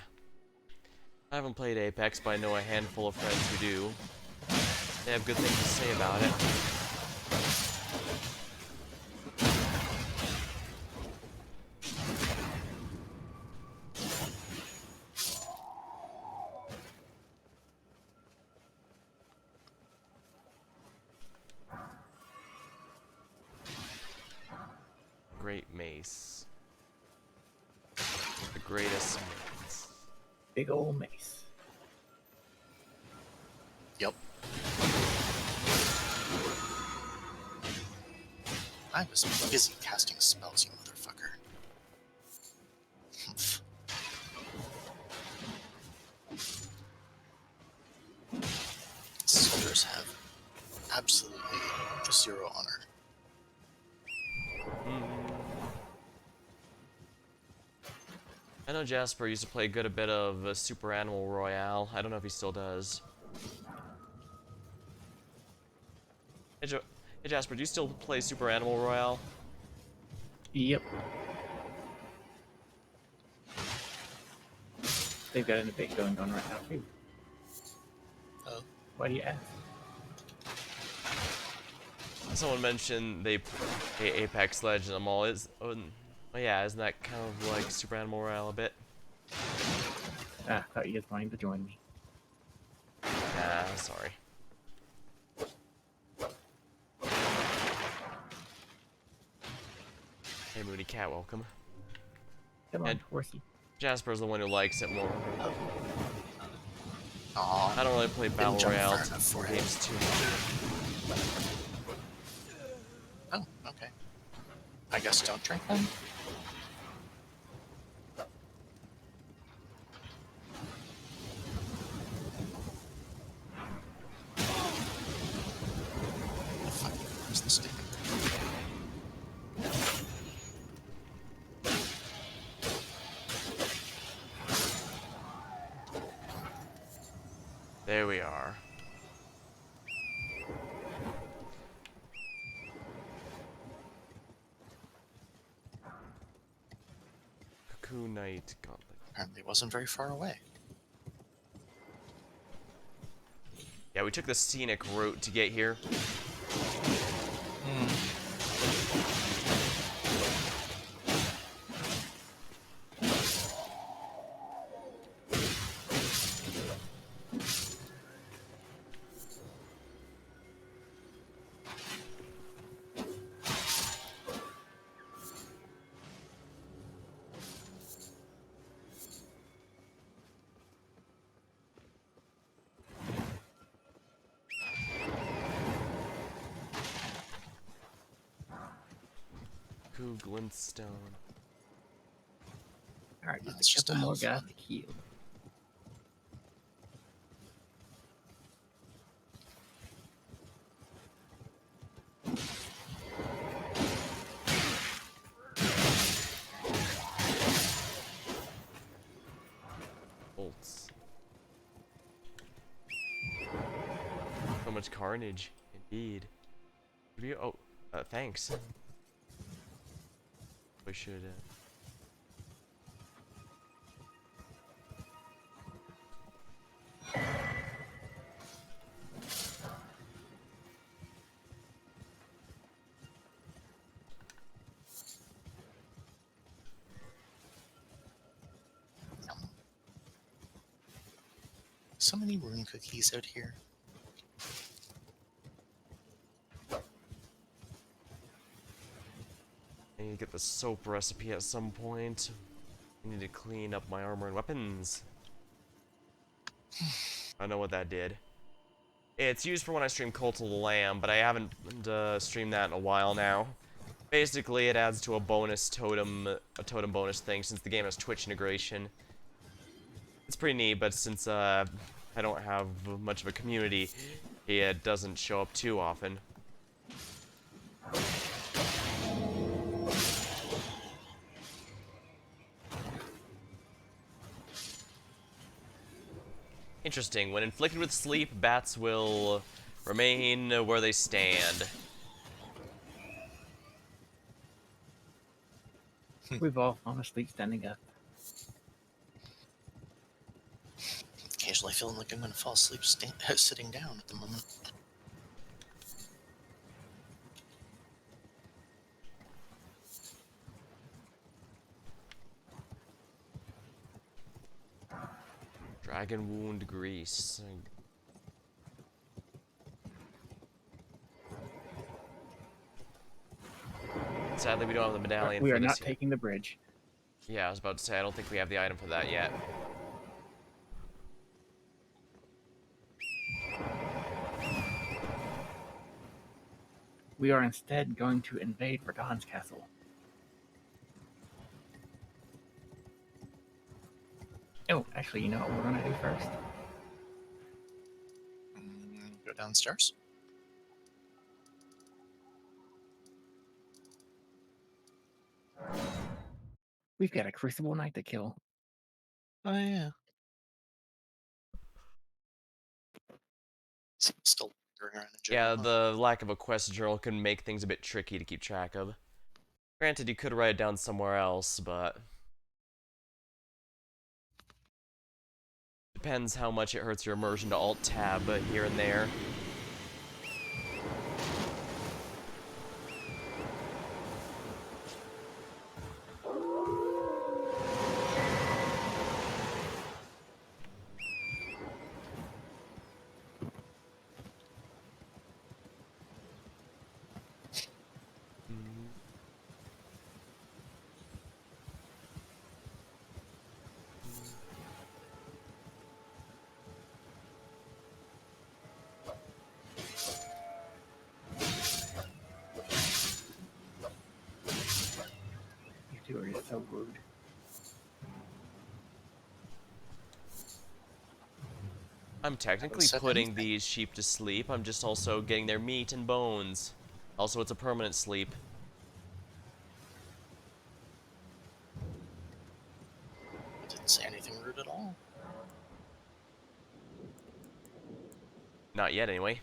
haven't played Apex, but I know a handful of friends who do. They have good things to say about it. Great mace. The greatest mace. Big old mace. Yep. I was busy casting spells, you motherfucker. Humph. Soldiers have absolutely zero honor. I know Jasper used to play a bit of Super Animal Royale. I don't know if he still does. Hey, hey Jasper, do you still play Super Animal Royale? Yep. They've got an debate going on right now, too. Oh. Why do you ask? Someone mentioned they play Apex Legends. I'm all oh yeah, isn't that kind of like Super Animal Royale a bit? Ah, thought you guys wanted to join me. Nah, sorry. Hey Moody Cat, welcome. Come on, And horsey. Jasper's the one who likes it more. Aww. I don't really play Battle Royale for games too much. Oh, okay. I guess don't drink them. Fuck, where's the stick? There we are. Kunite Gauntlet. Apparently wasn't very far away. Yeah, we took the scenic route to get here. Glintstone. Alright, just That's a just couple a more health guys one. to kill. Bolts. So much carnage, indeed. Oh, thanks. We should. So many rune cookies out here. I need to get the soap recipe at some point. I need to clean up my armor and weapons. I know what that did. It's used for when I stream Cult of the Lamb, but I haven't streamed that in a while now. Basically, it adds to a bonus totem, a totem bonus thing, since the game has Twitch integration. It's pretty neat, but since I don't have much of a community, it doesn't show up too often. Interesting. When inflicted with sleep, bats will remain where they stand. We've all fallen asleep standing up. Occasionally feeling like I'm going to fall asleep sitting down at the moment. Dragon wound grease. Sadly, we don't have the medallion We for are this not yet. taking the bridge. Yeah, I was about to say, I don't think we have the item for that yet. We are instead going to invade Verdan's castle. Oh, actually, you know what we're going to do first? Go downstairs. We've got a Crucible Knight to kill. Oh, yeah. Still lingering around in Yeah, general, huh? the lack of a quest journal can make things a bit tricky to keep track of. Granted, you could write it down somewhere else, but... depends how much it hurts your immersion to alt-tab here and there. You two are just so rude. I'm technically said putting anything. these sheep to sleep, I'm just also getting their meat and bones. Also, it's a permanent sleep. I didn't say anything rude at all. Not yet, anyway.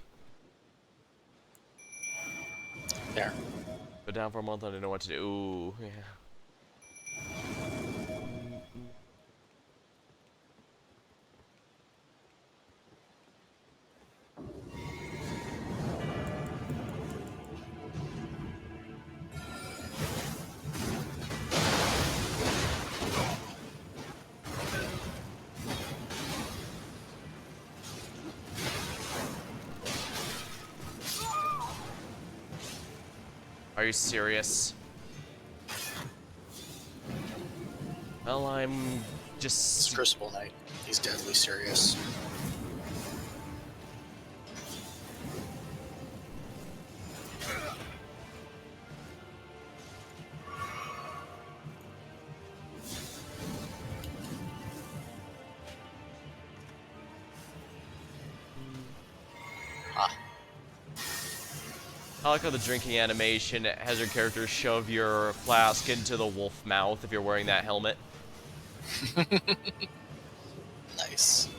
There. Go down for a month, I don't know what to do. Ooh, yeah. Are you serious? Well, I'm just... It's Crucible Knight. He's deadly serious. I like how the drinking animation has your character shove your flask into the wolf mouth if you're wearing that helmet. Nice.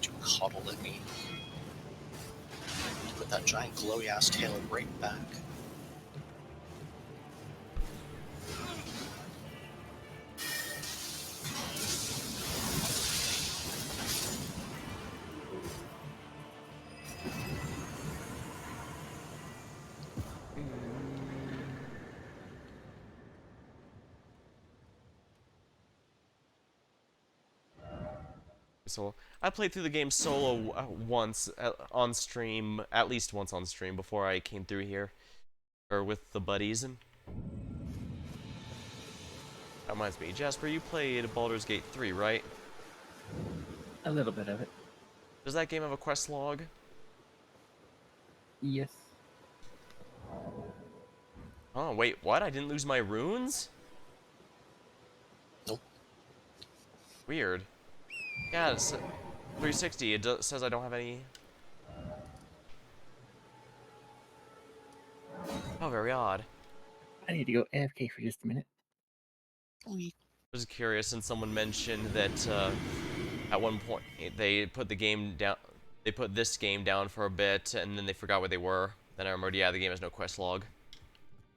You coddled at me. Put that giant glowy ass tail right back. So I played through the game solo once on stream, at least once on stream before I came through here, or with the buddies. That reminds me, Jasper, you played Baldur's Gate 3, right? A little bit of it. Does that game have a quest log? Yes. Oh, wait, what? I didn't lose my runes? Nope. Weird. Yeah, it's 360. It says I don't have any... Oh, very odd. I need to go AFK for just a minute. I was curious, since someone mentioned that at one point they put the game down. They put this game down for a bit, and then they forgot where they were. Then I remembered, yeah, the game has no quest log.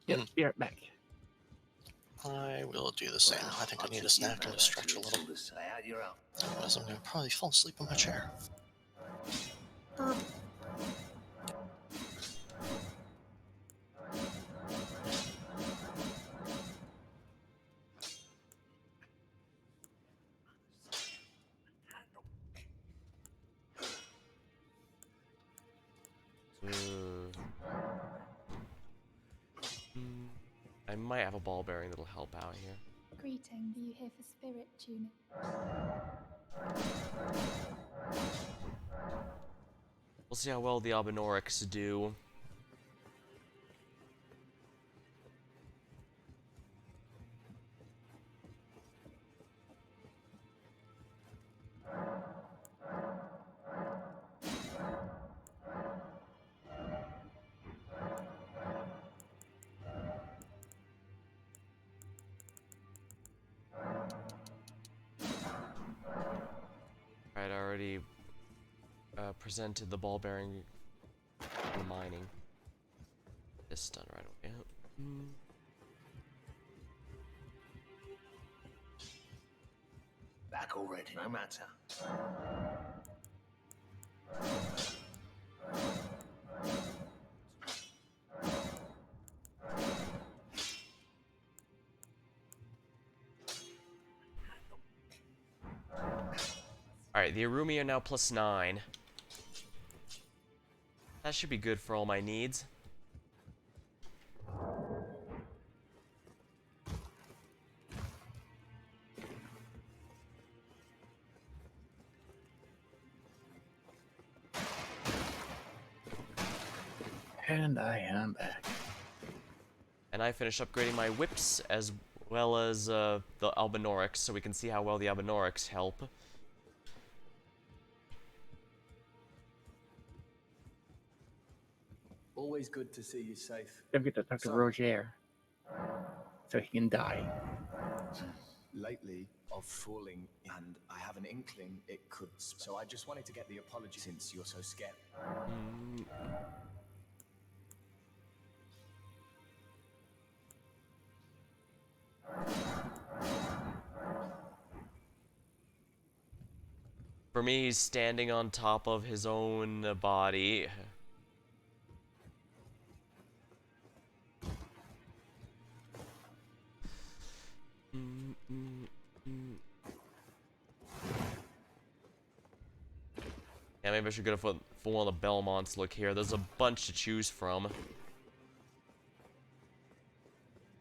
Yep, be right back. I will do the same. I think I need a snack and to stretch a little. Otherwise I'm going to probably fall asleep in my chair. I might have a ball bearing that'll help out here. Greetings, are you here for spirit tuning? We'll see how well the Albinorics do. Alright, I already presented the ball bearing and mining. This done right away. Back already, no matter. Alright, the Arumi are now +9. That should be good for all my needs. And I am back. And I finished upgrading my whips as well as the Albinorics, so we can see how well the Albinorics help. Always good to see you safe. Don't get to talk to Roger, so he can die. Lately, of falling, and I have an inkling it could. So I just wanted to get the apology since you're so scared. For me, he's standing on top of his own body. maybe I should go for one of the Belmonts look here. There's a bunch to choose from.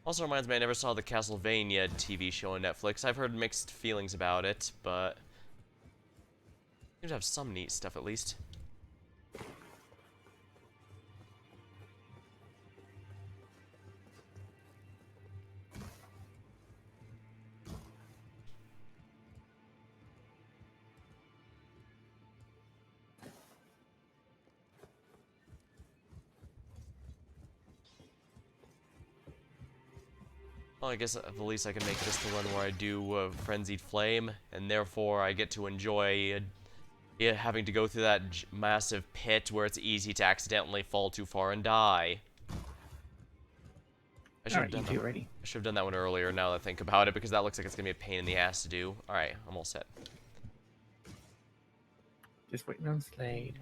Also reminds me, I never saw the Castlevania TV show on Netflix. I've heard mixed feelings about it, but seems to have some neat stuff at least. Well, I guess at the least I can make this the run where I do Frenzied Flame, and therefore I get to enjoy having to go through that massive pit where it's easy to accidentally fall too far and die. I should have done that one earlier now that I think about it, because that looks like it's going to be a pain in the ass to do. Alright, I'm all set. Just waiting on Slade.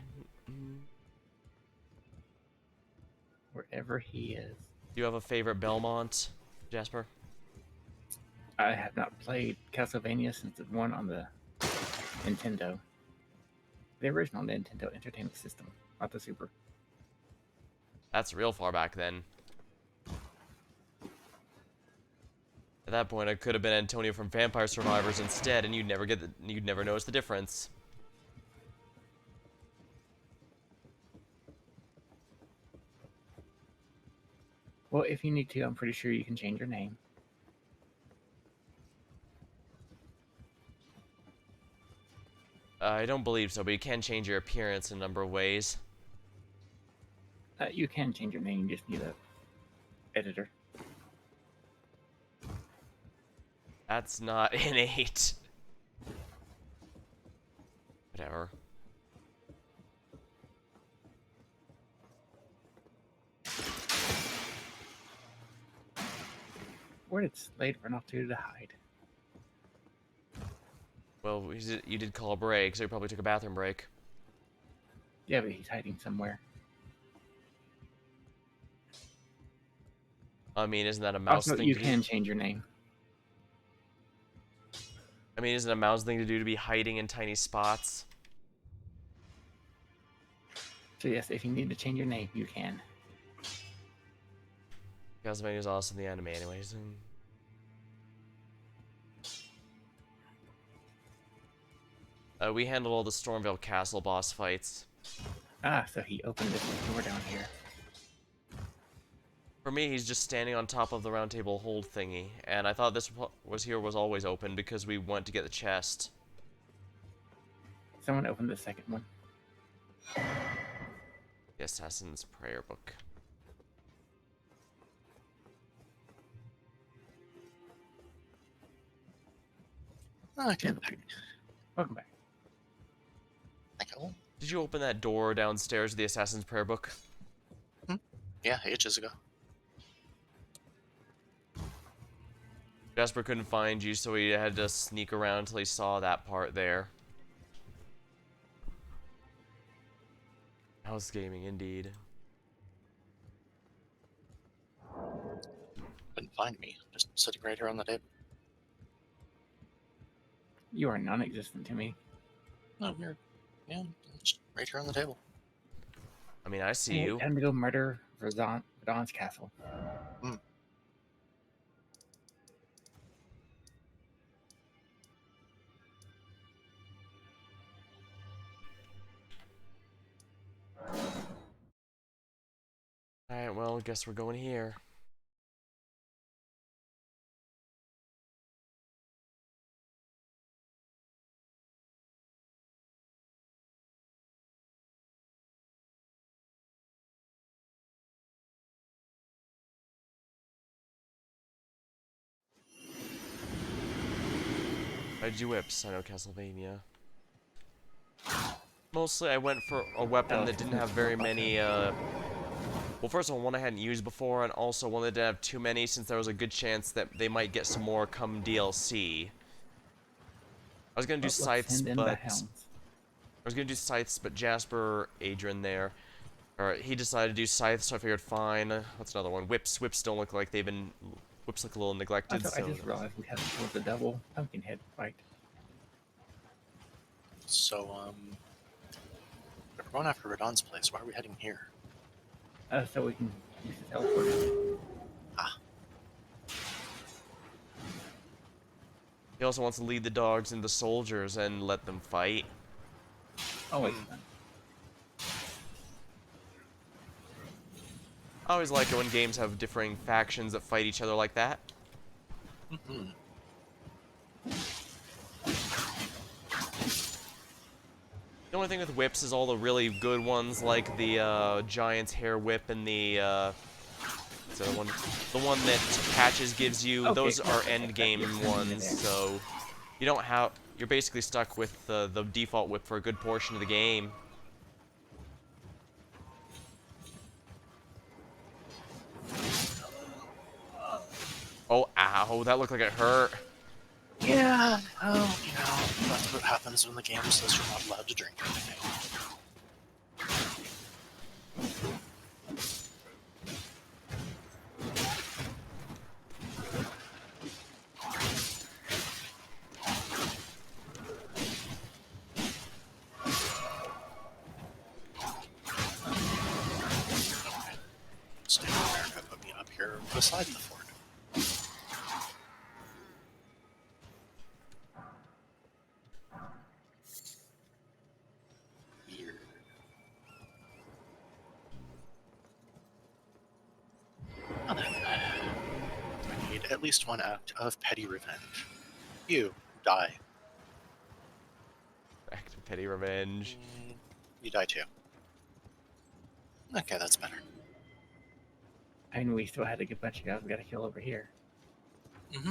Wherever he is. Do you have a favorite Belmont, Jasper? I have not played Castlevania since the one on the Nintendo. The original Nintendo Entertainment System, not the Super. That's real far back then. At that point, I could have been Antonio from Vampire Survivors instead, and you'd never notice the difference. Well, if you need to, I'm pretty sure you can change your name. I don't believe so, but you can change your appearance in a number of ways. You can change your name, you just need a editor. That's not innate. Whatever. Where did Slade run off to hide? Well, you did call a break, so he probably took a bathroom break. Yeah, but he's hiding somewhere. I mean, isn't that a mouse also, thing you to can do? change your name. I mean, isn't it a mouse thing to do to be hiding in tiny spots? So yes, if you need to change your name, you can. Castlevania's awesome in the anime anyways. We handled all the Stormvale Castle boss fights. Ah, so he opened this door down here. For me, he's just standing on top of the round table hold thingy, and I thought this was always open because we went to get the chest. Someone opened the second one. The Assassin's Prayer Book. Okay. Welcome back. Cool. Did you open that door downstairs to the Assassin's Prayer Book? Yeah, ages ago. Jasper couldn't find you, so he had to sneak around until he saw that part there. House gaming, indeed. Couldn't find me. Just sitting right here on the table. You are non-existent to me. Oh, you're... Yeah, just right here on the table. I mean, I see you. Time to go murder Verdon's castle. Alright, well, guess we're going here. Why'd you whips? I know Castlevania. Mostly I went for a weapon that didn't have very many, well, first of all, one I hadn't used before, and also one that didn't have too many, since there was a good chance that they might get some more come DLC. I was gonna do scythes, but Jasper, Adrian there, he decided to do scythes, so I figured, fine. What's another one? Whips. Whips don't look like they've been... Whips look a little neglected, I just realized we haven't killed the double pumpkin head fight. So, going after Radon's place. Why are we heading here? So we can use the teleporter. Ah. He also wants to lead the dogs into soldiers and let them fight. Always fun. I always like it when games have differing factions that fight each other like that. Mm-hmm. The only thing with whips is all the really good ones, like the Giant's Hair Whip and the one that Patches gives you. Okay, Those are okay, end game you're sending me ones, there. so you don't have. You're basically stuck with the default whip for a good portion of the game. Oh, ow! That looked like it hurt. Yeah, oh, you know, that's what happens when the game says you're not allowed to drink anything. State of America put me up here beside the fort. Weird. Now then, I need at least one act of petty revenge. You die. Act of petty revenge. You die too. Okay, that's better. I mean, we still had a good bunch of guys we got to kill over here. Mm-hmm.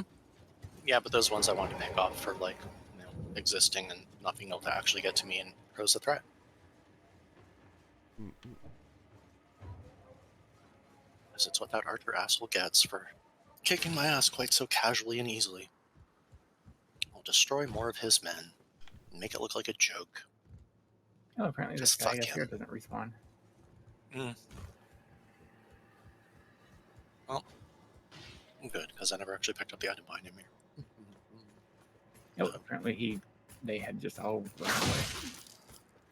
Yeah, but those ones I wanted to pick off for, like, you know, existing and not being able to actually get to me and pose a threat. Because it's what that Arthur asshole gets for kicking my ass quite so casually and easily. I'll destroy more of his men and make it look like a joke. Oh, apparently Just this guy fuck up here him. doesn't respawn. Well, good, because I never actually picked up the item behind him here. Oh, apparently they had just all run away.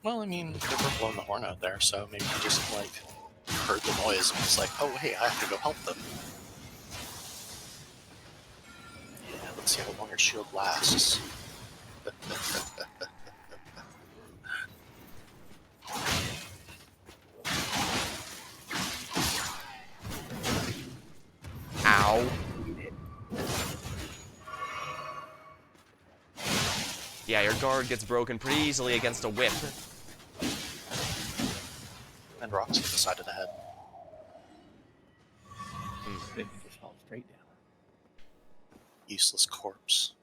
Well, I mean, they were blowing the horn out there, so maybe he just, like, heard the noise and was like, oh, hey, I have to go help them. Yeah, let's see how long your shield lasts. Ow. Yeah, your guard gets broken pretty easily against a whip. And rocks to the side of the head. They just fall straight down. Useless corpse.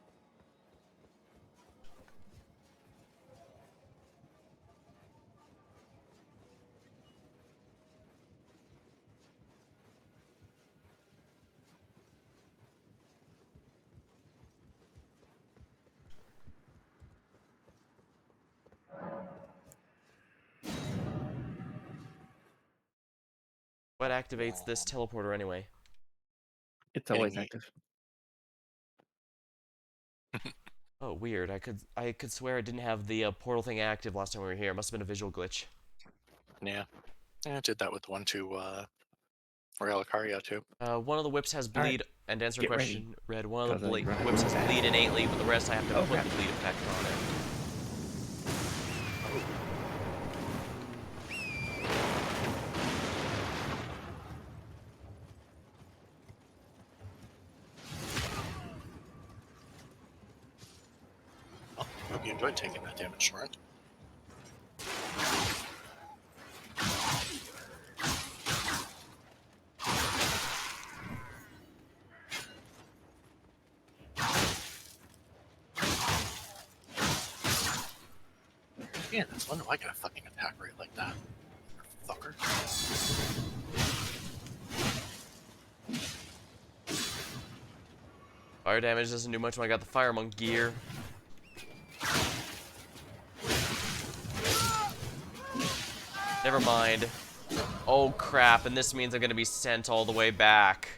What activates this teleporter anyway? It's always active. Oh, weird. I could swear I didn't have the portal thing active last time we were here. It must have been a visual glitch. Yeah. I did that with the one to Raya Lucaria too. One of the whips has bleed, and to answer your question, Red, one of the whips has bleed innately, but the rest I have to put the bleed effect on it. Well, hope you enjoyed taking that damage, Torrent. Yeah, that's wonder why I got a fucking attack rate like that. Fucker. Fire damage doesn't do much when I got the Fire Monk gear. Never mind. Oh crap, and this means I'm gonna be sent all the way back.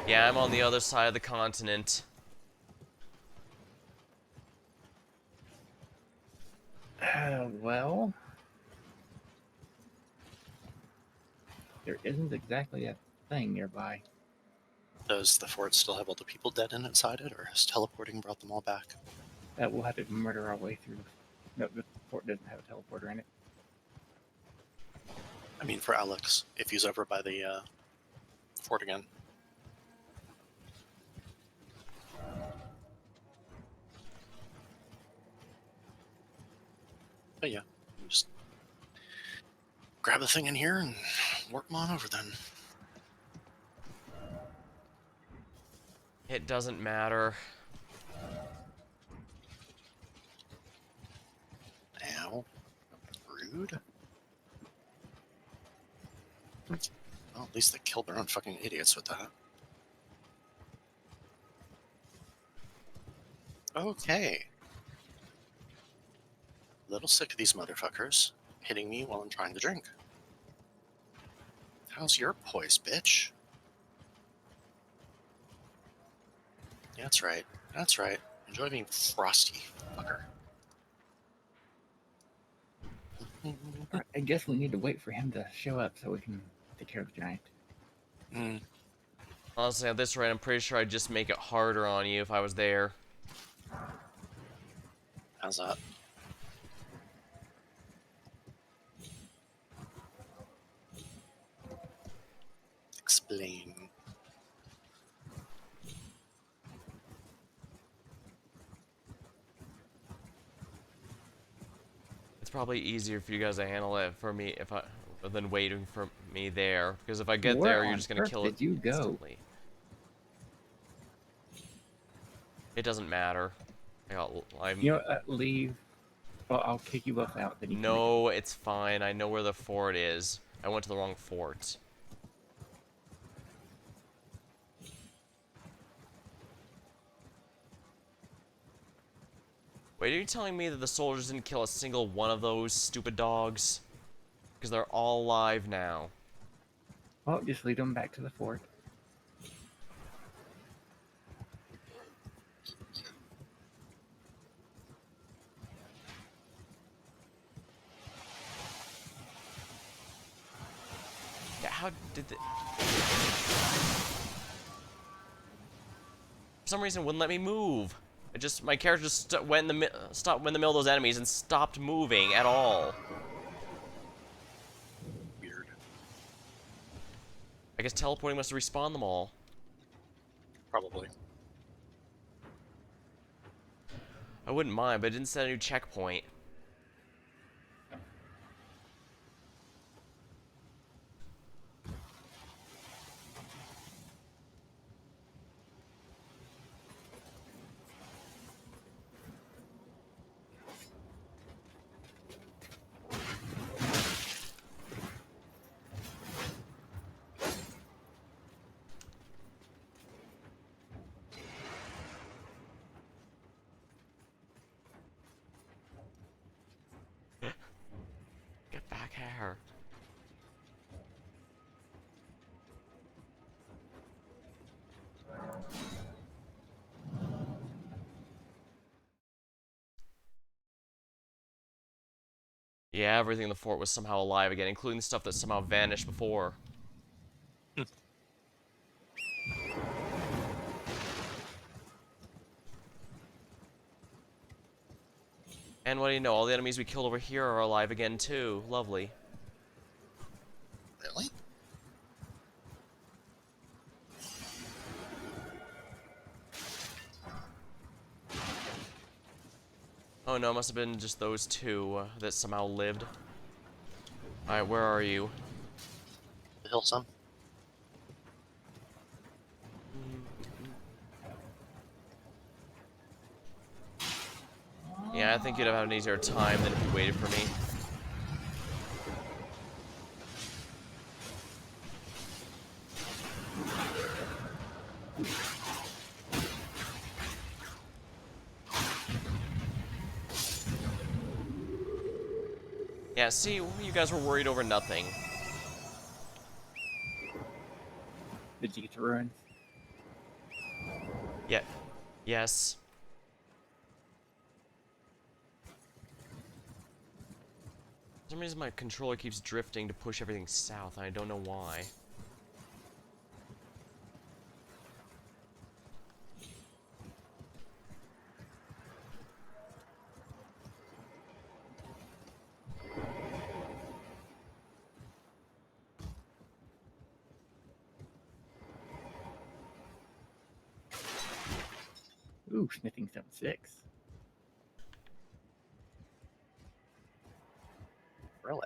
Yeah, I'm on the other side of the continent. Well, there isn't exactly a thing nearby. Does the fort still have all the people dead inside it, or has teleporting brought them all back? We'll have to murder our way through. No, the fort doesn't have a teleporter in it. I mean, for Alex, if he's over by the fort again. But yeah, just grab the thing in here and warp them on over then. It doesn't matter. Ow. Rude. Well, at least they killed their own fucking idiots with that. Okay. Little sick of these motherfuckers hitting me while I'm trying to drink. How's your poise, bitch? Yeah, that's right. That's right. Enjoy being frosty, fucker. Alright, I guess we need to wait for him to show up so we can take care of the giant. Honestly, at this rate, I'm pretty sure I'd just make it harder on you if I was there. How's that? Explain. It's probably easier for you guys to handle it for me than waiting for me there, because if I get Where there, you're on just gonna earth kill did it you go? instantly. It doesn't matter. You know, leave. Well, I'll kick you both out. Then you No, it's fine. I know where the fort is. I went to the wrong fort. Wait, are you telling me that the soldiers didn't kill a single one of those stupid dogs? Because they're all alive now. Well, just lead them back to the fort. Yeah, how did the... For some reason, it wouldn't let me move. My character just stopped in the middle of those enemies and stopped moving at all. Weird. I guess teleporting must respawn them all. Probably. I wouldn't mind, but it didn't set a new checkpoint. Get back here. Yeah, everything in the fort was somehow alive again, including the stuff that somehow vanished before. And what do you know, all the enemies we killed over here are alive again too. Lovely. Really? Oh no, it must have been just those two that somehow lived. Alright, where are you? The hill some. Yeah, I think you'd have had an easier time than if you waited for me. Yeah, see, you guys were worried over nothing. Did you get to ruins? Yeah. Yes. For some reason my controller keeps drifting to push everything south, and I don't know why. Ooh, smithing stone 6. Really?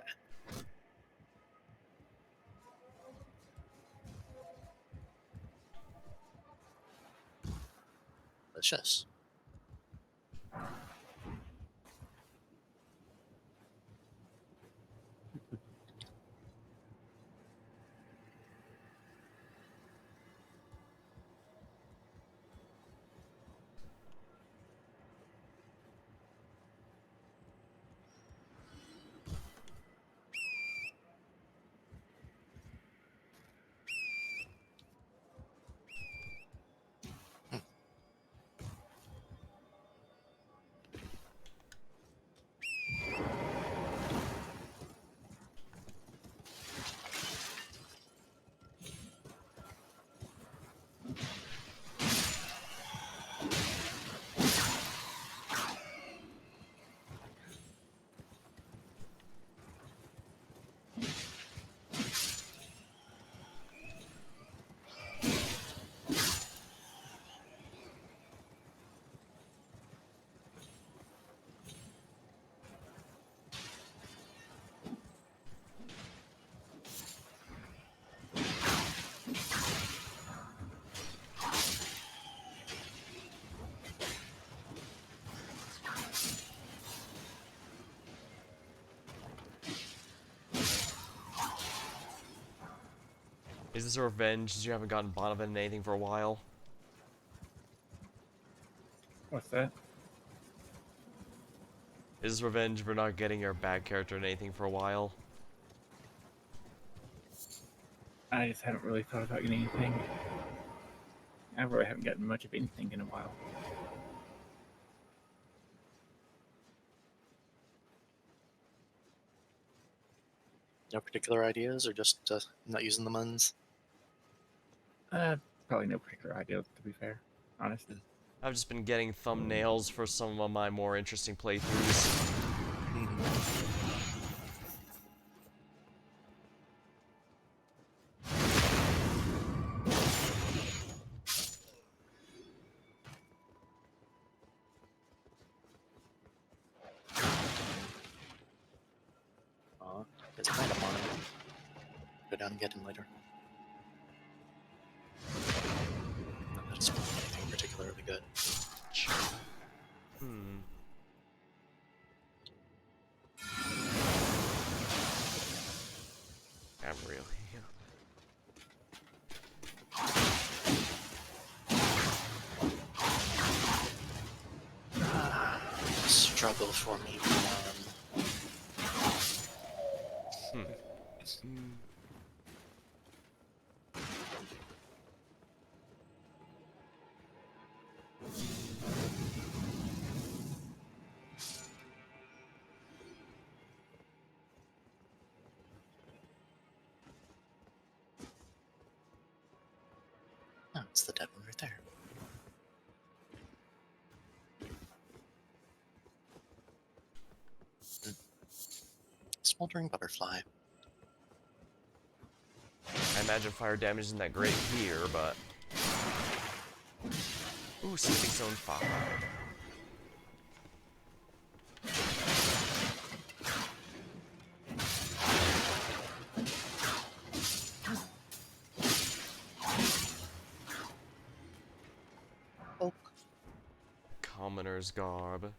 Delicious. Is this a revenge since you haven't gotten Bonovan in anything for a while? What's that? Is this revenge for not getting your bad character in anything for a while? I just haven't really thought about getting anything. I really haven't gotten much of anything in a while. No particular ideas, or just not using the muns? Probably no particular idea, to be fair. Honestly. I've just been getting thumbnails for some of my more interesting playthroughs. It's kind of mine. Go down and get him later. Not that it's anything particularly good. I'm really... Struggle for me. Oh, it's the dead one right there. Smoldering butterfly. I imagine fire damage isn't that great here, but... Ooh, Sleeping Stone 5. Oak. Commoner's Garb.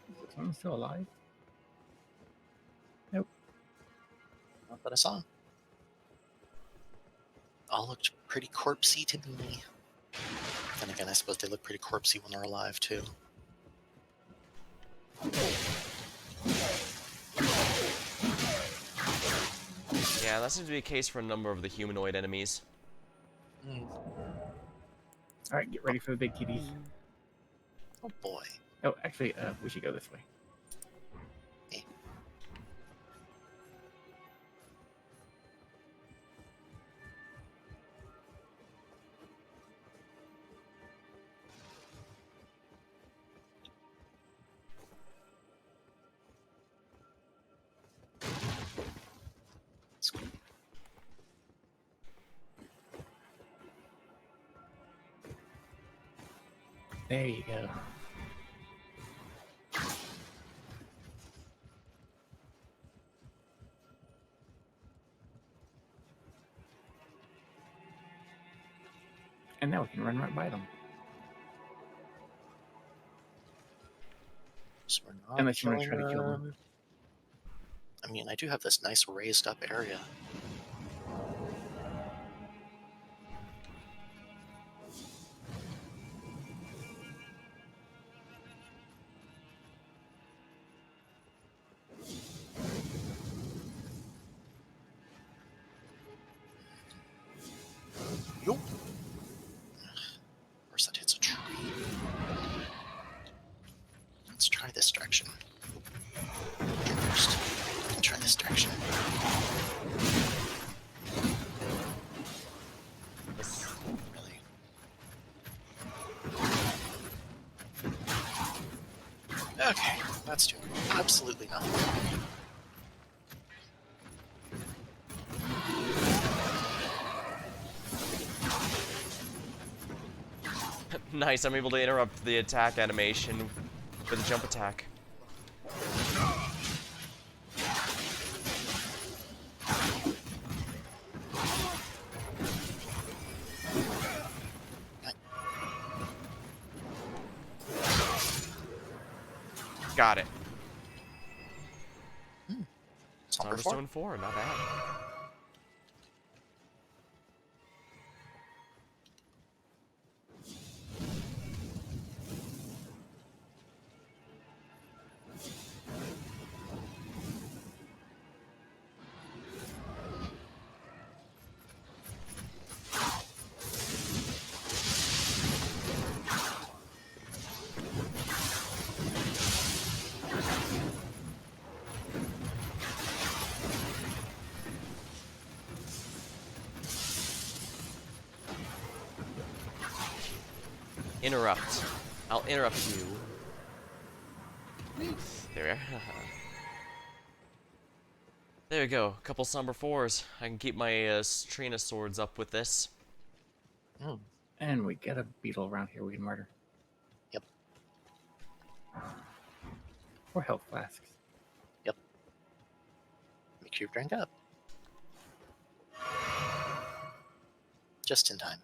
Is someone still alive? Nope. Not that I saw. All looked pretty corpsey to me. Then again, I suppose they look pretty corpsey when they're alive, too. Yeah, that seems to be the case for a number of the humanoid enemies. Mm. Alright, get ready for the big kitties. Oh boy. Oh, actually, we should go this way. Hey. There you go. And now we can run right by them. So we're not Unless you want to killing try to kill them. them. I mean, I do have this nice raised up area. Yup. Where's that hits a tree? Let's try this direction. First, let's try this direction. Really? Okay, that's doing absolutely nothing. Nice, I'm able to interrupt the attack animation with a jump attack. Got it. Somberstone 4, not bad. Interrupt. I'll interrupt you. There we are. There we go. A couple Somber 4s. I can keep my Trina swords up with this. And we got a beetle around here we can murder. Yep. Or health flasks. Yep. Make sure you drink up. Just in time.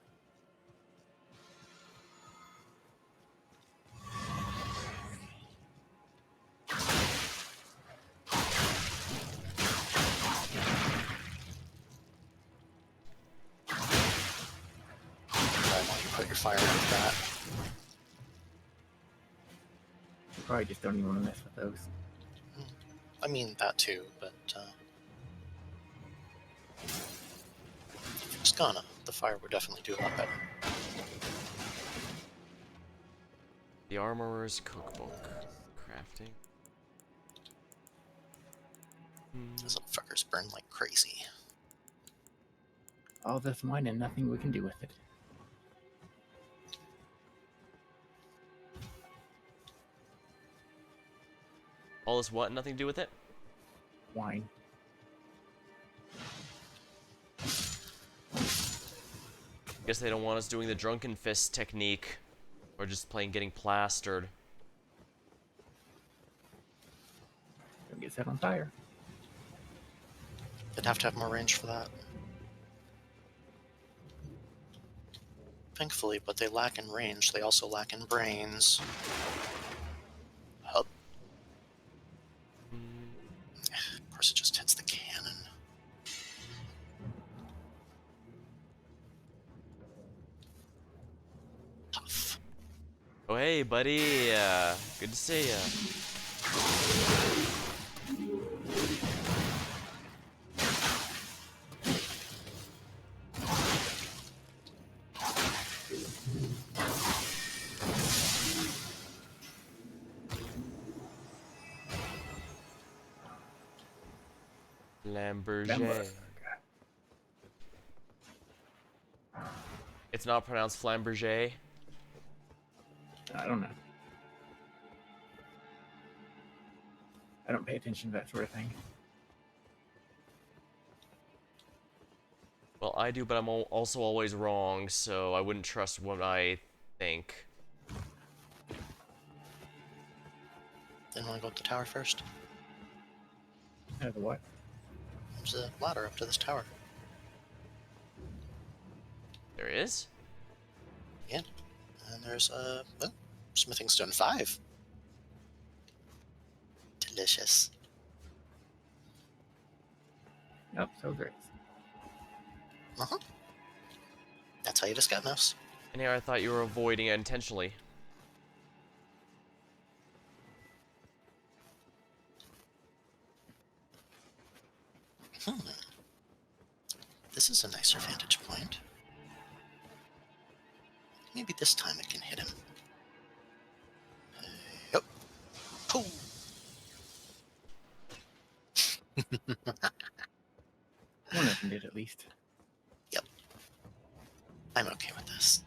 Put your fire with that. You probably just don't even want to mess with those. I mean, that too, but if you're just gonna, the fire would definitely do a lot better. The Armorer's Cookbook. Crafting. Those little fuckers burn like crazy. All this mine and nothing we can do with it. All this what? Nothing to do with it? Wine. Guess they don't want us doing the Drunken Fist technique. Or just plain getting plastered. Don't get set on fire. They'd have to have more range for that. Thankfully, but they lack in range, they also lack in brains. Hub. Of course, it just hits the cannon. Tough. Oh hey buddy, good to see ya. Flamberger. It's not pronounced Flamberger. I don't know. I don't pay attention to that sort of thing. Well, I do, but I'm also always wrong, so I wouldn't trust what I think. Then want to go up the tower first? The what? There's a ladder up to this tower. There is? Yeah. And there's a smithing stone 5. Delicious. Yep, so great. Uh-huh. That's how you just got mouse. And here I thought you were avoiding it intentionally. This is a nicer vantage point. Maybe this time it can hit him. Yep. Oh. One of them did at least. Yep. I'm okay with this.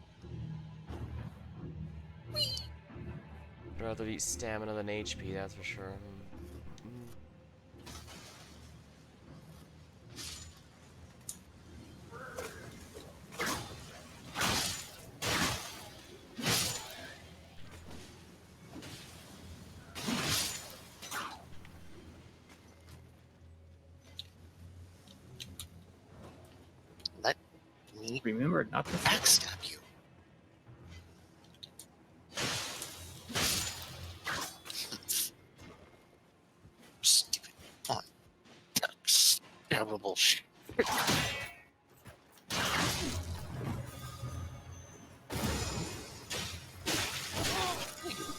I'd rather eat stamina than HP, that's for sure. Let me remember not to backstab you. Stupid. Come on. Backstabbable shit.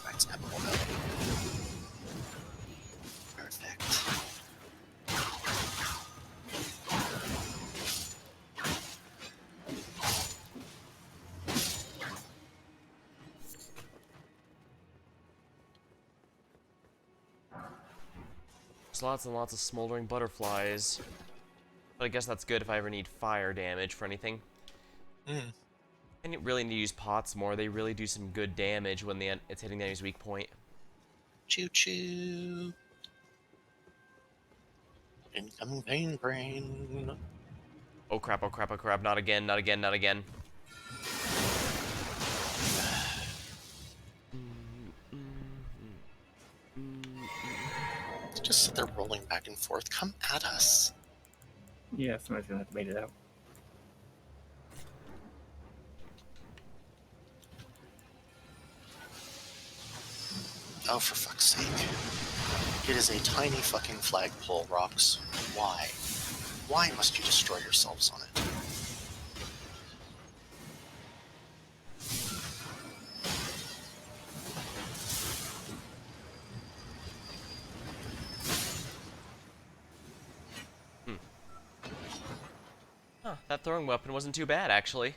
Backstabbable though. Perfect. There's lots and lots of smoldering butterflies. But I guess that's good if I ever need fire damage for anything. And you really need to use pots more. They really do some good damage when it's hitting the enemy's weak point. Choo choo. Incoming pain brain. Oh crap, oh crap, oh crap. Not again, not again, not again. Just sit there rolling back and forth. Come at us. Yeah, somebody's gonna have to bait it out. Oh, for fuck's sake. It is a tiny fucking flagpole, Rocks. Why? Why must you destroy yourselves on it? Huh, that throwing weapon wasn't too bad, actually.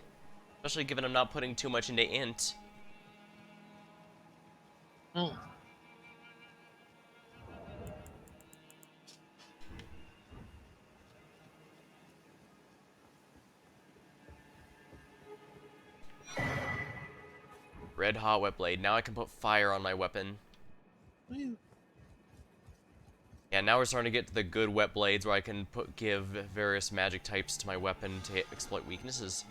Especially given I'm not putting too much into int. Red hot wet blade. Now I can put fire on my weapon. Woo. Yeah, now we're starting to get to the good wet blades where I can give various magic types to my weapon to exploit weaknesses.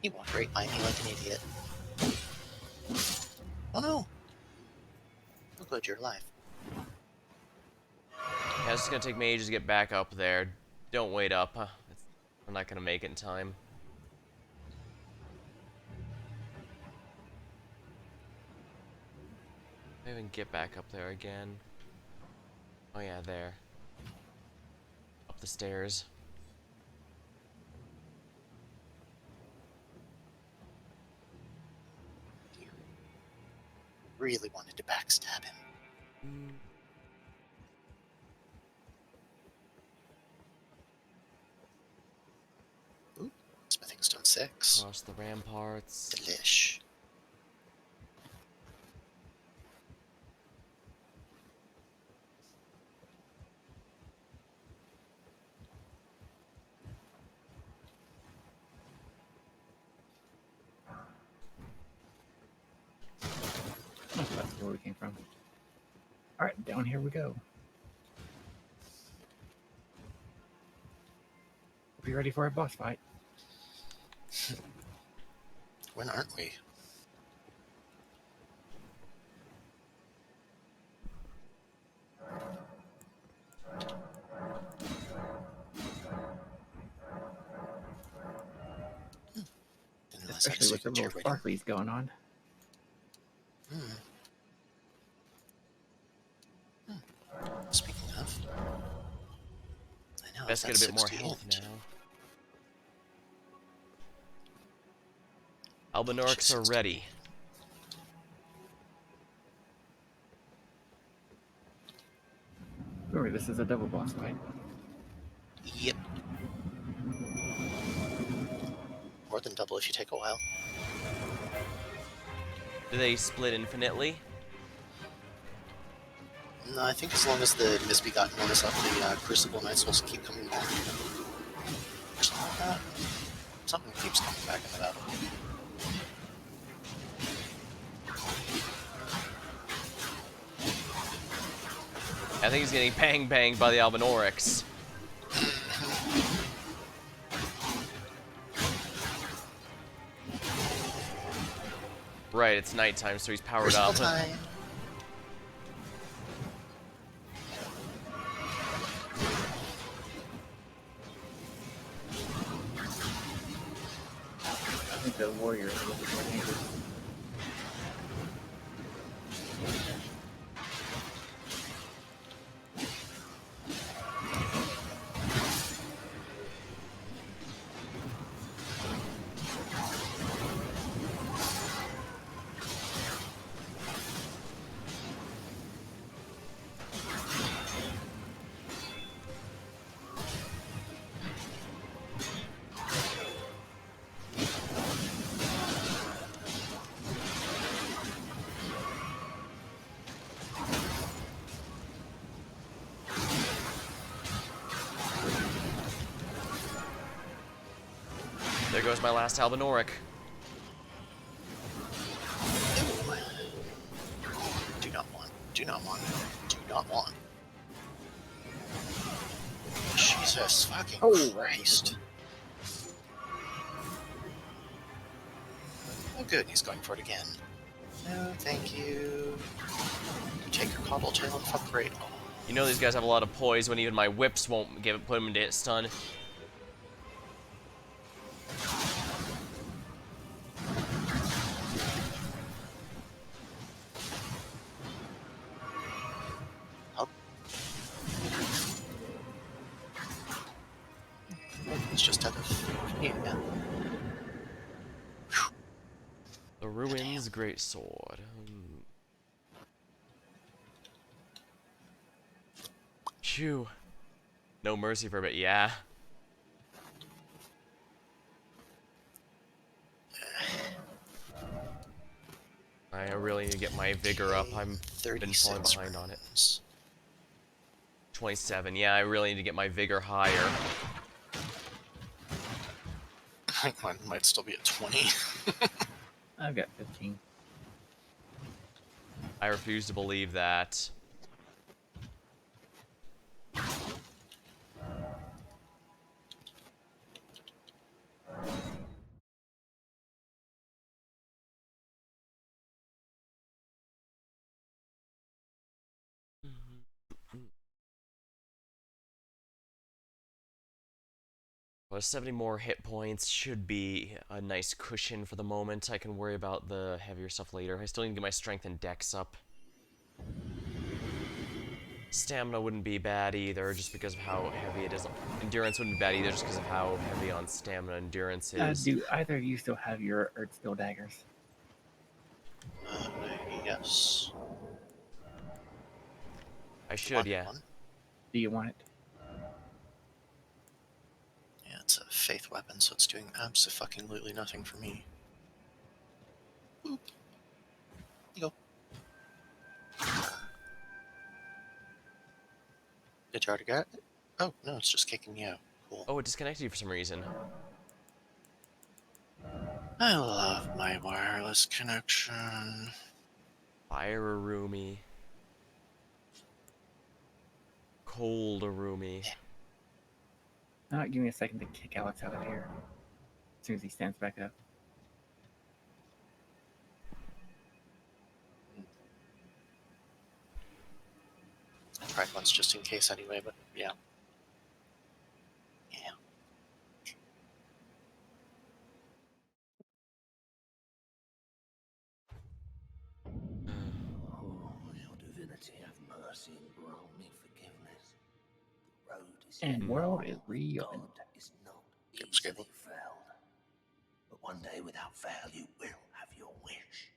You walk right by me like an idiot. Oh no! Oh good, you're alive. Yeah, it's just gonna take me ages to get back up there. Don't wait up. I'm not gonna make it in time. I even get back up there again. Oh yeah, there. Up the stairs. You really wanted to backstab him. Ooh, smithing stone 6. Across the ramparts. Delish. That's where we came from. Alright, down here we go. Be ready for a boss fight. When aren't we? Especially with the little sparklies going on. Speaking of, I know Best I've get a got bit more 68. health now. Albinorics are ready. Remember, this is a double boss fight. Yep. More than double if you take a while. Do they split infinitely? No, I think as long as the misbegotten one is up, the Crucible Knights will keep coming back. Or something like that. Something keeps coming back in the battle. I think he's getting banged by the Albinorics. Right, it's nighttime, so he's powered up. Time. I think the warrior is a little bit more dangerous. There goes my last Albinoric. Do not want. Do not want. Do not want. Jesus fucking Christ. Oh good, he's going for it again. No, thank you. You take your cobble tail and fuck great. You know these guys have a lot of poise when even my whips won't put him into hit stun. It's just out of yeah. The Ruins Great Sword. Phew. No mercy for a bit, yeah. I really need to get my vigor up. I'm been falling behind on it. 27, yeah, I really need to get my vigor higher. I think mine might still be at 20. I've got 15. I refuse to believe that. Well, 70 more hit points should be a nice cushion for the moment. I can worry about the heavier stuff later. I still need to get my strength and dex up. Stamina wouldn't be bad either, just because of how heavy it is. Endurance wouldn't be bad either, just because of how heavy on stamina endurance is. Do either of you still have your Earthsteel daggers? Yes. I should, Want yeah. one? Do you want it? Yeah, it's a faith weapon, so it's doing absolutely nothing for me. Boop. You go. Did you already get it? Oh, no, it's just kicking you out. Cool. Oh, it disconnected you for some reason. I love my wireless connection. Fire a roomie. Cold a roomie. Give me a second to kick Alex out of here. As soon as he stands back up. I tried once just in case anyway, but yeah. Yeah. Oh, your divinity, have mercy and grant me forgiveness. The road is And yet world long, is reopened. God is not easily felled. But one day without fail you will have your wish.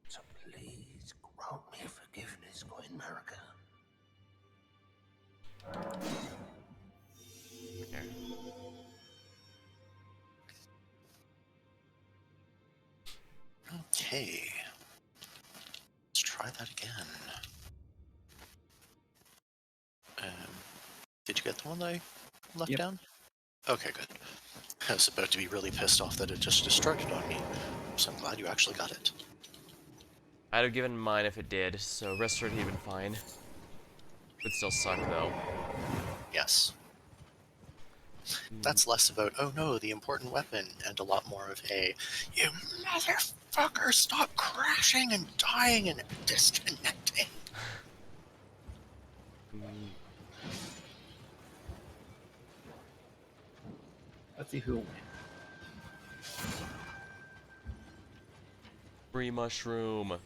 So please grant me forgiveness, Queen America. Here. Okay. Let's try that again. Did you get the one that I left down? Okay, good. I was about to be really pissed off that it just destroyed it on me. So I'm glad you actually got it. I'd have given mine if it did, so restorative even fine. Would still suck though. Yes. That's less about, oh no, the important weapon, and a lot more of a, you motherfucker, stop crashing and dying and disconnecting. Let's see who will win. Free mushroom.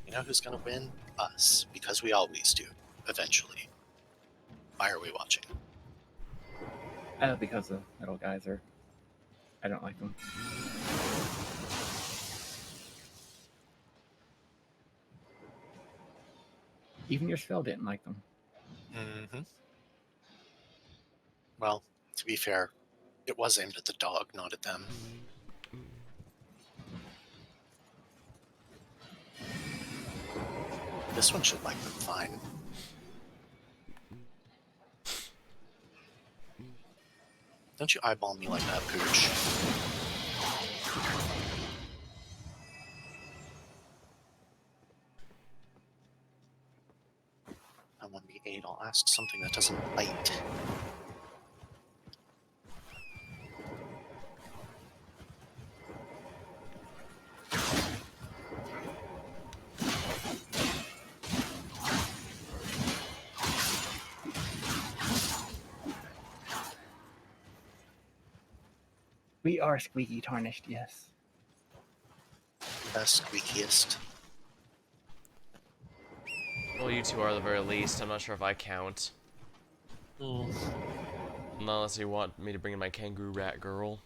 You know who's gonna win? Us. Because we always do. Eventually. Why are we watching? Because the metal guys are... I don't like them. Even your spell didn't like them. Mm-hmm. Well, to be fair, it was aimed at the dog, not at them. This one should like them fine. Don't you eyeball me like that, Pooch. I want to be 8. I'll ask something that doesn't bite. We are squeaky tarnished, yes. The squeakiest. Well, you two are the very least. I'm not sure if I count. Not unless you want me to bring in my kangaroo rat girl.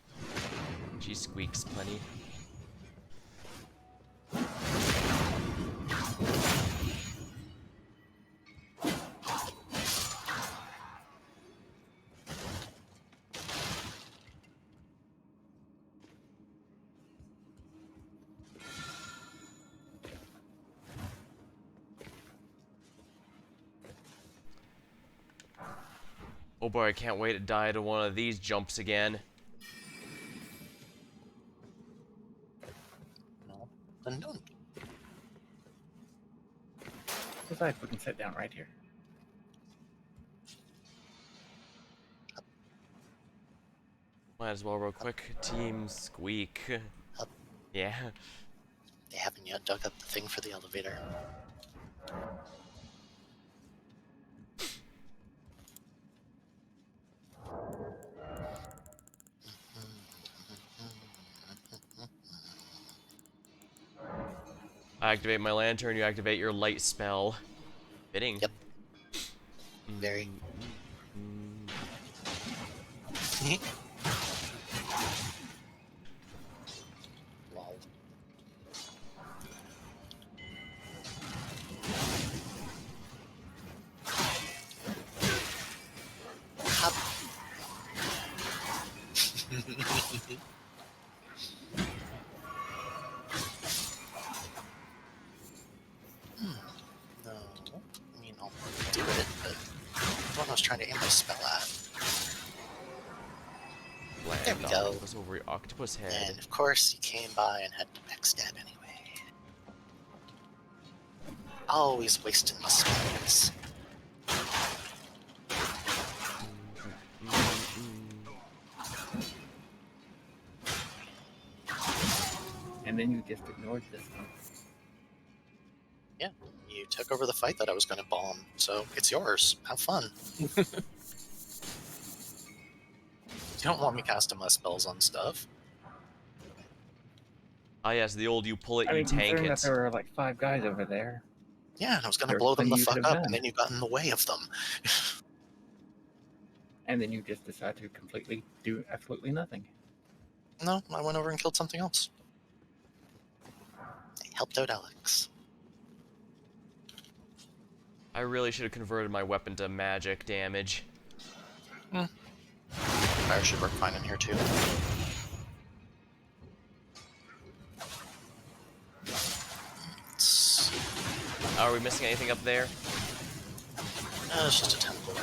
She squeaks plenty. Oh boy, I can't wait to die to one of these jumps again. No, then don't. Besides, we can sit down right here. Might as well real quick. Team Squeak. Yeah. They haven't yet dug up the thing for the elevator. I activate my lantern, you activate your light spell. Fitting. Yep. Very. Lol. Hop. No. I mean, I'll do it, but the one I was trying to aim my spell at. There we go. Octopus over your octopus head. And of course, he came by and had to backstab anyway. Always wasting my spells. And then you just ignored this one. Yeah, you took over the fight that I was going to bomb, so it's yours. Have fun. You don't want me casting my spells on stuff. Ah, yes, the old you pull it, I you mean, tank considering it. that there were like 5 guys over there. Yeah, and I was going to There's blow them plenty the you fuck could up, have and done. then you got in the way of them. And then you just decided to completely do absolutely nothing. No, I went over and killed something else. I helped out Alex. I really should have converted my weapon to magic damage. Fire should work fine in here too. Are we missing anything up there? It's just a temple.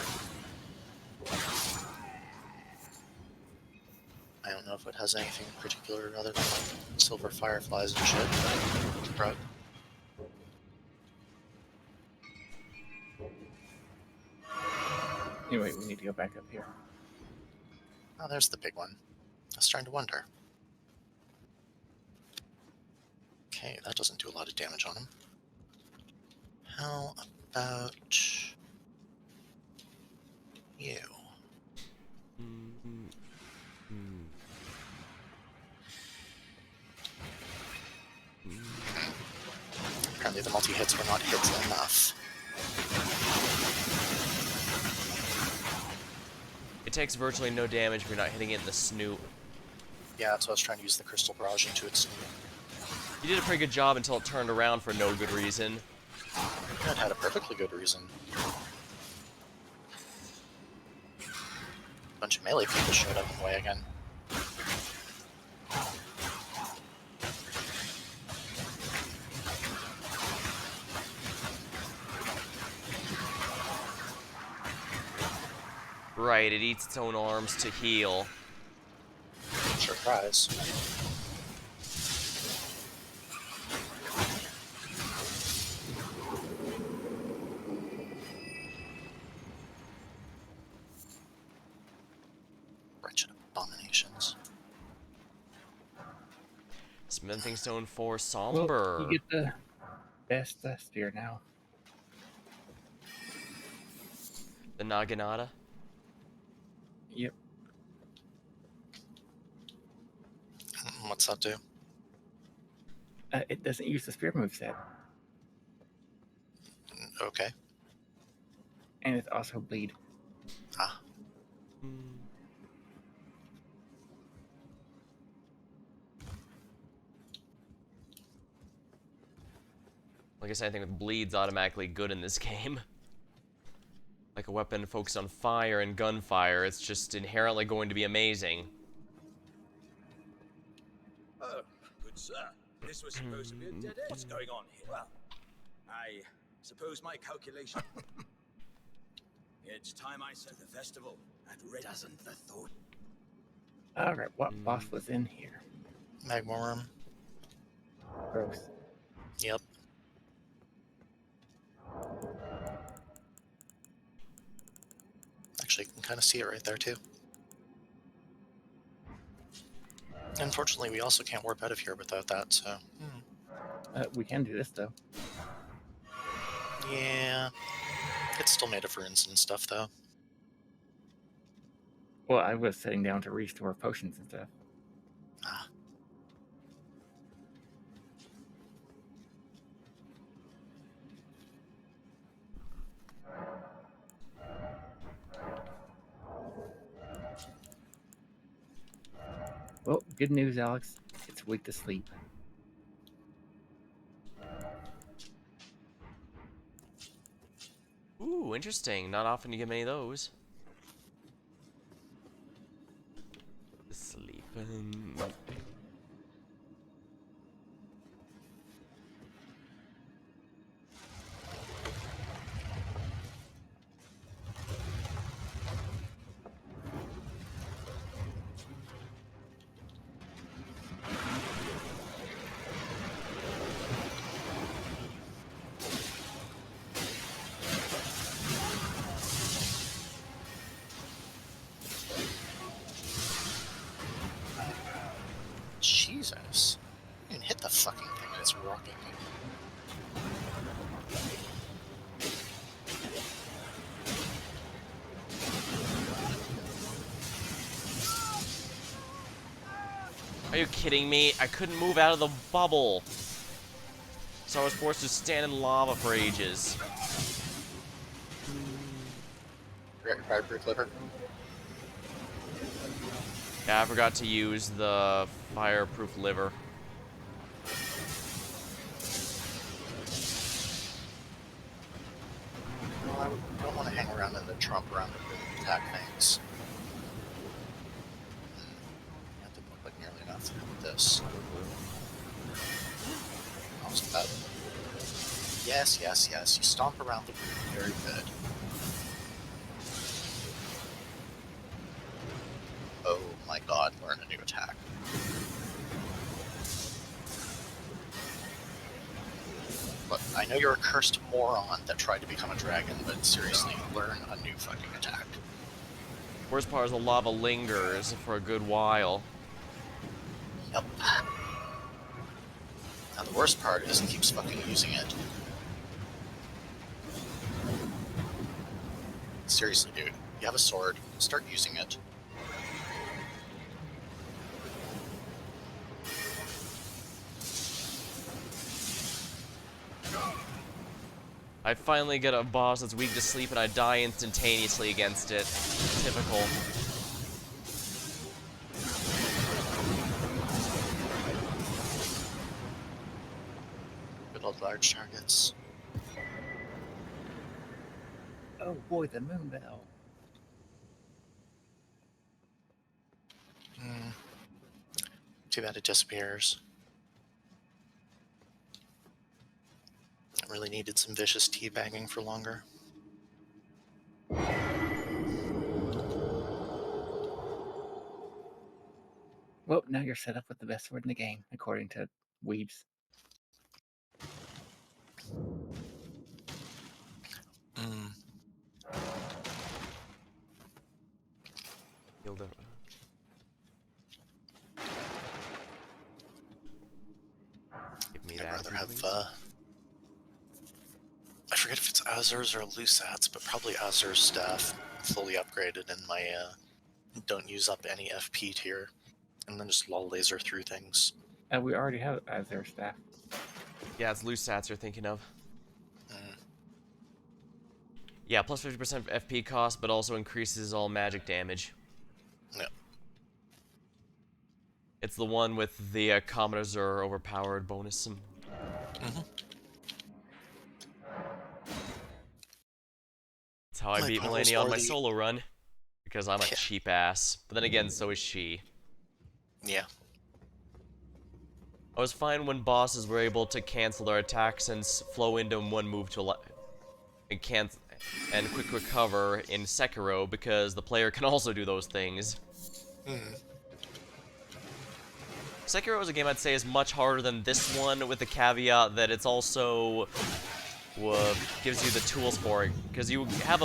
I don't know if it has anything in particular other than like silver fireflies and shit. Right. Anyway, we need to go back up here. Oh, there's the big one. I was trying to wonder. Okay, that doesn't do a lot of damage on him. How about you? Apparently the multi-hits were not hits enough. It takes virtually no damage if you're not hitting it in the snoot. Yeah, that's why I was trying to use the crystal barrage into its snoot. You did a pretty good job until it turned around for no good reason. It had a perfectly good reason. A bunch of melee people showed up in the way again. Right, it eats its own arms to heal. Surprise. Wretched abominations. Smithing stone for somber. Well, you get the best spear now. The Naginata. Yep. What's that do? It doesn't use the spear moveset. Okay. And it's also bleed. Ah. Like I said, anything with bleed's automatically good in this game. Like a weapon focused on fire and gunfire, it's just inherently going to be amazing. Oh, good sir. This was supposed to be a dead end. What's going on here? Well, I suppose my calculation... It's time I set the festival at Red. Doesn't the thought... Alright, what boss was in here? Magma worm. Gross. Yep. Actually, you can kind of see it right there, too. Unfortunately, we also can't warp out of here without that, so... We can do this, though. Yeah. It's still made of runes and stuff, though. Well, I was sitting down to restore potions and stuff. Ah. Well, good news, Alex. It's weak to sleep. Ooh, interesting. Not often you get many of those. Sleeping. Jesus. You can hit the fucking thing that's rocking me. Are you kidding me? I couldn't move out of the bubble. So I was forced to stand in lava for ages. Fireproof liver? Yeah, I forgot to use the fireproof liver. Well, I don't want to hang around in the trump around the room and attack things. That didn't look like nearly enough. This. How's that? Yes, yes, yes. You stomp around the room. Very good. Oh my god, learn a new attack. Look, I know you're a cursed moron that tried to become a dragon, but seriously, learn a new fucking attack. Worst part is the lava lingers for a good while. Yep. Now the worst part is he keeps fucking using it. Seriously, dude. You have a sword. Start using it. I finally get a boss that's weak to sleep and I die instantaneously against it. Typical. Good old large targets. Oh boy, the moon bell. Too bad it disappears. I really needed some vicious teabagging for longer. Well, now you're set up with the best sword in the game, according to Weebs. Give me I'd that. rather have, I forget if it's Azur's or Lusat's, but probably Azur's staff fully upgraded in my, don't use up any FP tier, and then just lull laser through things. We already have Azure staff. Yeah, it's loose stats you're thinking of. Yeah, plus 50% FP cost, but also increases all magic damage. Yeah. It's the one with the Commoners are overpowered bonus. That's how I beat Melania on my solo run. Because I'm a cheap ass. But then again, so is she. Yeah. I was fine when bosses were able to cancel their attacks and flow into one move to and quick recover in Sekiro because the player can also do those things. Sekiro is a game I'd say is much harder than this one, with the caveat that it's also gives you the tools for it, because you have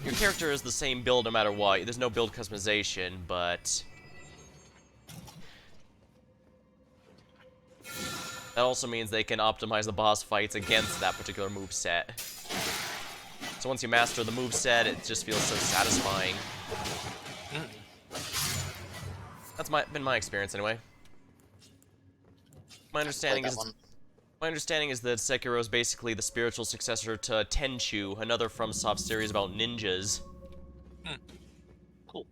your character is the same build no matter what. There's no build customization, but that also means they can optimize the boss fights against that particular moveset. So once you master the moveset, it just feels so satisfying. That's been my experience anyway. My understanding is that Sekiro is basically the spiritual successor to Tenchu, another FromSoft series about ninjas. Cool.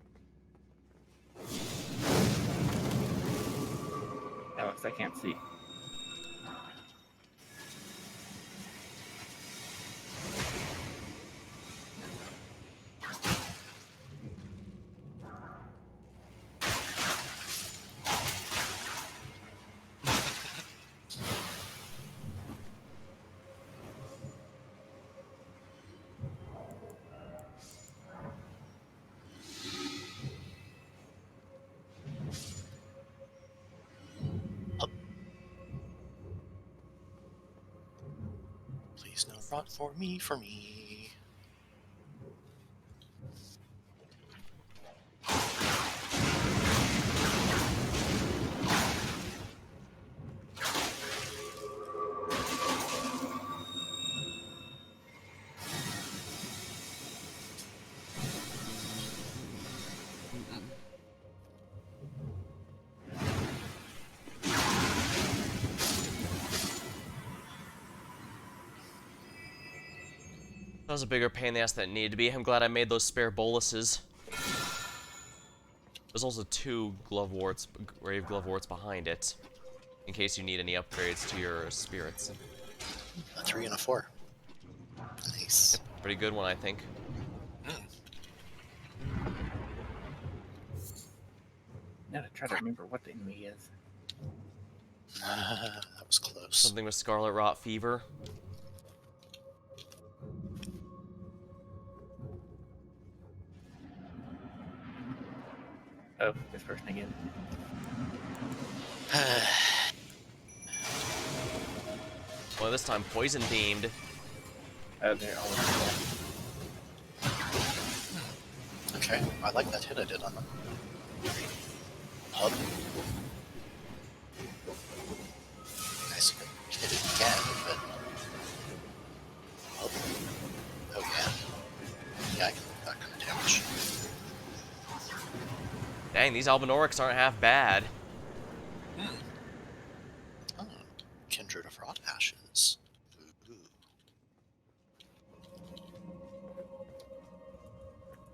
Alex, I can't see. Please no rot for me, for me. That was a bigger pain in the ass than it needed to be. I'm glad I made those spare boluses. There's also 2 glove warts, grave glove warts behind it, in case you need any upgrades to your spirits. A 3 and a 4. Nice. Yep, pretty good one, I think. Now to try to remember what the enemy is. That was close. Something with scarlet rot fever. Oh, this person again. Well, this time poison themed. Oh, they're all Okay, I like that hit I did on them. Hub. Nice hit it again, but... Hub. Oh yeah. Yeah, I can do that kind of damage. Dang, these Albinorics aren't half bad. Oh, Kindred of Rot Ashes. Ooh.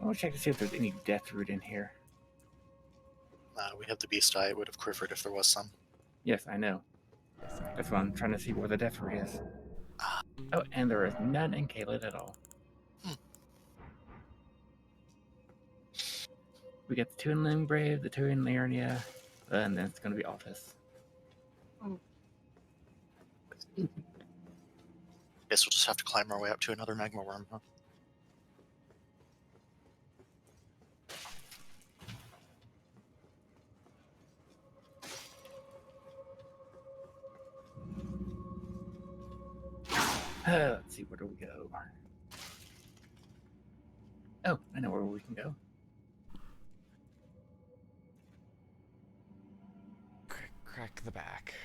I want to check to see if there's any death root in here. We have the Beast Eye. It would have quivered if there was some. Yes, I know. That's why I'm trying to see where the death root is. Oh, and there is none in Caelid at all. We get the 2 in Limgrave, the 2 in Liurnia, and then it's going to be Altus. Guess we'll just have to climb our way up to another magma worm, huh? Let's see, where do we go? Oh, I know where we can go. Crack the back.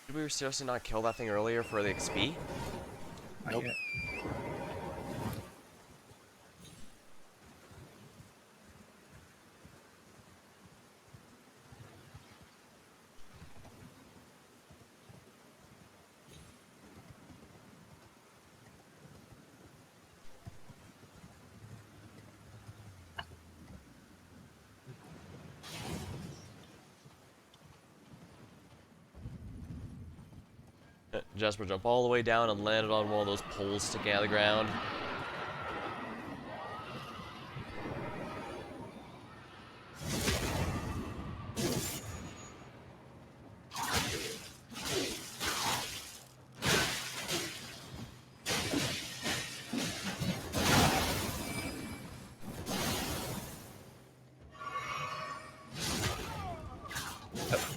Did we seriously not kill that thing earlier for the XP? Nope. Jasper jumped all the way down and landed on one of those poles sticking out of the ground.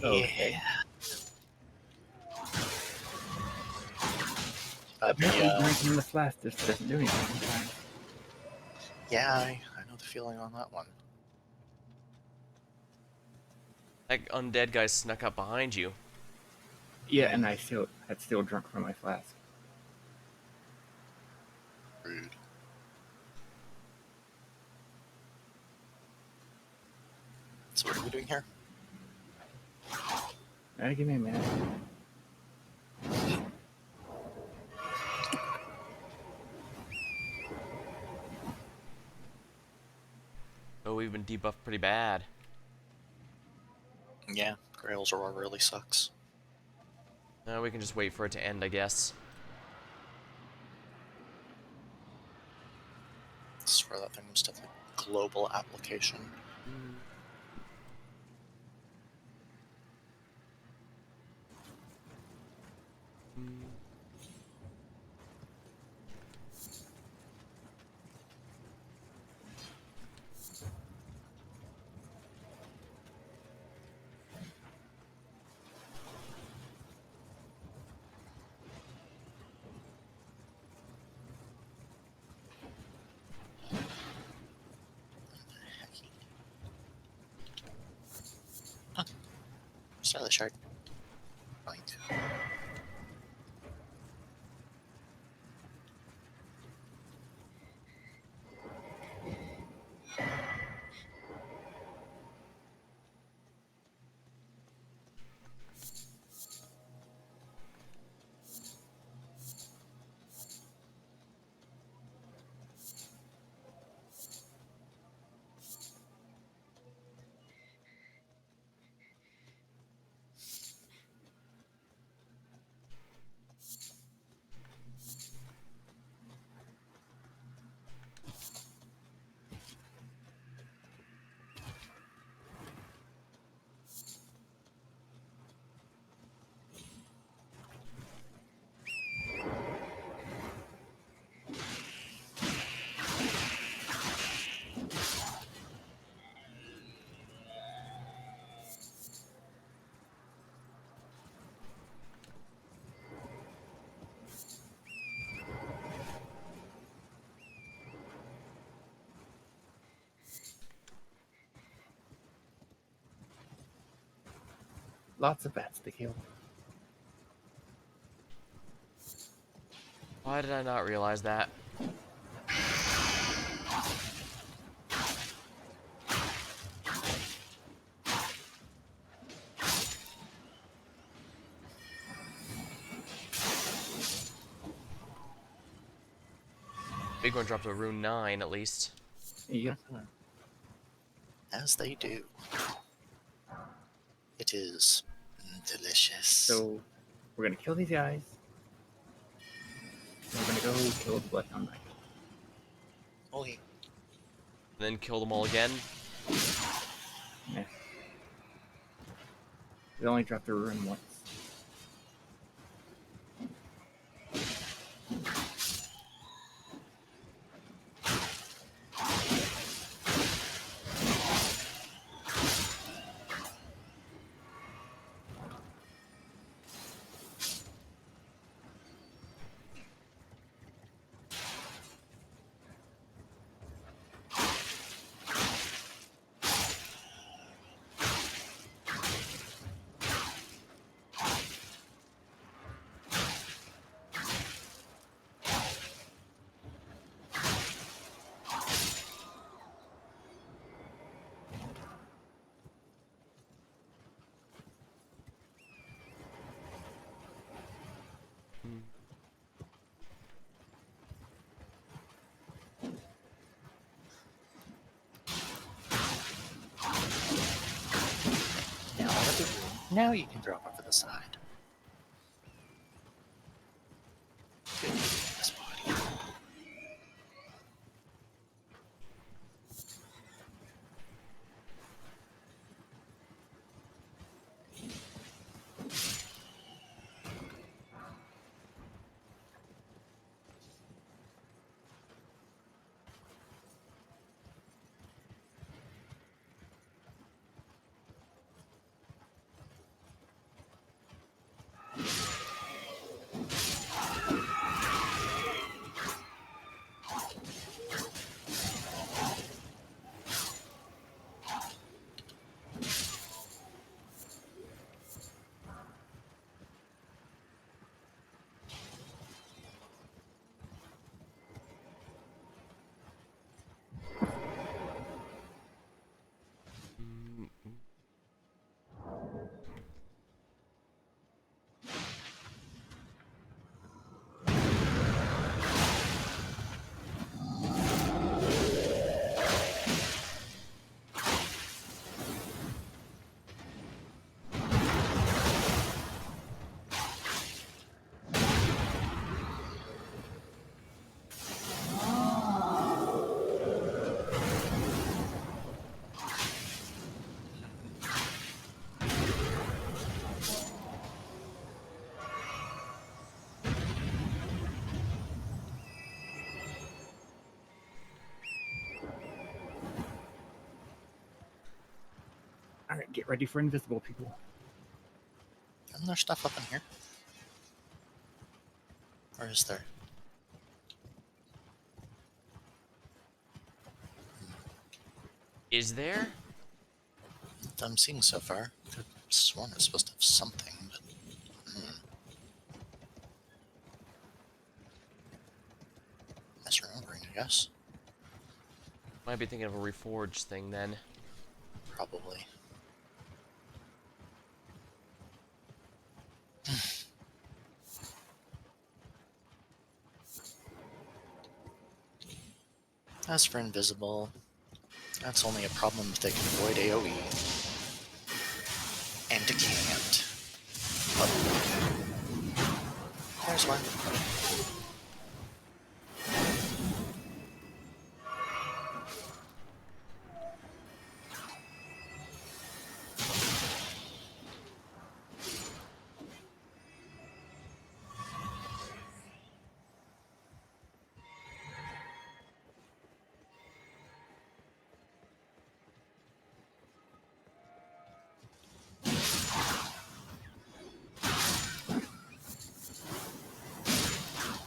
Okay. Apparently, drinking the flask just doesn't do anything. Yeah, I know the feeling on that one. That undead guy snuck up behind you. Yeah, and I had still drunk from my flask. Rude. So what are we doing here? Give me a minute. Oh, we've been debuffed pretty bad. Yeah, Grail's Roar really sucks. We can just wait for it to end, I guess. I swear that thing must have a global application. Starlight Shard. Like. Lots of bats to kill. Why did I not realize that? Big one dropped a rune 9 at least. Yep. As they do. It is delicious. So, we're gonna kill these guys. Then we're gonna go kill the Bloodhound Knight. Oi. And then kill them all again. Yeah. They only dropped a rune once. Now you can drop over the side. Good. This body. Get ready for invisible people. Isn't there stuff up in here? Or is there? Is there? That I'm seeing so far. Could have sworn it's supposed to have something, but. Misremembering, I guess. Might be thinking of a reforged thing then. Probably. As for invisible, that's only a problem if they can avoid AoE. And can't. Oh. There's one.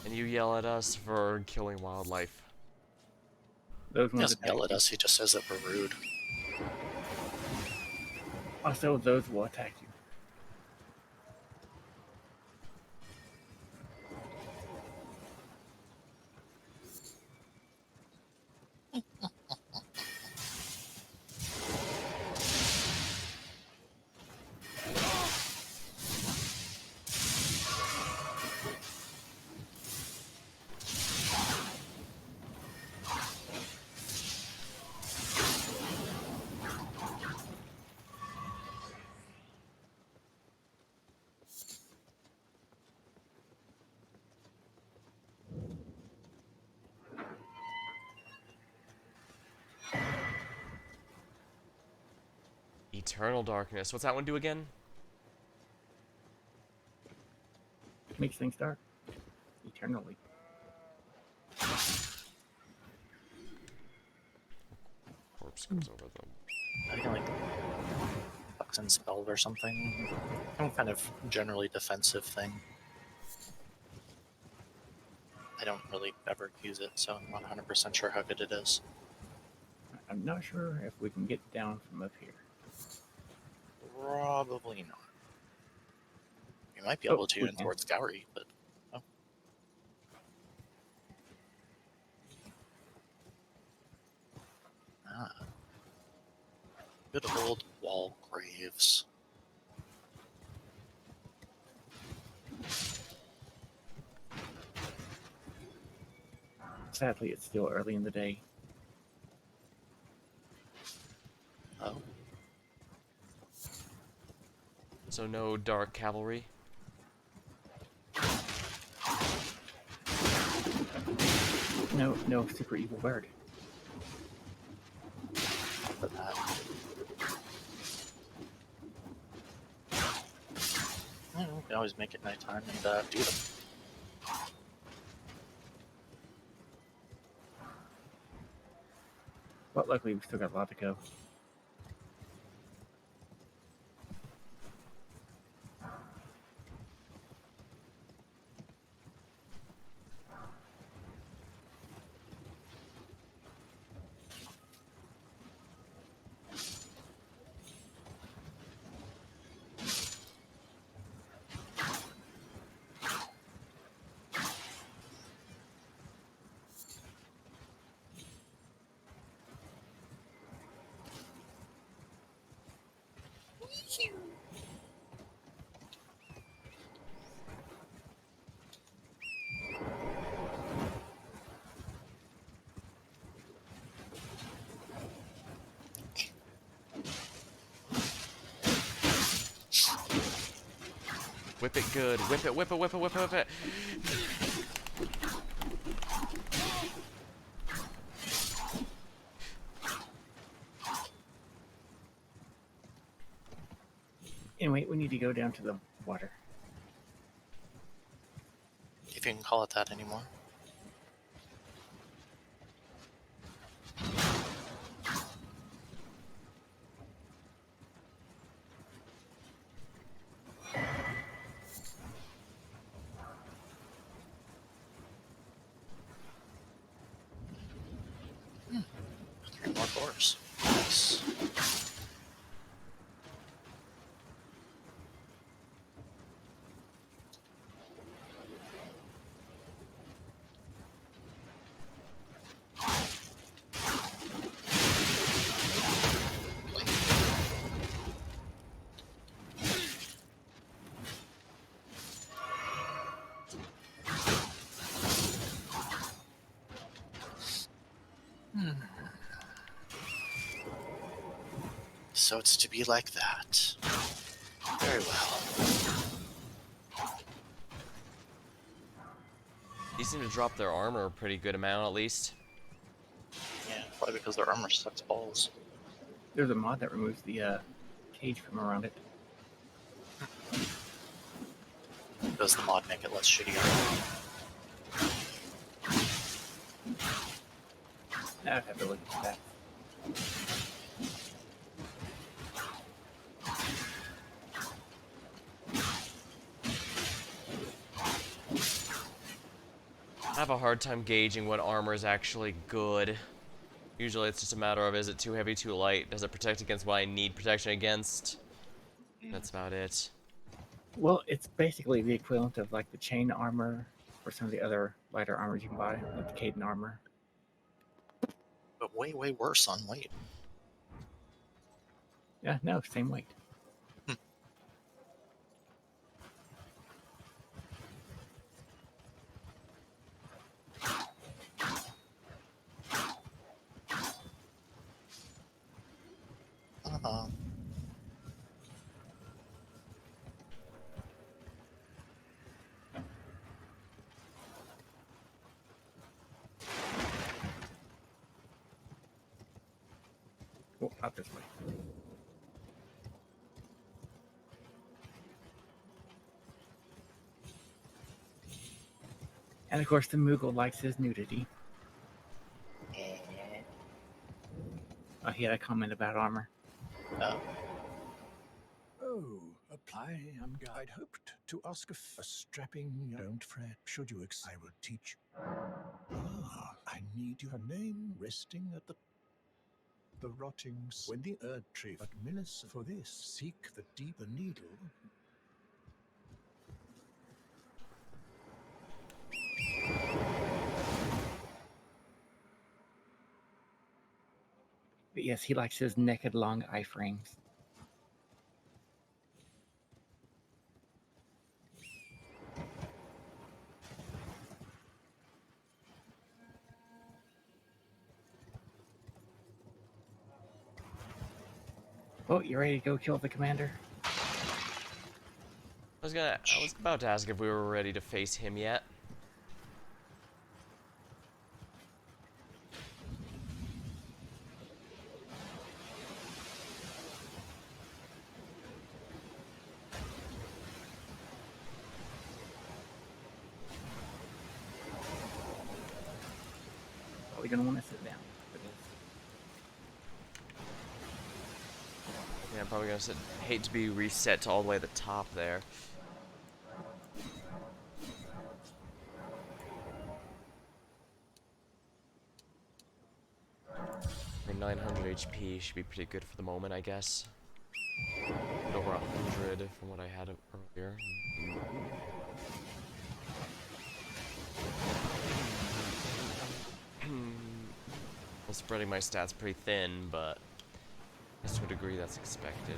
And you yell at us for killing wildlife. Those He ones doesn't yell at us, he just says that we're rude. Also, those will attack you. Eternal darkness. What's that one do again? Makes things dark. Eternally. Corpse goes over them. I can, like, bucks and spell or something. Some kind of generally defensive thing. I don't really ever use it, so I'm not 100% sure how good it is. I'm not sure if we can get down from up here. Probably not. You might be able to in can. towards Gowrie, but oh. Ah. Good old wall graves. Sadly, it's still early in the day. Oh. So no dark cavalry? No super evil bird. For that. I don't know, we can always make it nighttime and do them. But luckily, we've still got a lot to go. Whip it good. Whip it, whip it, whip it, whip it, whip it. Anyway, we need to go down to the water. If you can call it that anymore. course. Nice. So it's to be like that. Very well. These seem to drop their armor a pretty good amount, at least. Yeah, probably because their armor sucks balls. There's a mod that removes the cage from around it. Does the mod make it less shitty? I'd have to look at that. I have a hard time gauging what armor is actually good. Usually it's just a matter of, is it too heavy, too light? Does it protect against what I need protection against? That's about it. Well, it's basically the equivalent of like the chain armor or some of the other lighter armors you can buy, like the Caelid armor. But way, way worse on weight. Yeah, no, same weight. Oh, out this way. And of course, the Moogle likes his nudity. Oh, he had a comment about armor. Oh. Oh, I'd hoped to ask a strapping. Don't fret. Should you I will teach. I need your name resting at the rotting when the earth tree. But Millicent, for this, seek the deeper needle. But yes, he likes his naked long iframes. Oh, you ready to go kill the commander? I was about to ask if we were ready to face him yet. Probably gonna want to sit down for this. Yeah, I'm probably gonna hate to be reset to all the way to the top there. For 900 HP should be pretty good for the moment, I guess. A bit over 100 from what I had earlier. Well, spreading my stats pretty thin, but to a degree that's expected.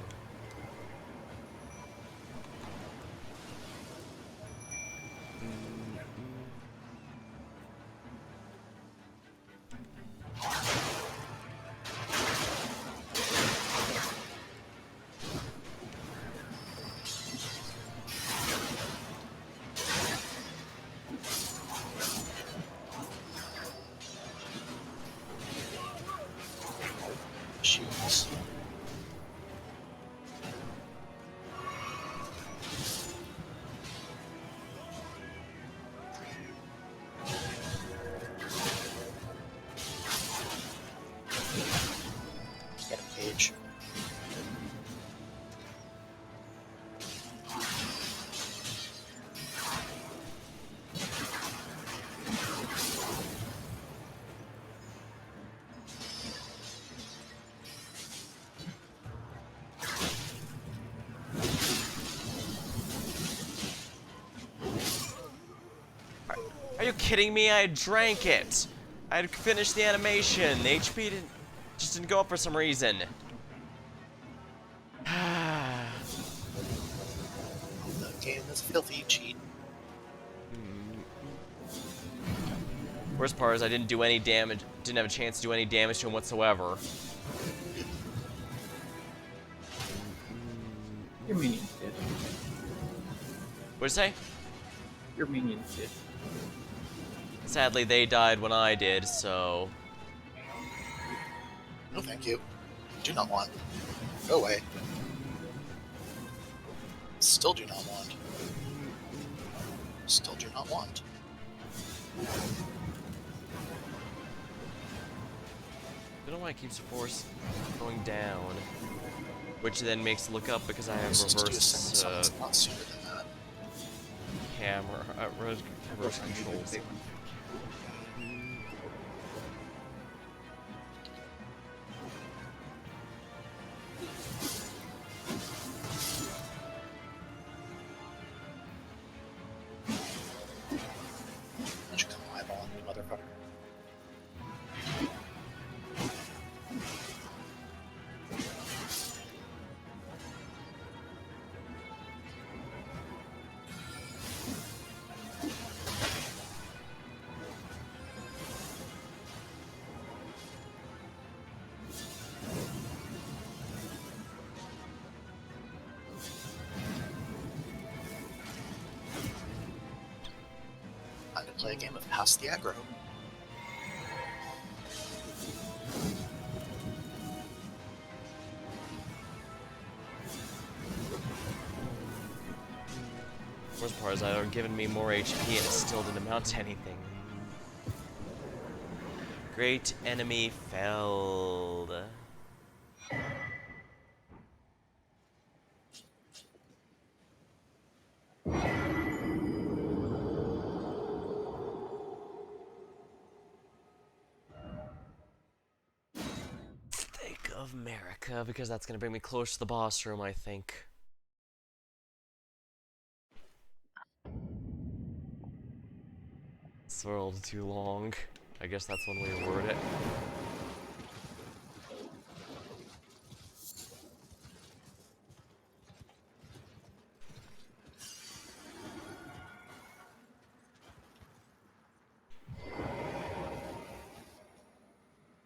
Jeez. Are you kidding me? I drank it. I had finished the animation. The HP just didn't go up for some reason. The game is filthy cheat. Worst part is I didn't do any damage. Didn't have a chance to do any damage to him whatsoever. Your minions did. What'd you say? Your minions did. Sadly, they died when I did, so... No, thank you. Do not want. Go away. Still do not want. Still do not want. I don't know why it keeps force going down. Which then makes it look up because I have reverse not sooner than that. camera, reverse controls. I should come eyeballing you, motherfucker. Time to play a game of Pass the Aggro. Worst part is they're giving me more HP and it still didn't amount to anything. Great enemy felled. Think of America, because that's gonna bring me close to the boss room, I think. Swirled too long. I guess that's one way to word it.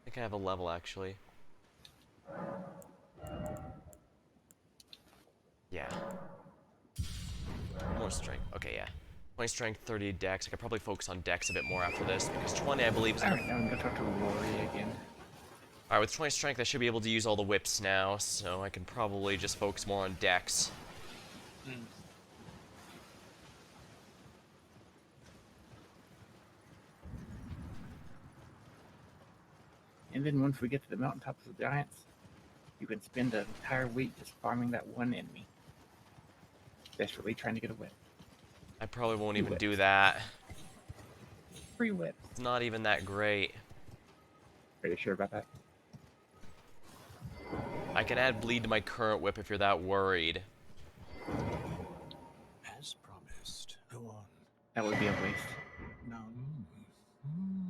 I think I have a level actually. Yeah. More strength. Okay, yeah. 20 strength, 30 dex. I could probably focus on dex a bit more after this, because 20 I believe is enough. Alright, now I'm gonna talk to Rory again. Alright, with 20 strength I should be able to use all the whips now, so I can probably just focus more on dex. And then once we get to the mountaintops of the giants, you can spend an entire week just farming that one enemy. Desperately trying to get a whip. I probably won't even whips. do that. Free whips. It's not even that great. Are you sure about that? I can add bleed to my current whip if you're that worried. As promised. Go on. That would be a waste. Now,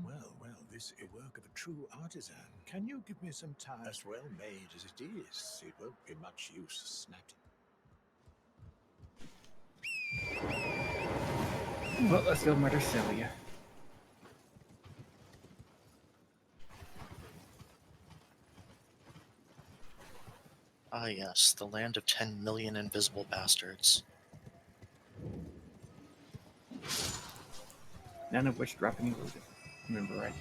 well, this is the work of a true artisan. Can you give me some time? As well made as it is, it won't be much use snapping. Well, let's go murder Celia. Ah yes, the land of 10 million invisible bastards. None of which drop any loot. Remember right?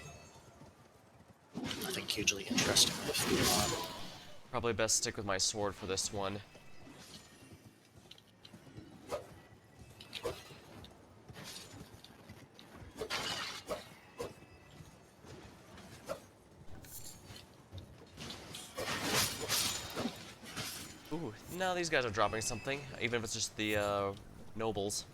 Nothing hugely interesting if you want. Probably best stick with my sword for this one. Ooh, now these guys are dropping something, even if it's just the nobles.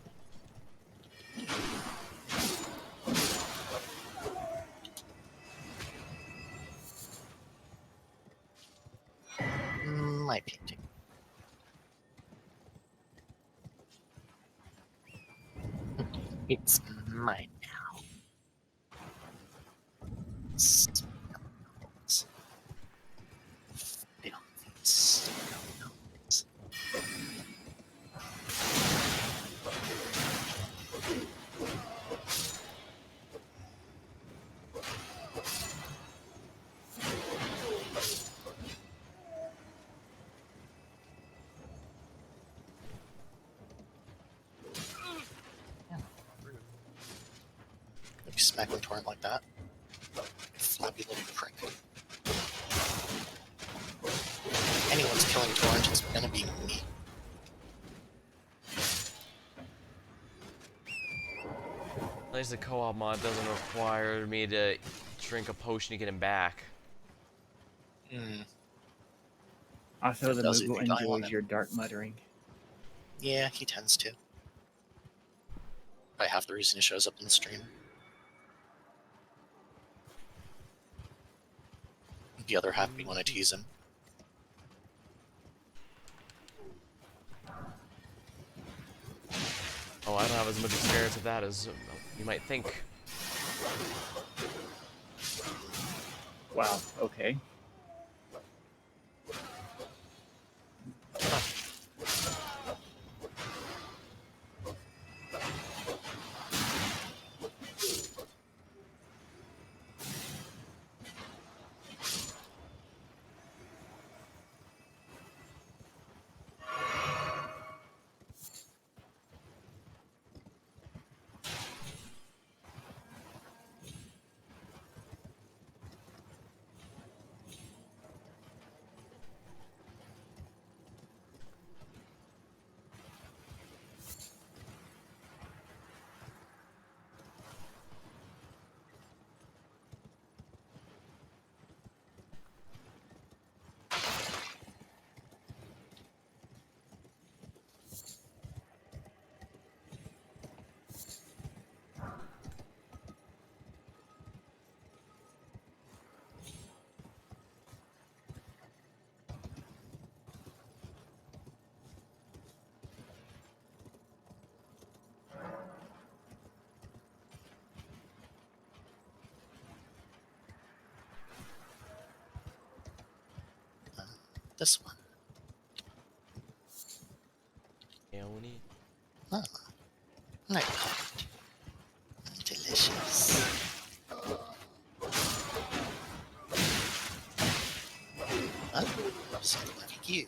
My painting. It's mine now. If you smack my torrent like that, flappy little prick. Anyone's killing torrent, it's gonna be me. At least the co-op mod doesn't require me to drink a potion to get him back. Also, the Does it Moogle if you die on enjoys it? your dark muttering. Yeah, he tends to. By half the reason he shows up in the stream. The other half being when I tease him. Oh, I don't have as much experience with that as you might think. Wow, okay. This one. Peony. Oh. Night. Delicious. Huh? Something like you.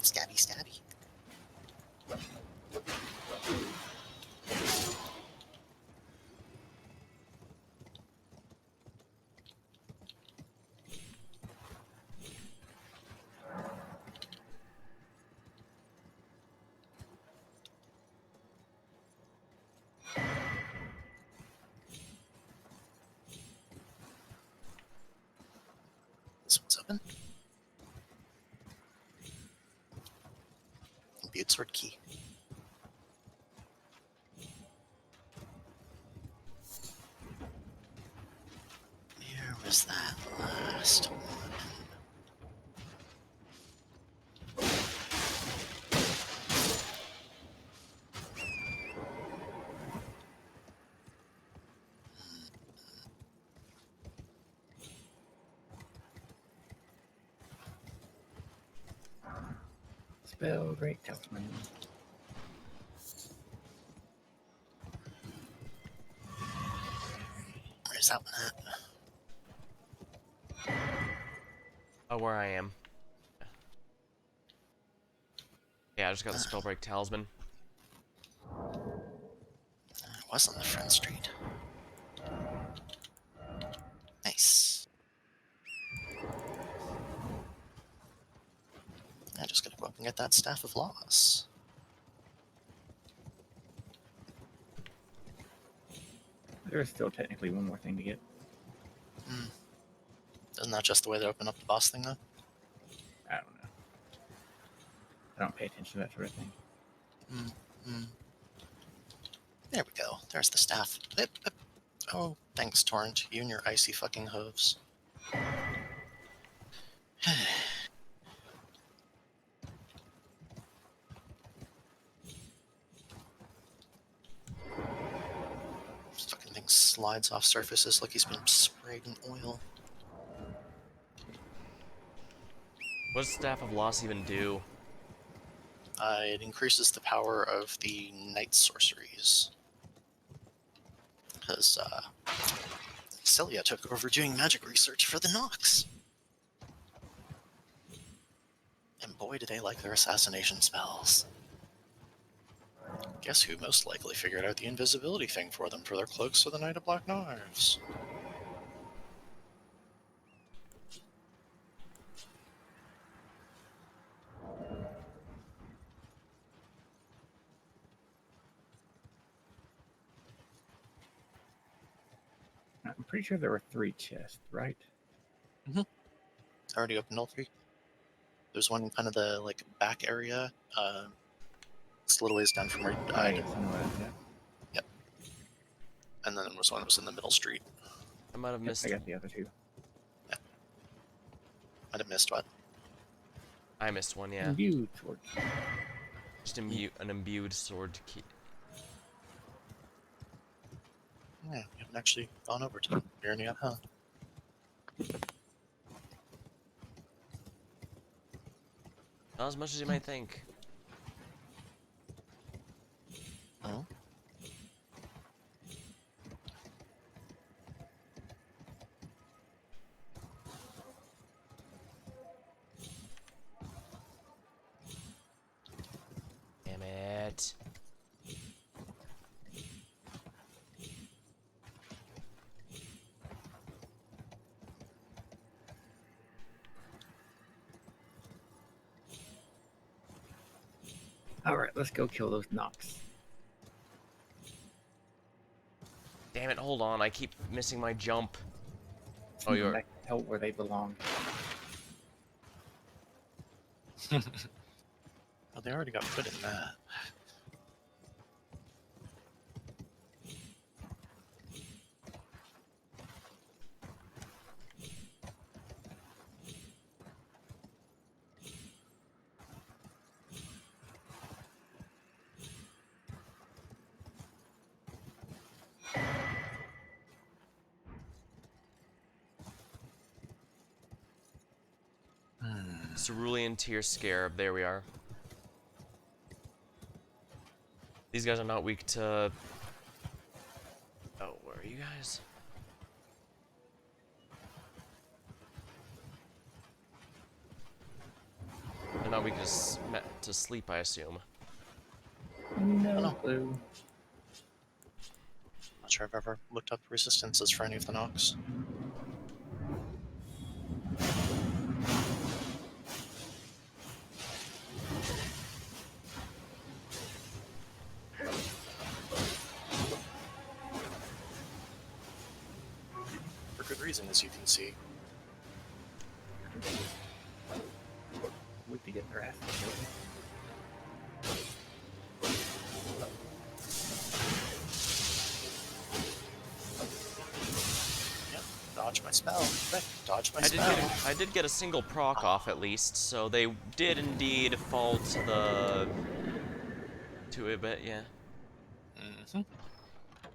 Stabby, stabby. This one's open. Butte sword key. Where was that last one? Spell Great Talisman. Where's that one at? Oh, where I am. Yeah, I just got the Spellbreak Talisman. It was on the front street. Nice. I just gotta go up and get that Staff of Loss. There's still technically one more thing to get. Isn't that just the way they open up the boss thing, though? I don't know. I don't pay attention to that sort of thing. There we go. There's the staff. Oh, thanks, Torrent. You and your icy fucking hooves. slides off surfaces like he's been sprayed in oil. What does Staff of Loss even do? It increases the power of the night sorceries. Because Celia took over doing magic research for the Nox. And boy, do they like their assassination spells. Guess who most likely figured out the invisibility thing for them for their cloaks of the Knight of Black Knives? I'm pretty sure there were 3 chests, right? I already opened all 3. There's one in kind of the back area. It's a little ways down from where you died. Yes, I know that, yeah. Yep. And then there was one that was in the middle street. I might have missed. I got the other 2. Yeah. Might have missed what? I missed one, yeah. Imbued sword. Just an imbued sword key. Yeah, you haven't actually gone over to them yet, huh? Not as much as you might think. Oh? Damn it. Alright, let's go kill those Nox. Damn it, hold on, I keep missing my jump. Oh, you're back to hell where they belong. Well, they already got put in that. Cerulean Tear Scarab, there we are. These guys are not weak to... Oh, where are you guys? They're not weak to sleep, I assume. No clue. Not sure I've ever looked up resistances for any of the Nox. For good reason, as you can see. Weak to get their ass killed. Dodge my spell. Quick, dodge my spell. I did get a single proc off at least, so they did indeed fall to a bit, yeah. Mm-hmm.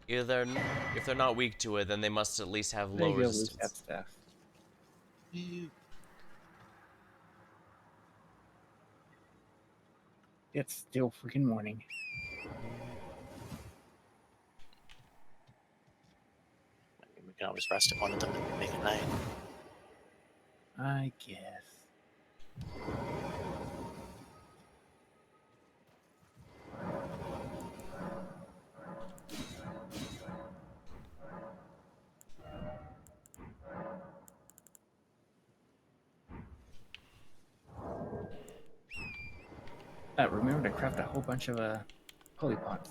Either if they're not weak to it, then they must at least have low Maybe I'll lose resistance. that stuff. It's still freaking morning. We can always rest at one of them and make it night. I guess. Remember to craft a whole bunch of holy pots.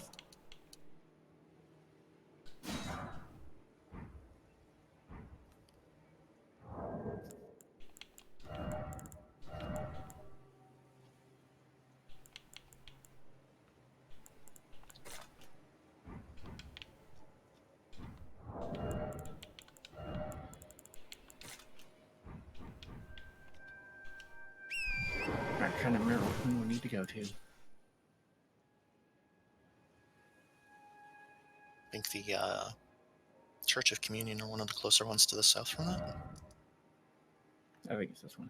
I'm trying to remember who we need to go to. I think the Church of Communion are one of the closer ones to the south from it. I think it's this one.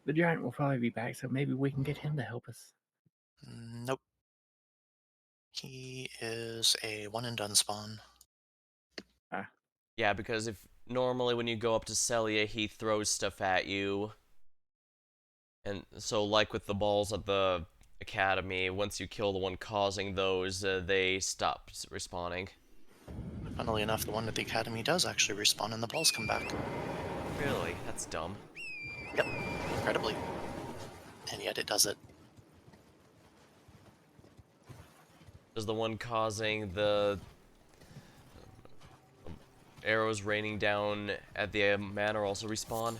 The giant will probably be back, so maybe we can get him to help us. Nope. He is a one and done spawn. Yeah, because if normally when you go up to Celia, he throws stuff at you. And so, like with the balls at the academy, once you kill the one causing those, they stop respawning. Funnily enough, the one at the academy does actually respawn and the balls come back. Really? That's dumb. Yep, incredibly. And yet it does it. Does the one causing the arrows raining down at the manor also respawn?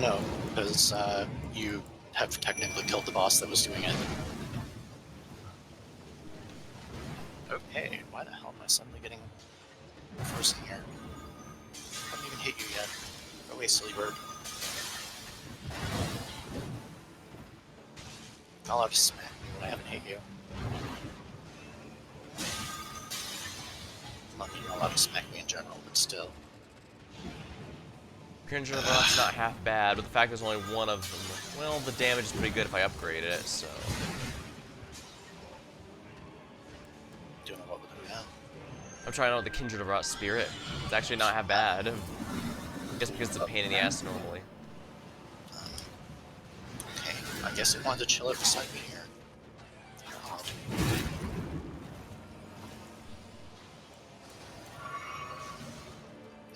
No, because you have technically killed the boss that was doing it. Okay, why the hell am I suddenly getting frozen here? I haven't even hit you yet. Go away, silly bird. I'll have to smack you when I haven't hit you. Not that you're allowed to smack me in general, but still. Cringer Rot's not half bad, but the fact there's only one of them, well, the damage is pretty good if I upgrade it, so... Don't know what with who now. I'm trying out the Kindred of Rot Spirit. It's actually not half bad. Just because it's a pain in the ass normally. Okay, I guess it wanted to chill it beside me here. God.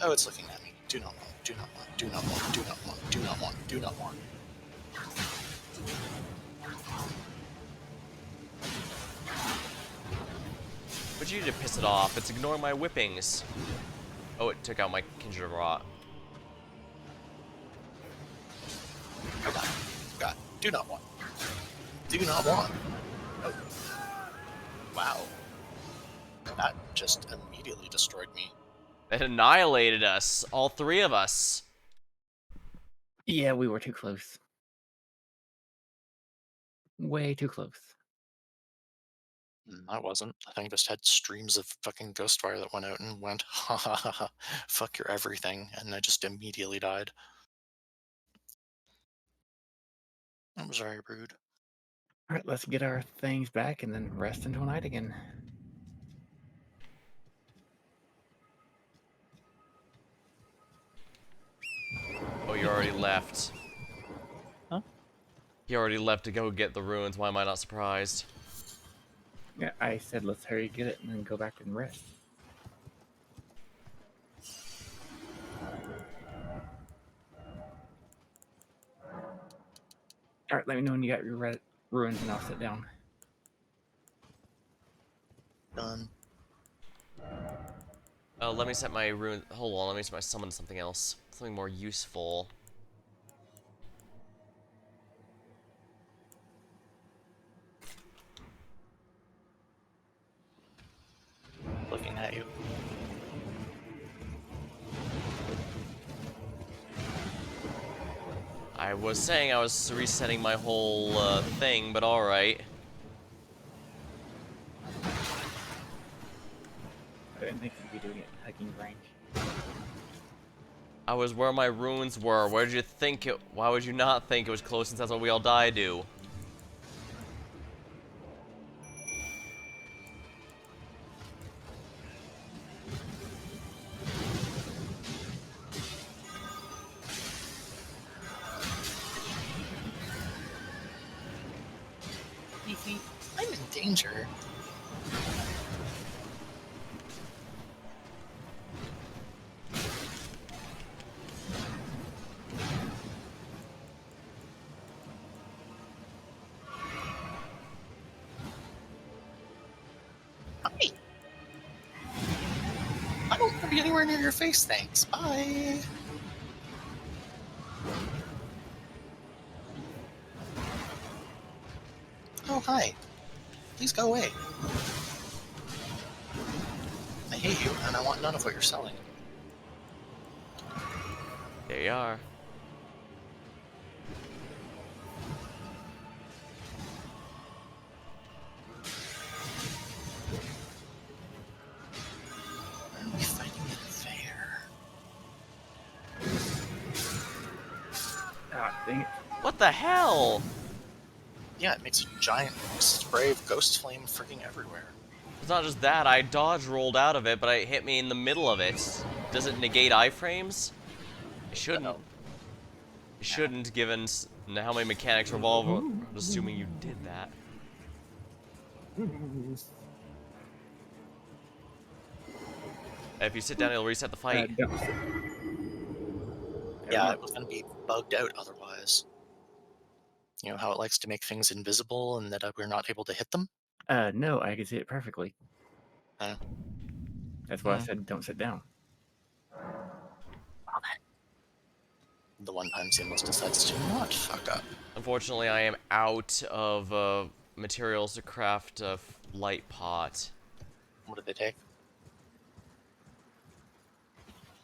Oh, it's looking at me. Do not want, do not want, do not want, do not want, do not want, do not want. But you need to piss it off. It's ignoring my whippings. Oh, it took out my Kindred of Rot. Oh god. God. Do not want. Do not want. Oh. Wow. That just immediately destroyed me. It annihilated us. All three of us. Yeah, we were too close. Way too close. I wasn't. I think I just had streams of fucking Ghostfire that went out and went, ha ha ha ha, fuck your everything, and I just immediately died. That was very rude. Alright, let's get our things back and then rest until night again. Oh, you already left. Huh? He already left to go get the ruins. Why am I not surprised? Yeah, I said let's hurry get it and then go back and rest. Alright, let me know when you got your ruins and I'll sit down. Done. Let me set my ruin. Hold on, let me set my summon something else. Something more useful. Looking at you. I was saying I was resetting my whole thing, but alright. I didn't think you'd be doing it in hugging range. I was where my runes were. Where did you think it? Why would you not think it was close since that's what we all die to? I'm in danger. Hi. I don't want to be anywhere near your face, thanks. Bye. Oh, hi. Please go away. I hate you, and I want none of what you're selling. There you are. Dang it. What the hell? Yeah, it makes a giant spray of ghost flame freaking everywhere. It's not just that, I dodge rolled out of it, but it hit me in the middle of it. Does it negate iframes? It shouldn't. It shouldn't, given how many mechanics revolve around assuming you did that. If you sit down, it'll reset the fight. Yeah, it was going to be bugged out otherwise. You know how it likes to make things invisible and that we're not able to hit them? No, I can see it perfectly. That's why I said don't sit down. The one time Seamless decides to not fuck up. Unfortunately, I am out of materials to craft a light pot. What did they take?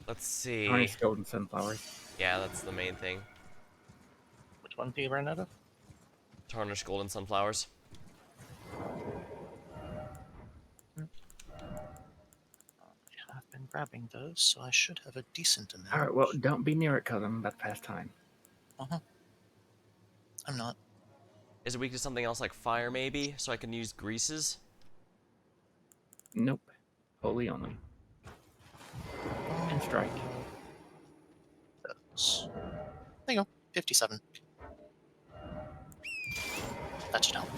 Let's see. Tarnished gold and sunflowers. Yeah, that's the main thing. Which one do you run out of? Tarnished gold and sunflowers. I have been grabbing those, so I should have a decent amount. Alright, well, don't be near it because I'm about to pass time. I'm not. Is it weak to something else like fire, maybe? So I can use greases? Nope. Holy only. And strike. Those. There you go. 57. That should help.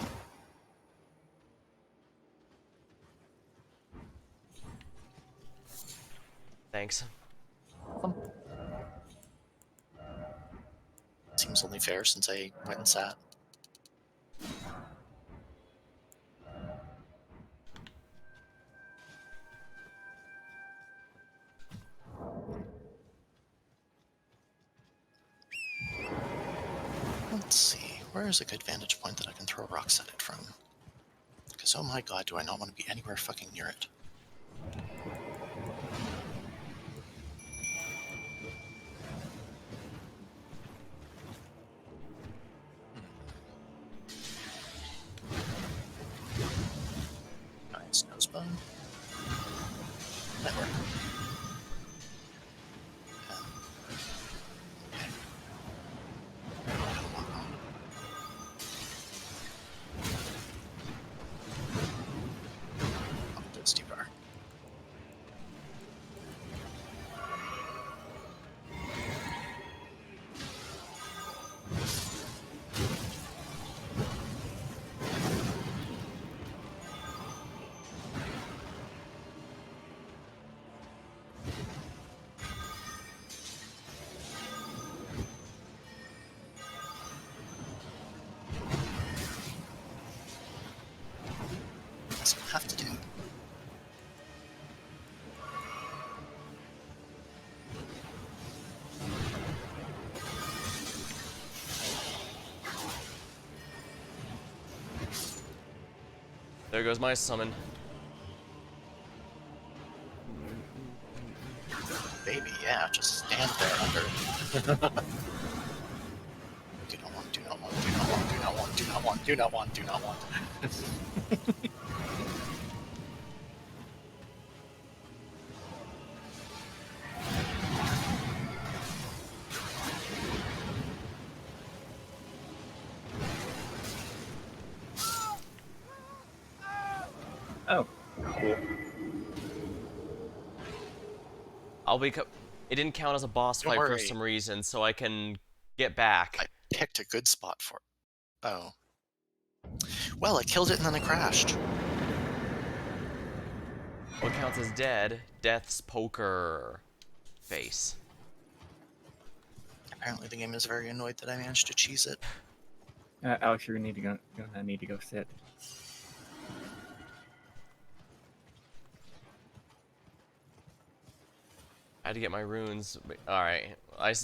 Thanks. Seems only fair since I went and sat. Let's see, where is a good vantage point that I can throw rocks at it from? Because oh my god, do I not want to be anywhere fucking near it. Nice nosebone. That worked. Those two are. That's what I have to do. There goes my summon. Baby, yeah, just stand there under it. Do not want, do not want, do not want, do not want, do not want, do not want, do not want. Oh, cool. It didn't count as a boss Don't fight for worry. some reason, so I can get back. I picked a good spot for it. Oh. Well, I killed it and then I crashed. What counts as dead? Death's poker face. Apparently the game is very annoyed that I managed to cheese it. Alex, you're gonna need to go sit. I had to get my runes. Alright.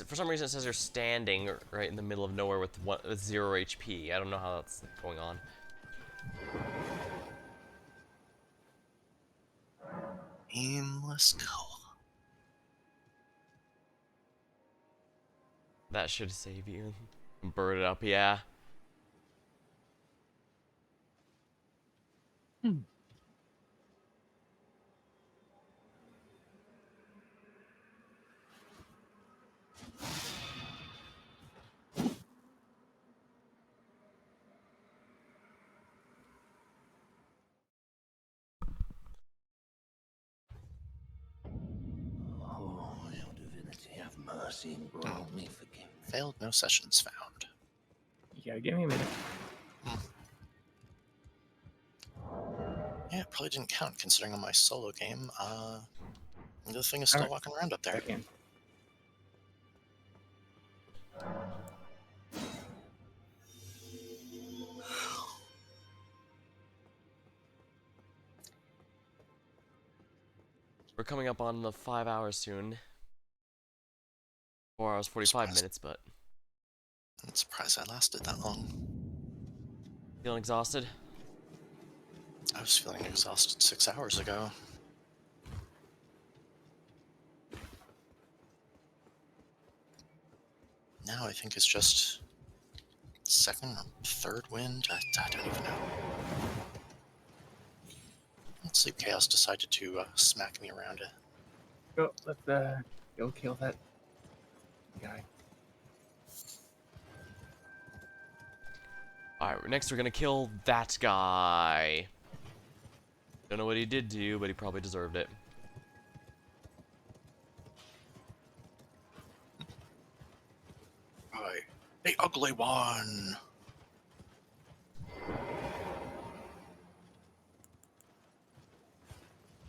For some reason it says you're standing right in the middle of nowhere with 0 HP. I don't know how that's going on. Aimless Coal. That should save you. Bird it up, yeah. mercy and grant me forgiveness. Failed, no sessions found. You gotta give me a minute. Yeah, it probably didn't count considering on my solo game. The thing is still Alright. walking around up there. Back in. We're coming up on the 5 hours soon. 4 hours 45 minutes, but I'm surprised I lasted that long. feeling exhausted. I was feeling exhausted 6 hours ago. Now I think it's just second or third wind. I don't even know. Sleep Chaos decided to smack me around it. Go, let's go kill that guy. Alright, next we're gonna kill that guy. Don't know what he did to you, but he probably deserved it. Hi, the ugly one.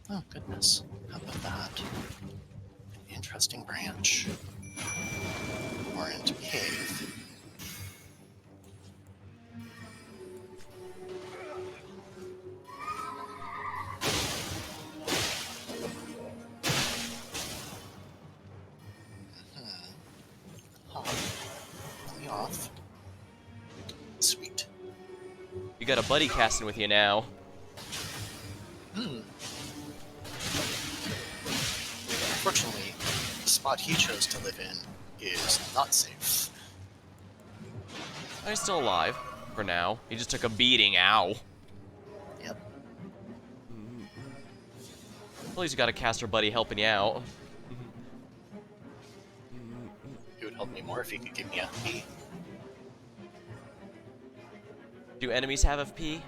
Oh goodness, how about that? An interesting branch. Orange cave. Let me off. Sweet. You got a buddy casting with you now. Unfortunately, the spot he chose to live in is not safe. He's still alive. For now. He just took a beating. Ow. Yep. At least you got a caster buddy helping you out. It would help me more if he could give me FP. Do enemies have FP?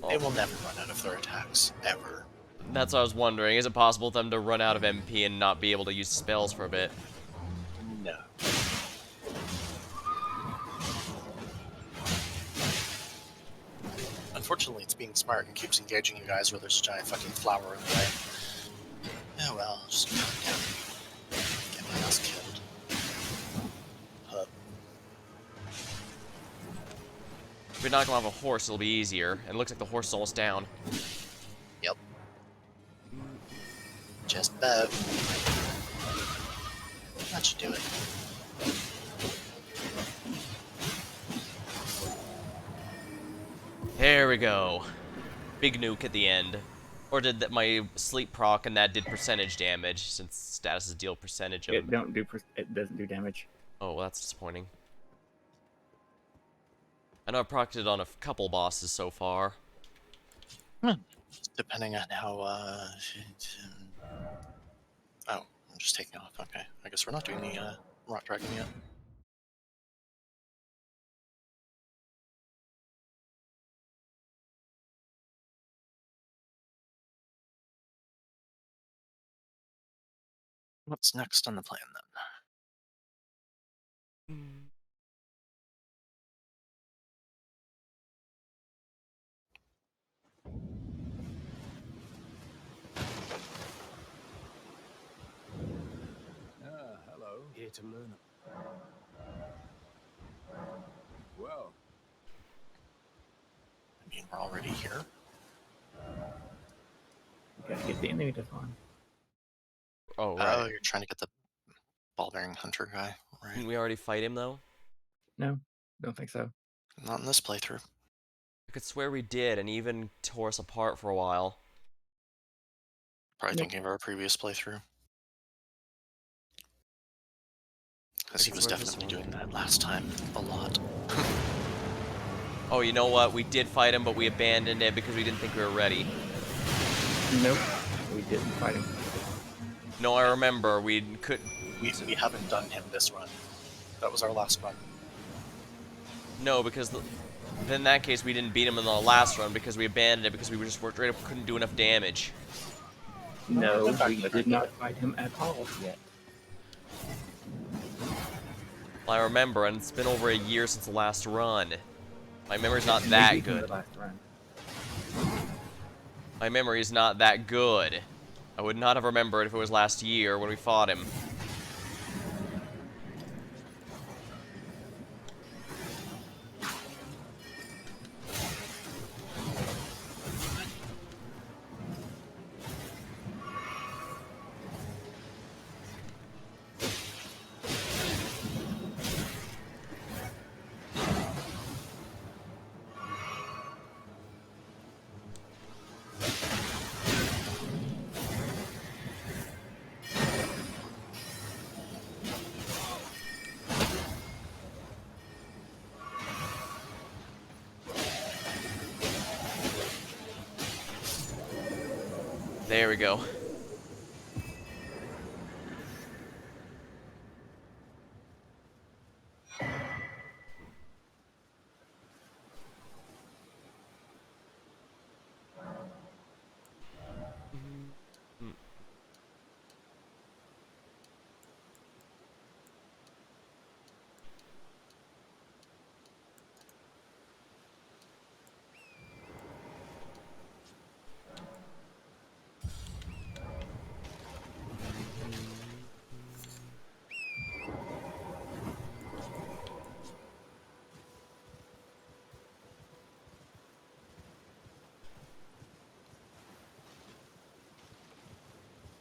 They will never run out of their attacks, ever. That's what I was wondering. Is it possible for them to run out of MP and not be able to use spells for a bit? No. Unfortunately, it's being smart and keeps engaging you guys where there's a giant fucking flower in the way. Oh well, just calm down. Get my ass killed. If we knock him off a horse, it'll be easier. And it looks like the horse is almost down. Yep. Just about. That should do it. There we go. Big nuke at the end. Or did that my sleep proc and that did percentage damage since statuses deal percentage of. It doesn't do damage. Oh, well, that's disappointing. I know I've procced it on a couple bosses so far. Depending on how, Oh, I'm just taking off. Okay. I guess we're not doing the, Rock Dragon yet. What's next on the plan, then? Hello. Here to learn. Well. I mean, we're already here. Gotta get the enemy to spawn. Oh, right. Oh, you're trying to get the ball-bearing hunter guy, right? Didn't we already fight him, though? No, don't think so. Not in this playthrough. I could swear we did, and even tore us apart for a while. Probably thinking of our previous playthrough. Because he was definitely doing that last time a lot. Oh, you know what? We did fight him, but we abandoned it because we didn't think we were ready. Nope, we didn't fight him. No, I remember. We could. We haven't done him this run. That was our last run. No, because then in that case we didn't beat him in the last run because we abandoned it because we were just worked right up, couldn't do enough damage. No, I've been we back did to not fight him at all yet. I remember, and it's been over a year since the last run. My memory's not Maybe that from good. the last run. My memory is not that good. I would not have remembered if it was last year when we fought him. There we go.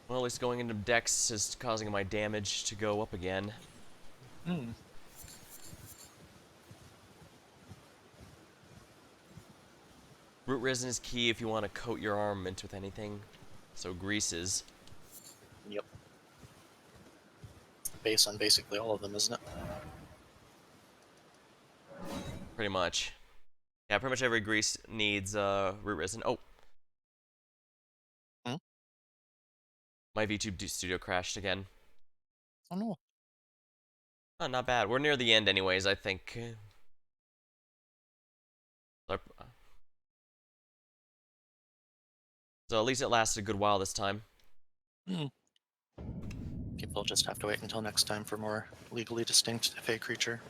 Well, at least going into Dex is causing my damage to go up again. Hmm. Root resin is key if you want to coat your armament with anything. So greases. Yep. Base on basically all of them, isn't it? Pretty much. Yeah, pretty much every grease needs root resin. Oh. Hmm? My VTube studio crashed again. Oh no. Oh, not bad. We're near the end anyways, I think. So at least it lasted a good while this time. People just have to wait until next time for more legally distinct Fey creature.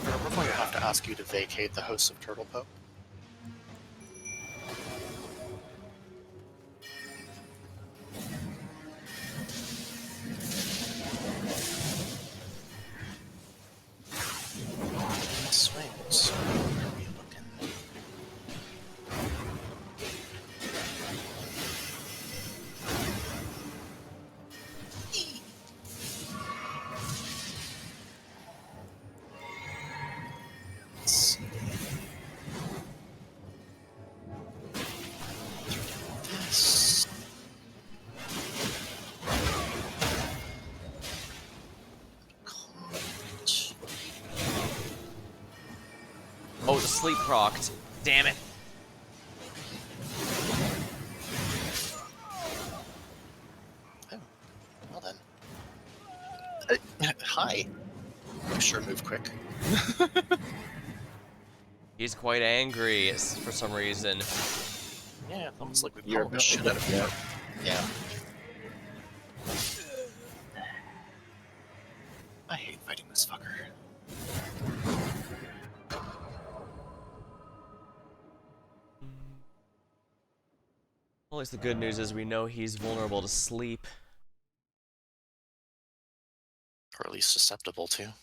We're going to have to ask you to vacate the hosts of Turtle Pope. Swings. Where are we looking? Let's see. This. Oh, the sleep procced. Damn it. Oh, well then. Hi. You sure move quick. He's quite angry for some reason. Yeah, almost like we You're pulled the shit out of him. Yeah. I hate fighting this fucker. Well, at least the good news is we know he's vulnerable to sleep. Or at least susceptible to.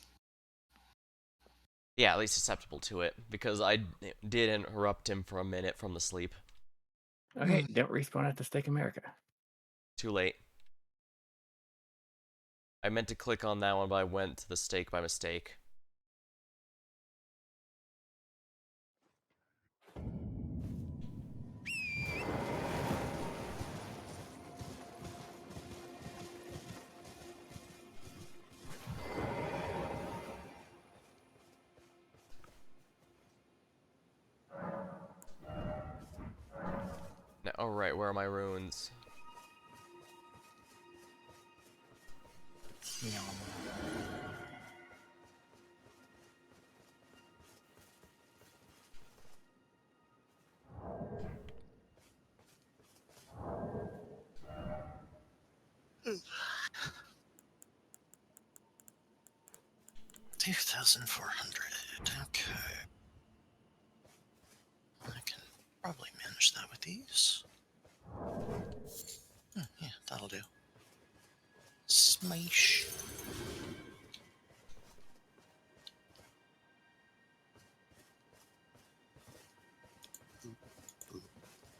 Yeah, at least susceptible to it, because I did interrupt him for a minute from the sleep. Okay, don't respawn at the Steak America. Too late. I meant to click on that one, but I went to the steak by mistake. Now, oh right, where are my runes? 2,400. Okay. I can probably manage that with these. Yeah, that'll do. Smash.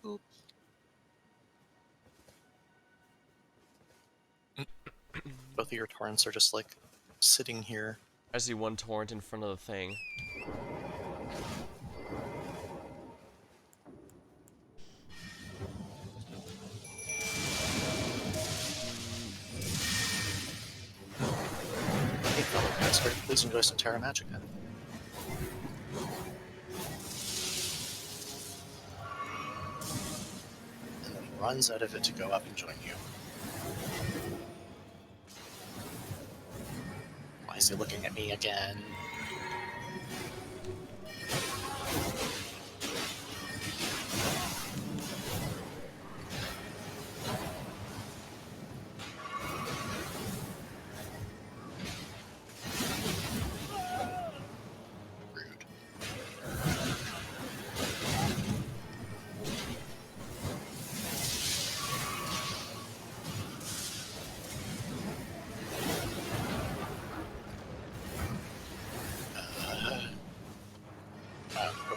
Boop. Both of your torrents are just like sitting here. I see one torrent in front of the thing. Hey, fellow Jasper, please enjoy some Terra Magica. And then he runs out of it to go up and join you. Why is he looking at me again?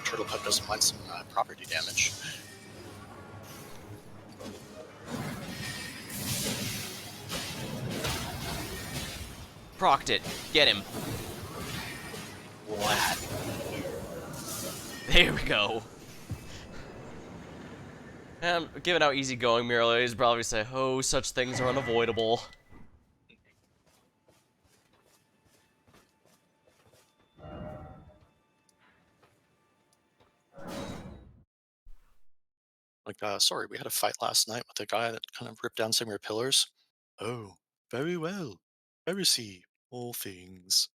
Turtle Pup doesn't mind some property damage. Procced it. Get him. What? There we go. And given how easygoing Mirror is, probably say, "Oh, such things are unavoidable." Like, sorry, we had a fight last night with a guy that kind of ripped down some of your pillars. Oh, very well. Heresy, all things.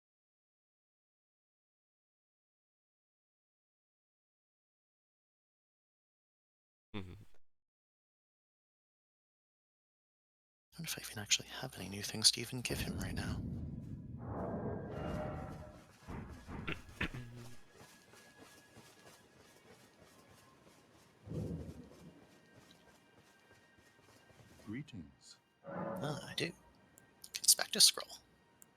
I wonder if I even actually have any new things to even give him right now. Greetings. Ah, I do. Inspect a scroll.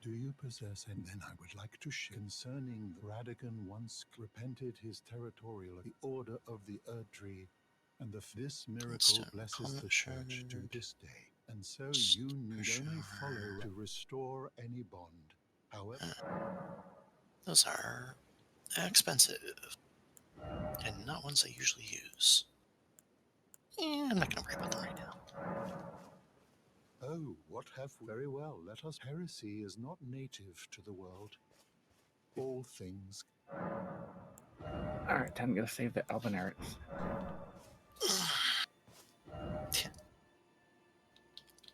Do you possess any? Then I would like to share concerning the Radigan once repented his territorial, the order of the Erdtree, and this miracle Instant blesses the comment church to shared. this day. And so you need only follow to restore any bond. However, Those are expensive, and not ones I usually use. I'm not going to worry about them right now. oh, what have we? Very well, let us. Heresy is not native to the world. All things. Alright, time to go save the Albinarics.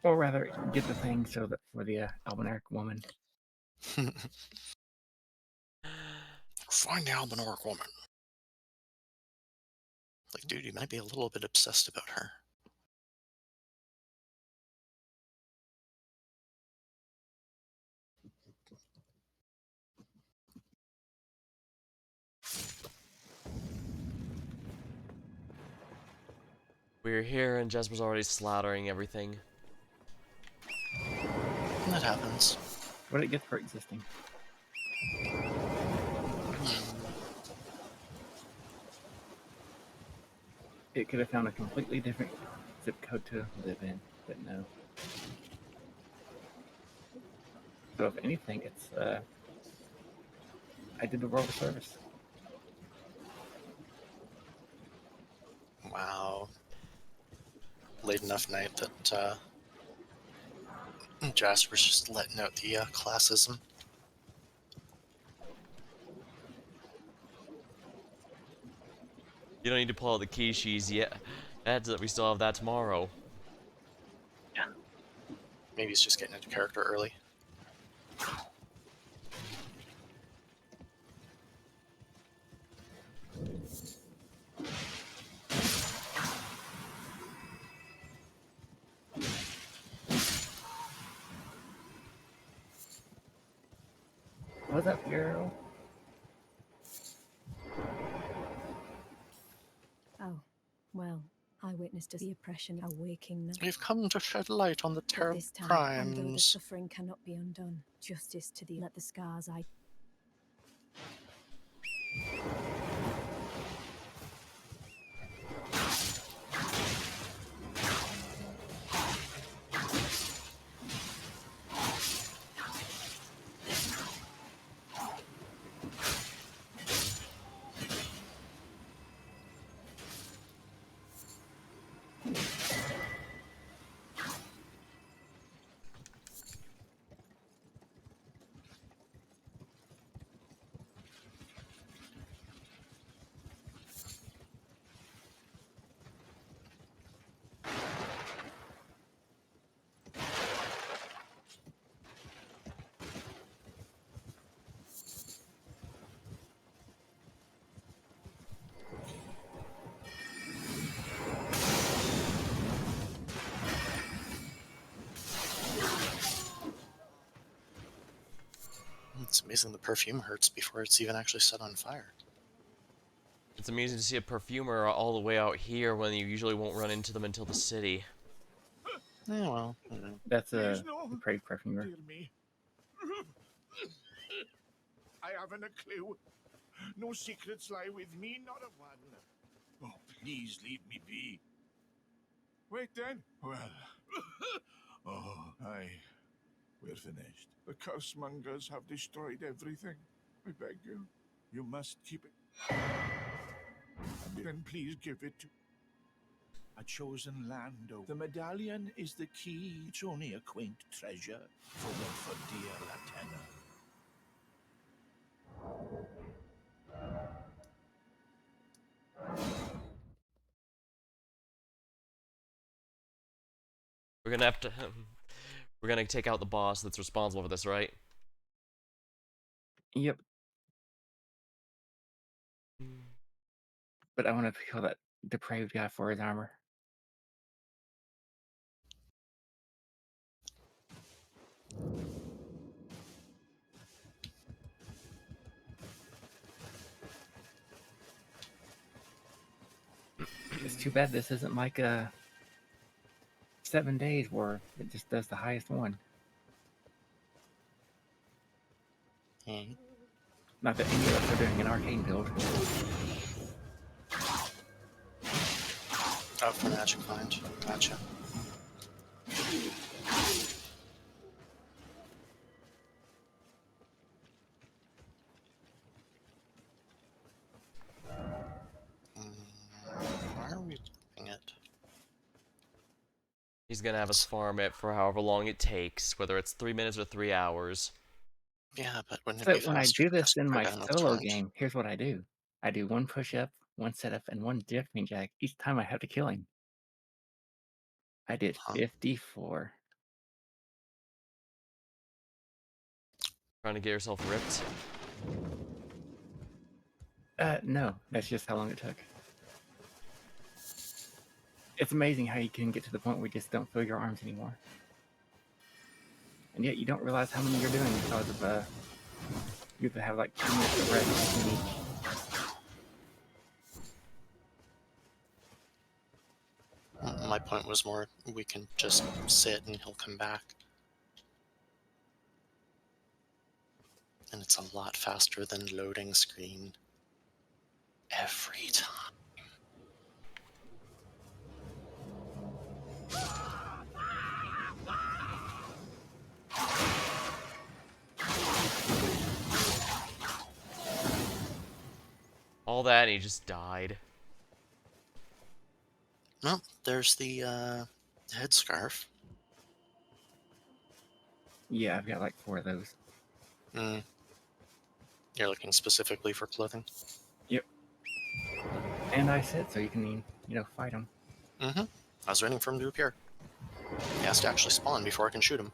Or rather, get the thing so that for the Albinaric woman. Find the Albinoric woman. Like, dude, you might be a little bit obsessed about her. We're here and Jasper's already slaughtering everything. That happens. What did it get for existing? It could have found a completely different zip code to live in, but no. So if anything, it's I did the world a service. Wow. Late enough night that Jasper's just letting out the classism. You don't need to pull out the Kishis yet. We still have that tomorrow. Yeah. Maybe he's just getting into character early. was up, girl? Oh, well, I witnessed the oppression awaking now. We've come to shed light on the But terrible this time, and though the crimes. suffering cannot be undone, justice to the let the scars I It's amazing the perfume hurts before it's even actually set on fire. It's amazing to see a perfumer all the way out here when you usually won't run into them until the city. Yeah, well, That's a depraved perfumer. Dear me. I haven't a clue. No secrets lie with me, not a one. Oh, please leave me be. Wait then. Well. We're finished. The cursemongers have destroyed everything. I beg you. You must keep it. And then please give it to a chosen land. The medallion is the key. It's only a quaint treasure, full for dear Latenna. We're gonna have to... we're gonna take out the boss that's responsible for this, right? Yep. But I want to kill that depraved guy for his armor. It's too bad this isn't like a 7 days where it just does the highest one. Not that any of us are doing an arcane build. Oh, for magic find. Gotcha. Why are we doing it? He's gonna have us farm it for however long it takes, whether it's 3 minutes or 3 hours. Yeah, but wouldn't it So be when I faster do to this just in go my down with solo torrent? game, here's what I do. I do one push-up, one setup, and one jumping jack each time I have to kill him. I did 54. Trying to get yourself ripped? No, that's just how long it took. It's amazing how you can get to the point where you just don't feel your arms anymore. And yet you don't realize how many you're doing because of, you have to have like 2 minutes of rest between each. My point was more, we can just sit and he'll come back. And it's a lot faster than loading screen. Every time. All that and he just died. Well, there's the headscarf. Yeah, I've got like 4 of those. You're looking specifically for clothing? Yep. And I said so you can, fight them. I was waiting for him to appear. He has to actually spawn before I can shoot him.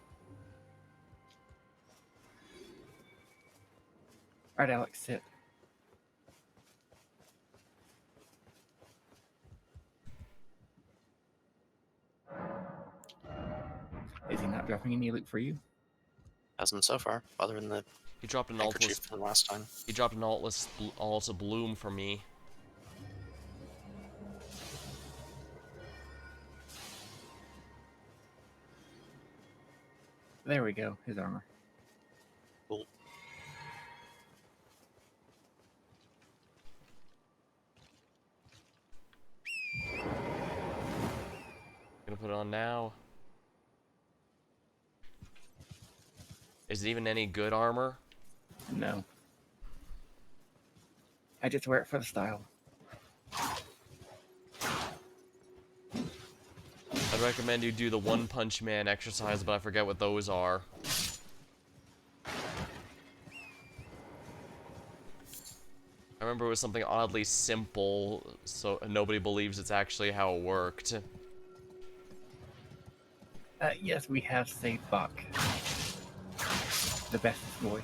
Alright, Alex, sit. Is he not dropping any loot for you? Hasn't so far, other than the He dropped an handkerchief altless. from last time. He dropped an altless bloom for me. There we go. His armor. Cool. Gonna put it on now. Is it even any good armor? No. I just wear it for the style. I'd recommend you do the One Punch Man exercise, but I forget what those are. I remember it was something oddly simple, so nobody believes it's actually how it worked. Yes, we have saved Buck. The bestest boy.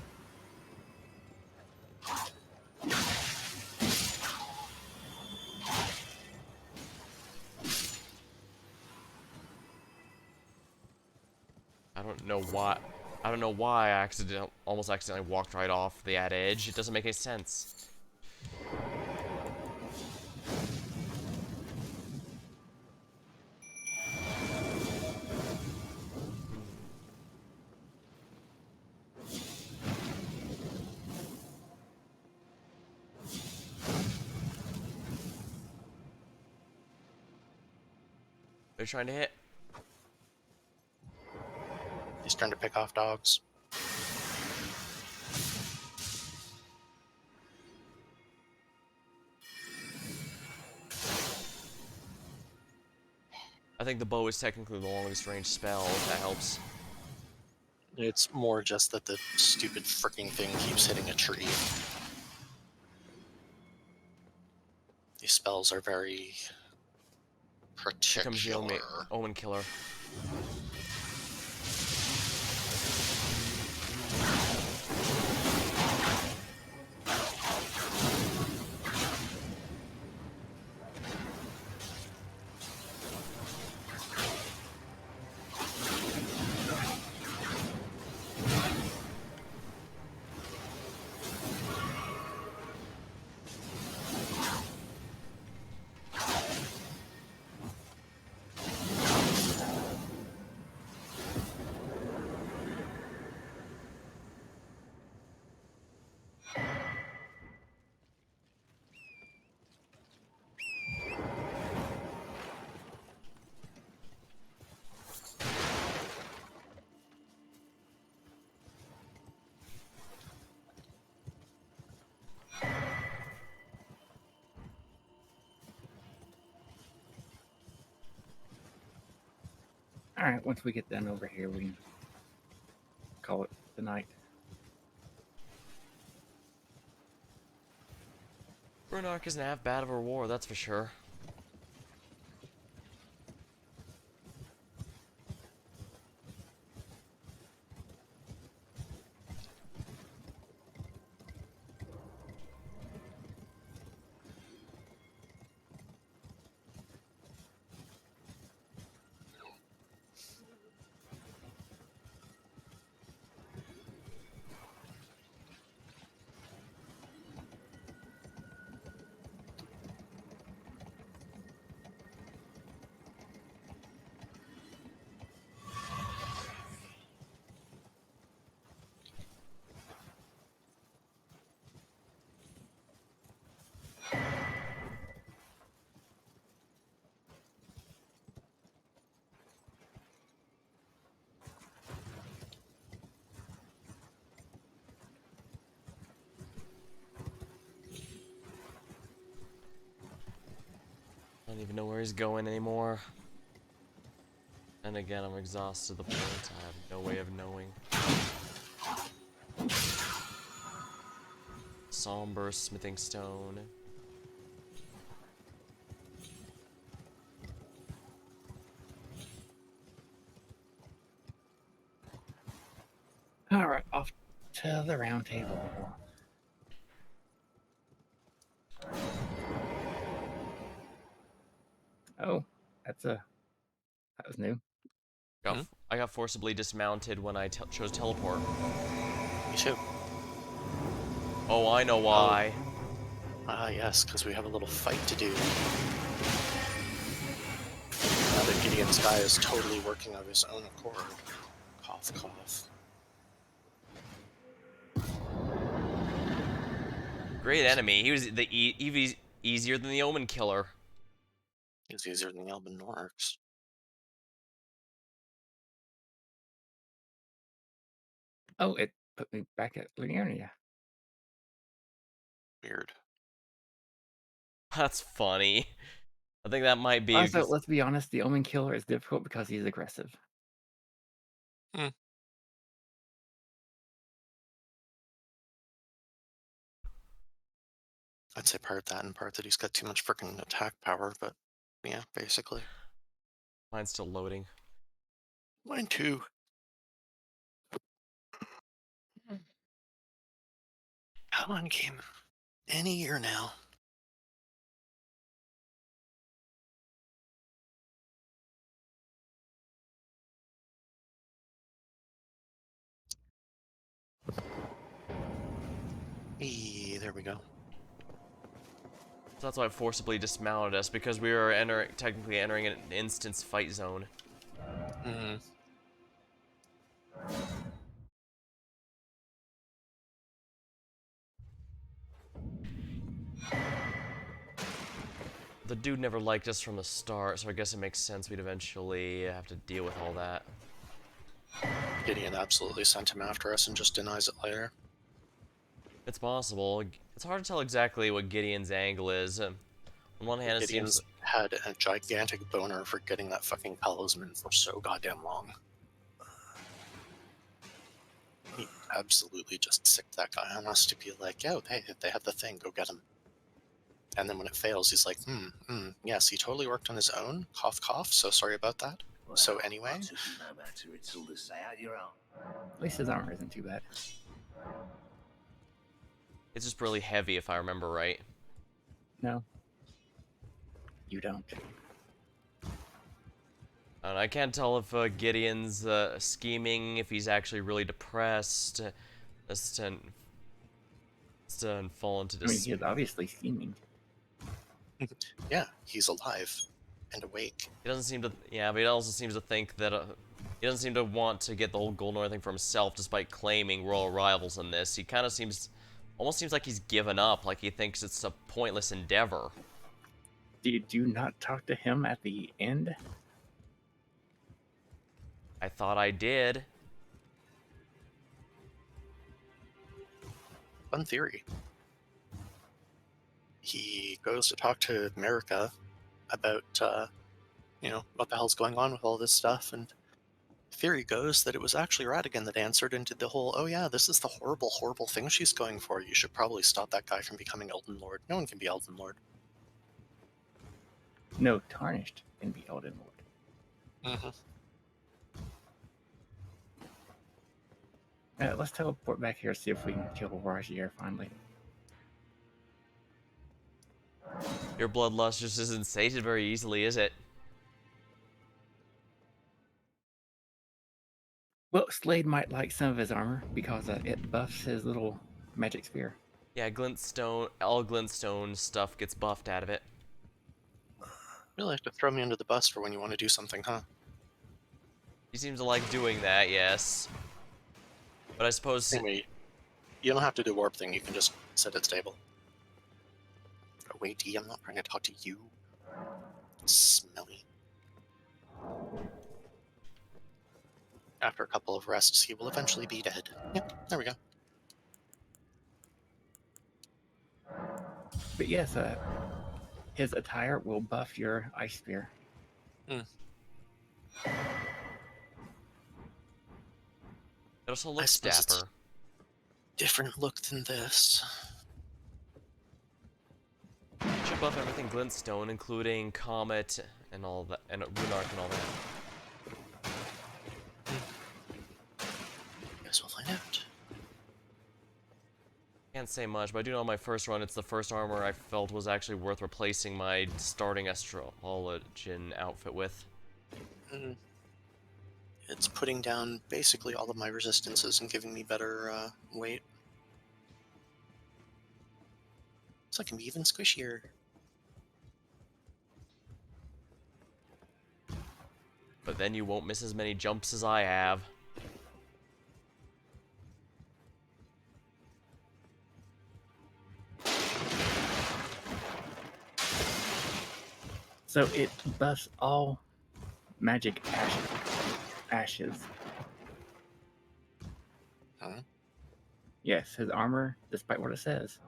I don't know why. I don't know why I almost accidentally walked right off the ad edge. It doesn't make any sense. They're trying to hit. He's trying to pick off dogs. I think the bow is technically the longest range spell, if that helps. It's more just that the stupid freaking thing keeps hitting a tree. These spells are very particular. Here comes the Omen Killer. Alright, once we get done over here, we can call it the night. Runark isn't half bad of a reward, that's for sure. I don't even know where he's going anymore. And again, I'm exhausted to the point I have no way of knowing. Somber smithing stone. Alright, off to the round table. Oh, that was new. I got forcibly dismounted when I chose teleport. Me too. Oh, I know why. Ah, yes, because we have a little fight to do. Now that Gideon's guy is totally working of his own accord. Cough, cough. Great enemy. He was easier than the Omen Killer. He's easier than the Elden Orcs. Oh, it put me back at Liurnia. Weird. That's funny. I think that might be Also, because let's be honest, the Omen Killer is difficult because he's aggressive. I'd say part that and part that he's got too much freaking attack power, but yeah, basically. mine's still loading. Mine too. Come on, game. Any year now. There we go. So that's why it forcibly dismounted us, because we were technically entering an instance fight zone. The dude never liked us from the start, so I guess it makes sense we'd eventually have to deal with all that. Gideon absolutely sent him after us and just denies it later. It's possible. It's hard to tell exactly what Gideon's angle is. On one hand, it Gideon's seems had a gigantic boner for getting that fucking talisman for so goddamn long. He absolutely just sicked that guy on us to be like, yo, hey, they have the thing, go get him. And then when it fails, he's like, yes, he totally worked on his own. Cough, cough. So sorry about that. Well, So anyway, no matter, it's all to say out your own. At least his armor isn't too bad. it's just really heavy, if I remember right. No. You don't. And I can't tell if Gideon's scheming, if he's actually really depressed, to fall into I mean, this. he is obviously scheming. yeah, he's alive and awake. He doesn't seem to, yeah, but he also seems to think that he doesn't seem to want to get the whole Golden thing for himself, despite claiming royal rivals in this. He kind of almost seems like he's given up, like he thinks it's a pointless endeavor. Did you not talk to him at the end? I thought I did. Fun theory. He goes to talk to America about, what the hell's going on with all this stuff, and theory goes that it was actually Radigan that answered and did the whole, oh yeah, this is the horrible, horrible thing she's going for. You should probably stop that guy from becoming Elden Lord. No one can be Elden Lord. No, Tarnished can be Elden Lord. Let's teleport back here, see if we can kill Rajier finally. Your bloodlust just isn't sated very easily, is it? Well, Slade might like some of his armor because it buffs his little magic spear. Yeah, glintstone, all glintstone stuff gets buffed out of it. Really like to throw me under the bus for when you want to do something, huh? He seems to like doing that, yes. But I suppose... Anyway, you don't have to do a warp thing, you can just sit at stable. Oh wait, D, I'm not trying to talk to you. Smelly. After a couple of rests, he will eventually be dead. Yep, there we go. But yes, his attire will buff your ice spear. It also looks dapper. Different look than this. Should buff everything glintstone, including Comet and all that, and Runark and all that. Guess we'll find out. Can't say much, but I do know on my first run, it's the first armor I felt was actually worth replacing my starting astrologian outfit with. It's putting down basically all of my resistances and giving me better weight. So I can be even squishier. But then you won't miss as many jumps as I have. So it buffs all magic ashes. Huh? Yes, his armor, despite what it says,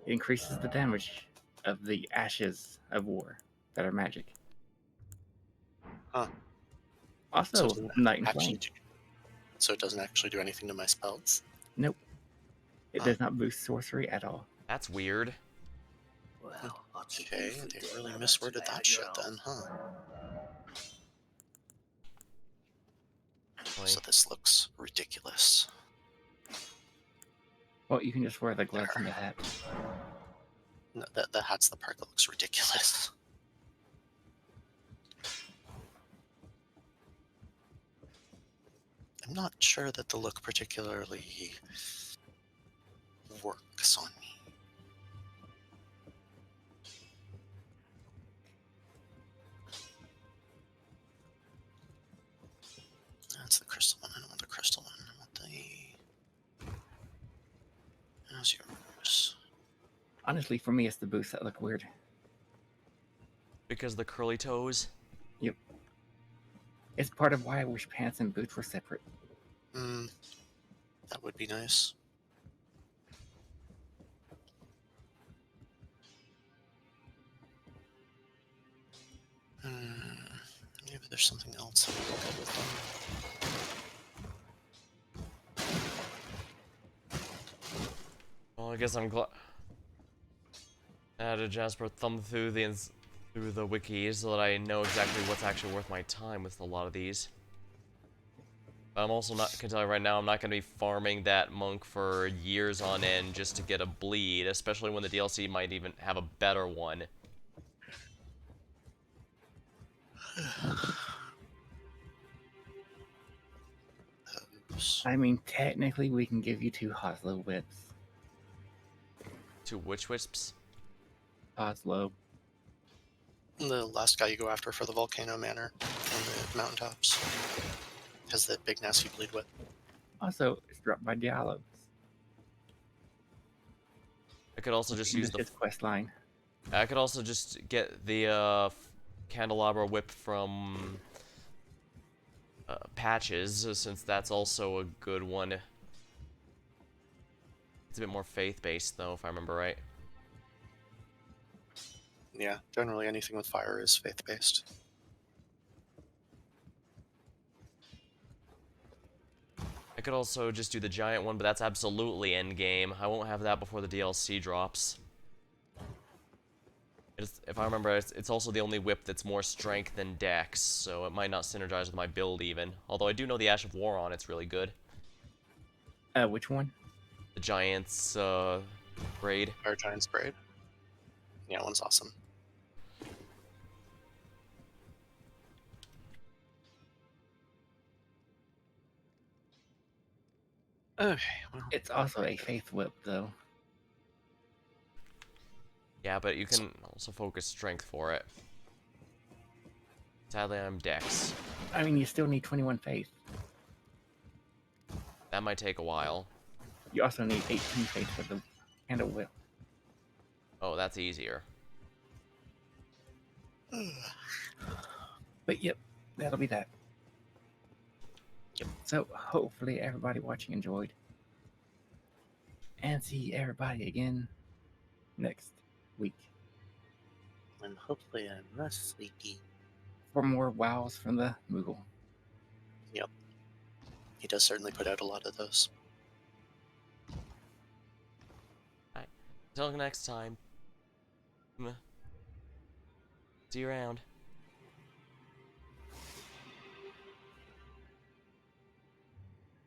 it increases the damage of the ashes of war that are magic. Huh. Also, Night and Flame. So it doesn't actually do anything to my spells? Nope. It does not boost sorcery at all. That's weird. Well, okay, they really misworded that shit then, huh? So this looks ridiculous. Well, you can just wear the gloves and the hat. No, the hat's the part that looks ridiculous. I'm not sure that the look particularly works on me. That's the crystal one. I don't want the crystal one. I want the... How's yours? Honestly, for me, it's the boots that look weird. Because the curly toes? Yep. It's part of why I wish pants and boots were separate. That would be nice. Maybe there's something else that would go with them. Well, I guess I'm glad. Added Jasper thumb through the wiki so that I know exactly what's actually worth my time with a lot of these. But I'm also not, can tell you right now, I'm not going to be farming that monk for years on end just to get a bleed, especially when the DLC might even have a better one. I mean, technically, we can give you 2 Oslo whips. 2 which wisps? Oslo. The last guy you go after for the Volcano Manor on the mountaintops has that big nasty bleed whip. Also, it's dropped by Diallo. I could also just use his quest line. I could also just get the candelabra whip from Patches, since that's also a good one. It's a bit more faith-based, though, if I remember right. Yeah, generally anything with fire is faith-based. I could also just do the giant one, but that's absolutely endgame. I won't have that before the DLC drops. If I remember, it's also the only whip that's more strength than dex, so it might not synergize with my build even. Although I do know the Ash of War on it's really good. Which one? The Giant's braid. Fire Giant's braid? Yeah, that one's awesome. Okay, well, it's also a faith whip, though. Yeah, but you can also focus strength for it. Sadly, I'm dex. I mean, you still need 21 faith. That might take a while. You also need 18 faith for the candle whip. Oh, that's easier. But yep, that'll be that. Yep. So hopefully everybody watching enjoyed. And see everybody again next week. And hopefully I'm less sleepy. For more wows from the Moogle. Yep. He does certainly put out a lot of those. Alright. Until next time. See you around.